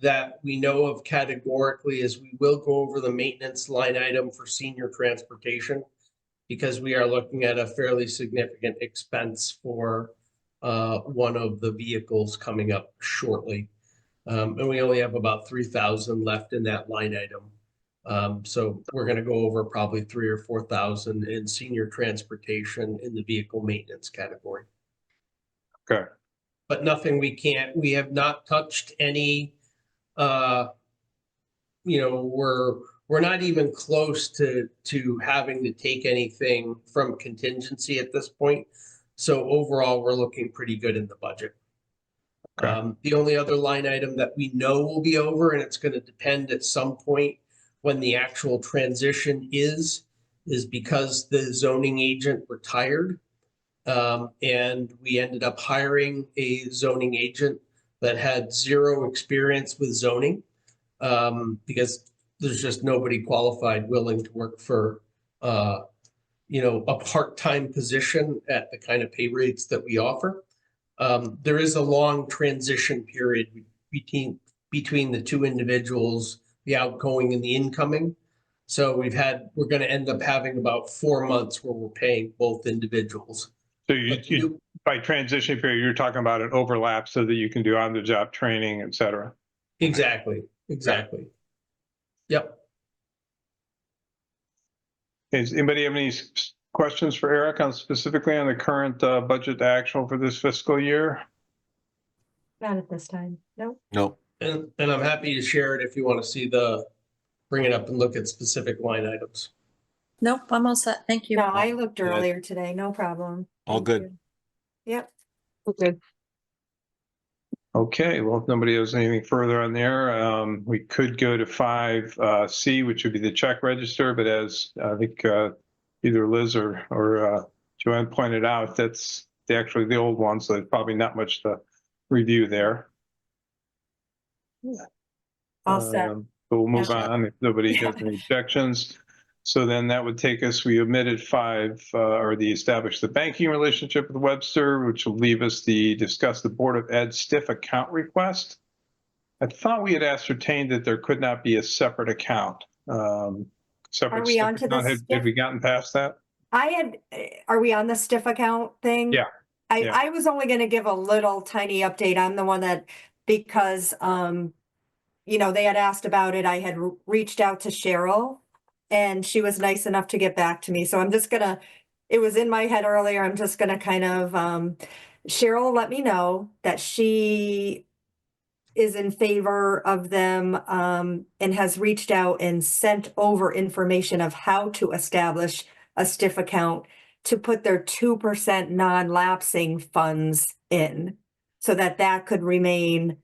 that we know of categorically is we will go over the maintenance line item for senior transportation because we are looking at a fairly significant expense for one of the vehicles coming up shortly. And we only have about 3,000 left in that line item. So we're gonna go over probably 3 or 4,000 in senior transportation in the vehicle maintenance category. Okay. But nothing we have not touched any, we're not even close to having to take anything from contingency at this point. So overall, we're looking pretty good in the budget. Okay. The only other line item that we know will be over, and it's gonna depend at some point when the actual transition is because the zoning agent retired. And we ended up hiring a zoning agent that had zero experience with zoning. Because there's just nobody qualified willing to work for, a part-time position at the kind of pay rates that we offer. There is a long transition period between the two individuals, the outgoing and the incoming. So we're gonna end up having about 4 months where we're paying both individuals. So But you, by transition period, you're talking about an overlap so that you can do on-the-job training, et cetera. Exactly. Yep. Does anybody have any questions for Eric on specifically on the current budget actual for this fiscal year? Not at this time, no. Nope. And I'm happy to share it if you want to see bring it up and look at specific line items. Nope, I'm all set. Thank you. No, I looked Good. earlier today, no problem. All Thank good. you. Yep. Okay. Okay, well, if nobody has anything further on there, we could go to 5C, which would be the check register, but as I think either Liz or Joanne pointed out, that's actually the old one, so there's probably not much to review there. All set. But we'll move Yeah. on if nobody has any objections. So then that would take us, we omitted 5, or the establish the banking relationship with Webster, which will leave us the discuss the Board of Ed stiff account request. I thought we had ascertained that there could not be a separate account. Separate Are we stiff onto the account. Had stiff? we gotten past that? Are we on the stiff account thing? Yeah. Yeah. I was only gonna give a little tiny update. I'm the one that, because, they had asked about it. I had reached out to Cheryl and she was nice enough to get back to me. So I'm just gonna, it was in my head earlier. I'm just gonna kind of, Cheryl let me know that she is in favor of them, and has reached out and sent over information of how to establish a stiff account to put their 2% non-lapsing funds in, so that could remain,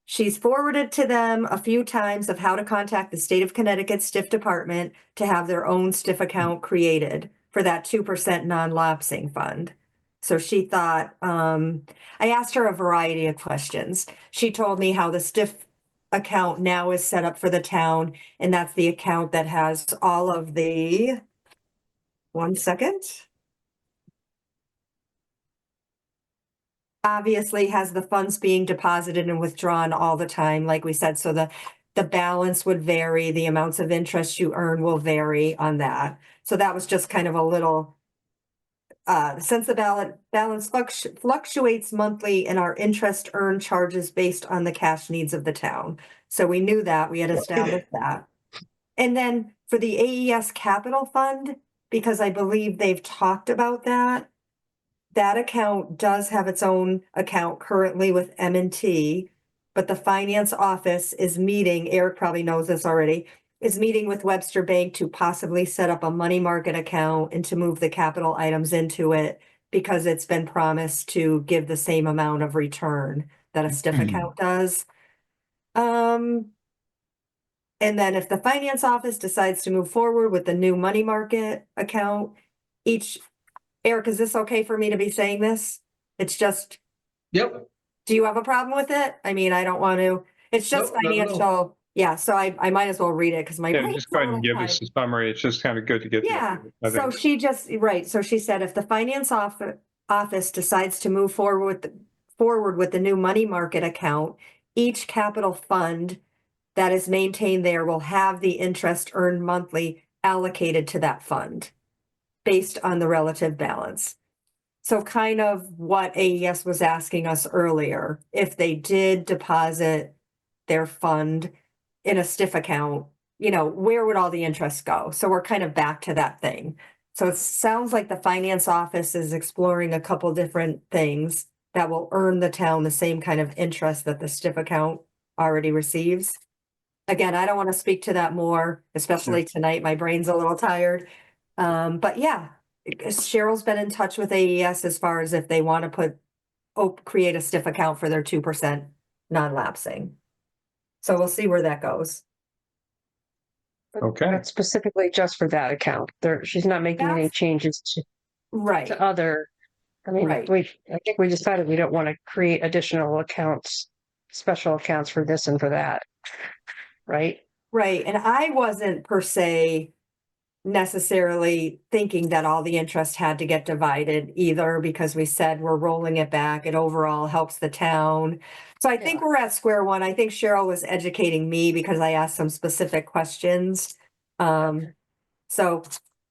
she's forwarded to them a few times of how to contact the state of Connecticut Stiff Department to have their own stiff account created for that 2% non-lapsing fund. So she thought, I asked her a variety of questions. She told me how the stiff account now is set up for the town, and that's the account that has all of the, one second. Obviously has the funds being deposited and withdrawn all the time, like we said, so the balance would vary, the amounts of interest you earn will vary on that. So that was just kind of a little, since the balance fluctuates monthly and our interest earned charges based on the cash needs of the town. So we knew that, we had established that. And then for the AES Capital Fund, because I believe they've talked about that, that account does have its own account currently with M&T, but the finance office is meeting, Eric probably knows this already, is meeting with Webster Bank to possibly set up a money market account and to move the capital items into it, because it's been promised to give the same amount of return that a stiff account does. And then if the finance office decides to move forward with the new money market account, Eric, is this okay for me to be saying this? It's just, Yep. do you have a problem with it? I mean, I don't want to, it's just Nope, not at all. financial. Yeah, so I might as well read it because my Yeah, brain's just go ahead a and little give us fried. a summary. It's just kind of good to get. Yeah, I so think. she just, right, so she said if the finance office decides to move forward with the new money market account, each capital fund that is maintained there will have the interest earned monthly allocated to that fund based on the relative balance. So kind of what AES was asking us earlier, if they did deposit their fund in a stiff account, where would all the interest go? So we're kind of back to that thing. So it sounds like the finance office is exploring a couple different things that will earn the town the same kind of interest that the stiff account already receives. Again, I don't want to speak to that more, especially tonight. My brain's a little tired. But yeah, Cheryl's been in touch with AES as far as if they want to create a stiff account for their 2% non-lapsing. So we'll see where that goes. Okay. That's specifically just for that account. She's not making any That's- changes Right. to other. I mean, Right. I think we decided we don't want to create additional accounts, special accounts for this and for that. Right? Right. And I wasn't per se necessarily thinking that all the interest had to get divided either, because we said we're rolling it back. It overall helps the town. So I think we're at square one. I think Cheryl was educating me because I asked some specific questions. So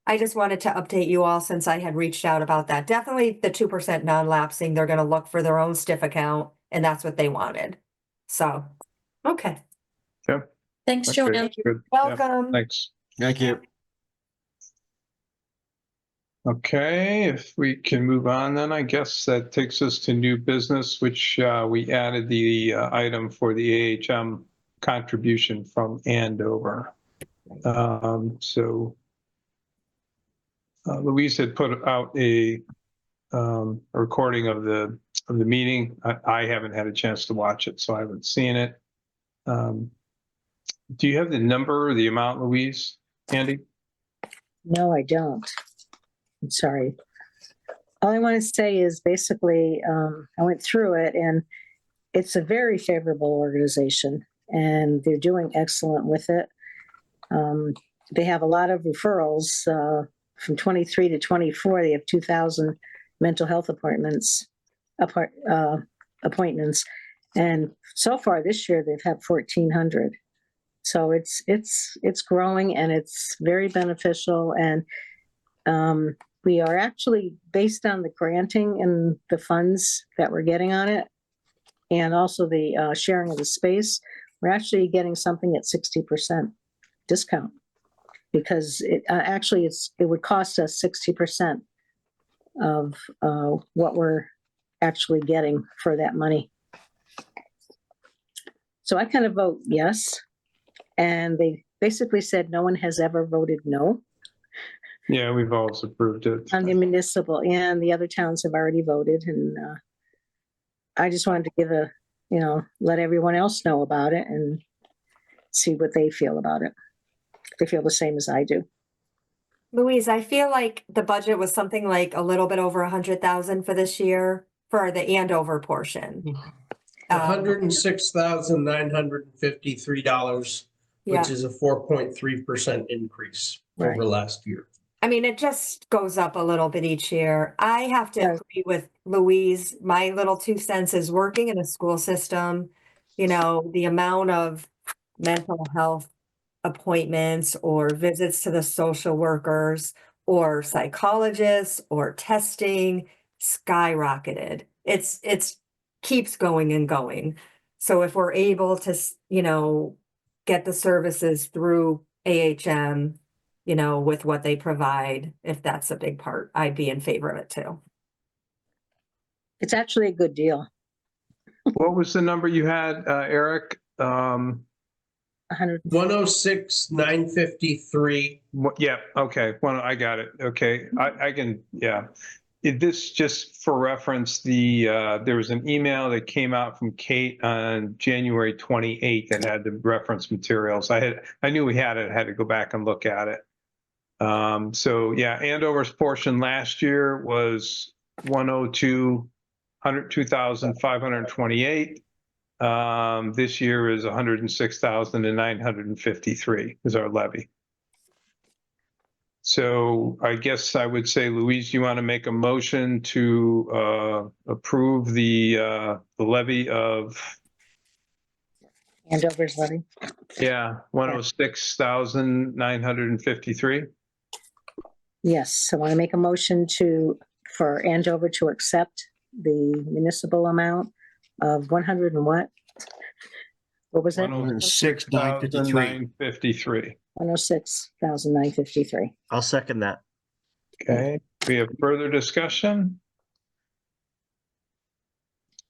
I just wanted to update you all since I had reached out about that. Definitely the 2% non-lapsing, they're going to look for their own stiff account, and that's what they wanted. So, okay. Thanks, Okay, Joanne. good. Yeah, Welcome. thanks. Thank you. Okay, if we can move on, then I guess that takes us to new business, which we added the item for the AHM contribution from Andover. So Louise had put out a recording of the meeting. I haven't had a chance to watch it, so I haven't seen it. Do you have the number or the amount, Louise? Andy? No, I don't. I'm sorry. All I want to say is basically, I went through it and it's a very favorable organization and they're doing excellent with it. They have a lot of referrals from 23 to 24. They have 2,000 mental health appointments. And so far this year, they've had 1,400. So it's growing and it's very beneficial. And we are actually, based on the granting and the funds that we're getting on it, and also the sharing of the space, we're actually getting something at 60% discount, because it would cost us 60% of what we're actually getting for that money. So I kind of vote yes. And they basically said no one has ever voted no Yeah, we've always approved it. on the municipal, and the other towns have already voted. And I just wanted to give let everyone else know about it and see what they feel about it. They feel the same as I do. Louise, I feel like the budget was something like a little bit over 100,000 for this year for the Andover portion. $106,953, Yeah. which is a 4.3% increase over Right. last year. I mean, it just goes up a little bit each year. I have to Right. agree with Louise. My little 2 cents is working in a school system. The amount of mental health appointments or visits to the social workers or psychologists or testing skyrocketed. It's keeps going and going. So if we're able to, get the services through AHM, with what they provide, if that's a big part, I'd be in favor of it too. It's actually a good deal. What was the number you had, Eric? 100. 106,953. Yeah, okay. Well, I got it. Okay, I can, yeah. This just for reference, there was an email that came out from Kate on January 28th that had the reference materials. I knew we had it. I had to go back and look at it. So yeah, Andover's portion last year was 102,528. This year is 106,953 is our levy. So I guess I would say, Louise, you want to make a motion to approve the levy of, Andover's levy. 106,953? Yes, I want to make a motion for Andover to accept the municipal amount of 100 and what? What was it? 106,953. 106,953. I'll second that. Okay, we have further discussion?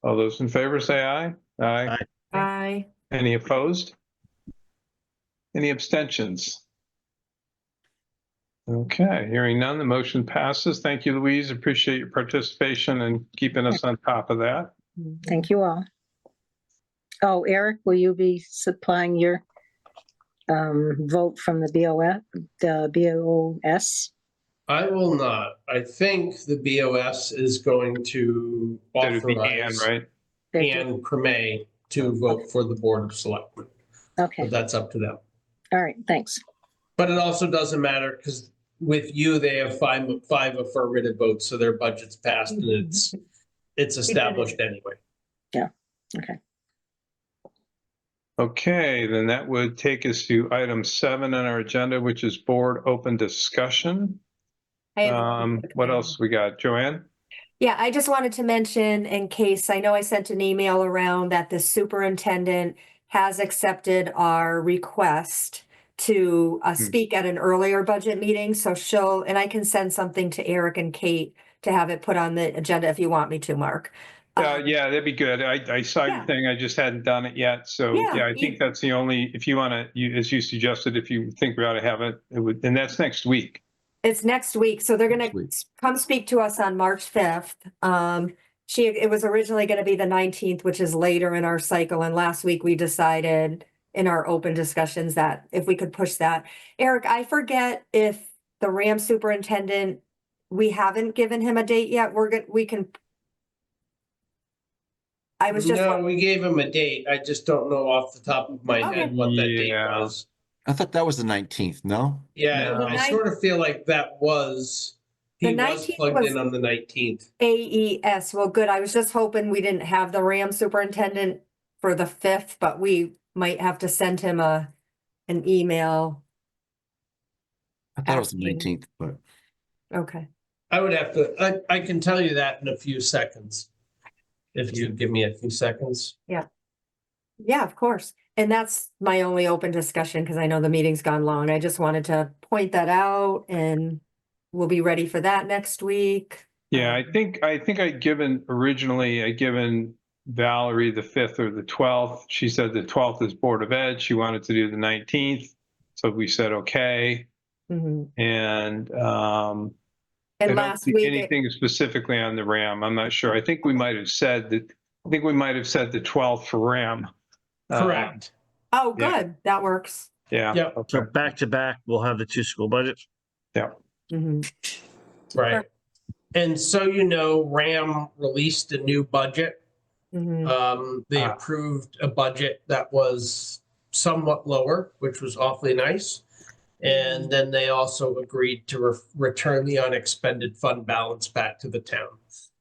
All those in favor say aye. Aye. Aye. I, Any opposed? Any abstentions? Okay, hearing none, the motion passes. Thank you, Louise. Appreciate your participation and keeping us on top of that. Thank you all. Oh, Eric, will you be supplying your vote from the BOS? I will not. I think the BOS is going to That'd be Ann, authorize right? Ann Cremay to vote for the Board of Selectmen. Okay, But that's up to them. all right, thanks. But it also doesn't matter because with you, they have five affirmative votes, so their budget's passed and it's established anyway. Okay. Okay, then that would take us to item 7 on our agenda, which is board open discussion. I have. What else we got? Joanne? Yeah, I just wanted to mention in case, I know I sent an email around that the superintendent has accepted our request to speak at an earlier budget meeting. So and I can send something to Eric and Kate to have it put on the agenda if you want me to, Mark. Yeah, that'd be good. I saw your yeah. thing. I just hadn't done it yet. So Yeah, I think that's the only, if you want to, as you suggested, if you think we ought to have it, it would, and that's next week. It's next week, so they're gonna Next week. come speak to us on March 5th. It was originally gonna be the 19th, which is later in our cycle, and last week we decided in our open discussions that if we could push that. Eric, I forget if the RAM superintendent, we haven't given him a date yet. I was just, No, we gave him a date. I just don't know off the top of my head Okay. what that date Yeah. was. I thought that was the 19th, no? Yeah, No. I sort of feel like that was, The he was 19th plugged was- in on the 19th. AES, well, good. I was just hoping we didn't have the RAM superintendent for the 5th, but we might have to send him an email. I thought it was the Asking. 19th, but Okay. I would have to, I can tell you that in a few seconds. If you give me a few seconds. Yeah, of course. And that's my only open discussion because I know the meeting's gone long. I just wanted to point that out and we'll be ready for that next week. Yeah, I think I'd given Valerie the 5th or the 12th. She said the 12th is Board of Ed. She wanted to do the 19th. So we said, okay. Mhm. And I And don't last see week, anything specifically on the RAM. I'm not sure. I think we might have said the 12th for RAM. Correct. oh, yeah. good, that works. Yeah. Yep. Okay. So back to back, we'll have the two school budgets. Mhm. Right. And so, you know, RAM released a new budget. Mhm. They approved a budget that was somewhat lower, which was awfully nice. And then they also agreed to return the unexpended fund balance back to the town.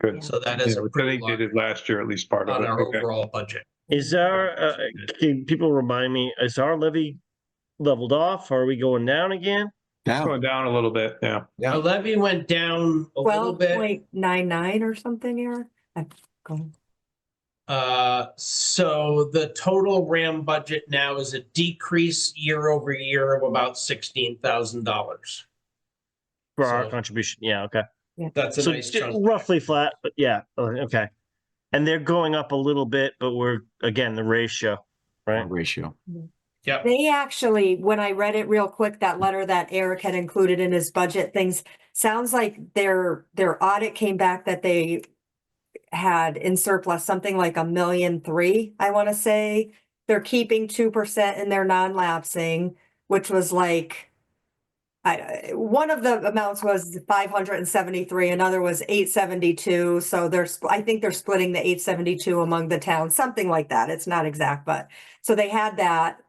Good. So that is Yeah, a which I pretty think they large did last year, at least part of on it. our Okay. overall budget. Is our, can people remind me, is our levy leveled off? Are we going down again? It's down. going down a little bit. Yeah. Yeah. Our levy went down a little bit. 12.99 or something, Eric? Go ahead. So the total RAM budget now is a decrease year over year of about $16,000. For our So- contribution, yeah, okay. That's a So nice chunk. roughly flat, but yeah, okay. And they're going up a little bit, but we're, again, the ratio, right? Ratio. Yep. They actually, when I read it real quick, that letter that Eric had included in his budget things, sounds like their audit came back that they had in surplus something like $1.3 million, I want to say. They're keeping 2% in their non-lapsing, which was like, one of the amounts was 573, another was 872. So I think they're splitting the 872 among the towns, something like that. It's not exact, but so they had that,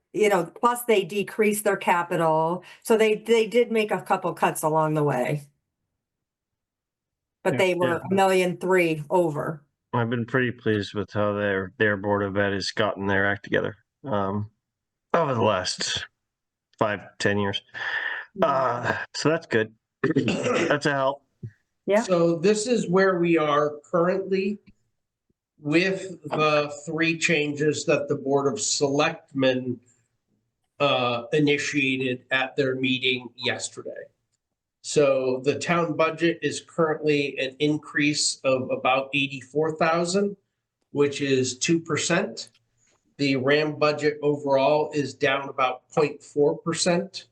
plus they decreased their capital. So they did make a couple cuts along the way. But Yeah, they were $1.3 million over. I've been pretty pleased with how their Board of Ed has gotten their act together, over the last 5-10 years. So that's good. That's a help. Yeah. So this is where we are currently. with the 3 changes that the Board of Selectmen initiated at their meeting yesterday. So the town budget is currently an increase of about 84,000, which is 2%. The RAM budget overall is down about 0.4%.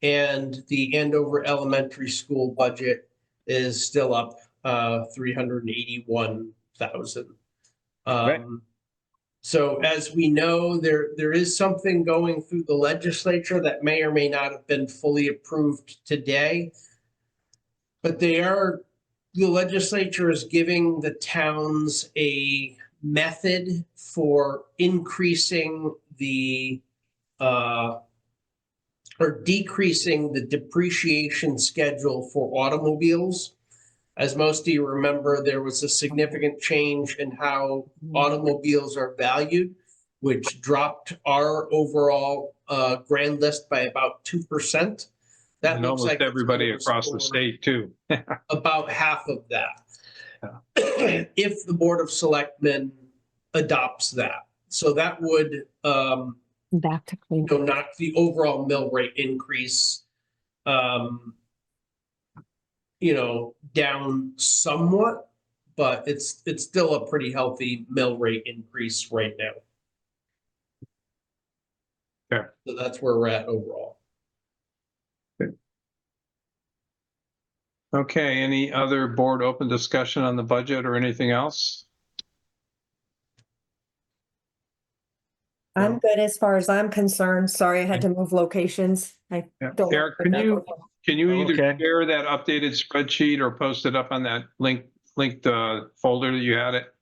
And the Andover Elementary School budget is still up 381,000. Right. So as we know, there is something going through the legislature that may or may not have been fully approved today. But the legislature is giving the towns a method for increasing the or decreasing the depreciation schedule for automobiles. As most of you remember, there was a significant change in how automobiles are valued, which dropped our overall grand list by about 2%. That And looks almost like it's everybody gonna across the restore state too. about half of that. If the Board of Selectmen adopts that. So that would Back to clean. knock the overall mill rate increase down somewhat, but it's still a pretty healthy mill rate increase right now. Okay. So that's where we're at overall. Okay, any other board open discussion on the budget or anything else? I'm good as far as I'm concerned. Sorry, I had to move locations. I Yeah. don't. Eric, can you either Okay. share that updated spreadsheet or post it up on that linked folder that you had it?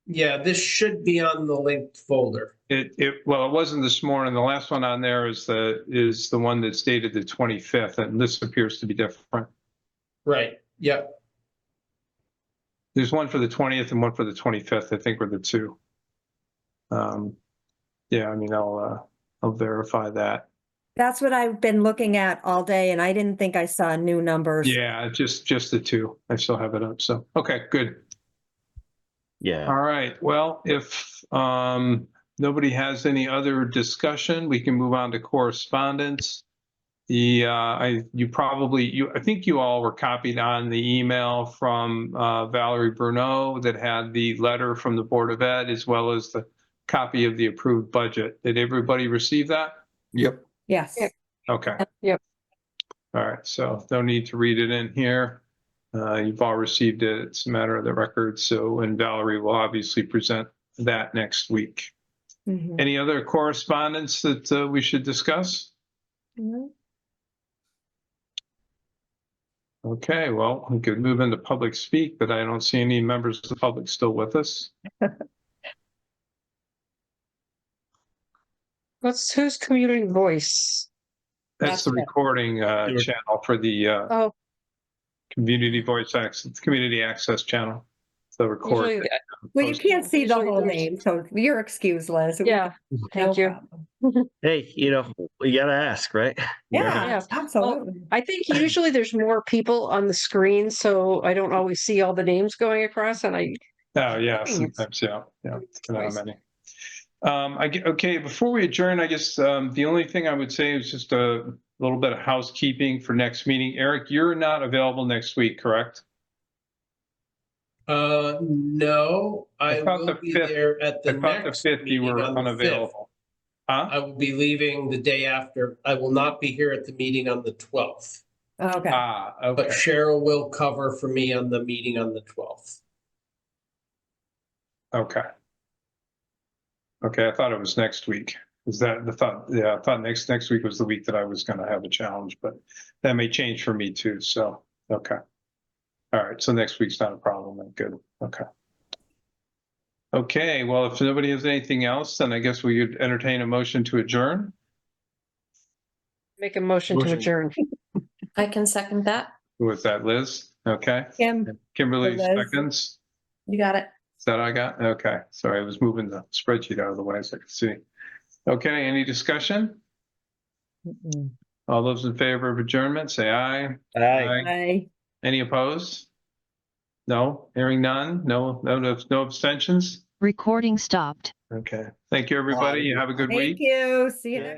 Yeah, this should be on the linked folder. It wasn't this morning. The last one on there is the one that's dated the 25th, and this appears to be different. Right, yep. There's one for the 20th and one for the 25th, I think were the two. Yeah, I mean, I'll verify that. That's what I've been looking at all day, and I didn't think I saw new numbers. Yeah, just the two. I still have it up. So, okay, good. Yeah. All right. Well, if nobody has any other discussion, we can move on to correspondence. I think you all were copied on the email from Valerie Bruneau that had the letter from the Board of Ed as well as the copy of the approved budget. Did everybody receive that? Yep. Yes. Yep. Okay. Yep. All right. So no need to read it in here. You've all received it. It's a matter of the record. So, and Valerie will obviously present that next week. Mhm. Any other correspondence that we should discuss? Mhm. Okay, well, we could move into public speak, but I don't see any members of the public still with us. Who's community voice? That's the That's it. recording channel for the Oh, community voice access, community access channel. The record. usually, Well, you can't see the Usually whole there's- name, so you're excused, Liz. yeah, No thank you. problem. Hey, you gotta ask, right? Yeah, Yeah. absolutely. I think usually there's more people on the screen, so I don't always see all the names going across, and I, Oh, yeah, Thanks. sometimes, yeah. I don't know Twice. many. Okay, before we adjourn, I guess the only thing I would say is just a little bit of housekeeping for next meeting. Eric, you're not available next week, correct? No, I thought will the be 5th there at the I thought the next 5th you meeting were on the 5th. unavailable. Huh? I will be leaving the day after. I will not be here at the meeting on the 12th. Okay. Ah, But okay. Cheryl will cover for me on the meeting on the 12th. Okay. Okay, I thought it was next week. Is that the thought? Yeah, I thought next week was the week that I was going to have a challenge, but that may change for me too. So, okay. All right. So next week's not a problem. Then good. Okay. Okay. Well, if nobody has anything else, then I guess we could entertain a motion to adjourn. make a motion to Motion. adjourn. I can second that. Who was that, Liz? Okay. Kim, Kimberly Liz. seconds. You got it. Is that all I got? Okay. Sorry, I was moving the spreadsheet out of the way so I could see. Okay. Any discussion? All those in favor of adjournment, say aye. Aye. bye. Any opposed? No, hearing none, no abstentions? Recording stopped. Okay, thank you, everybody. You have a good week. Thank you. See you Yeah. next.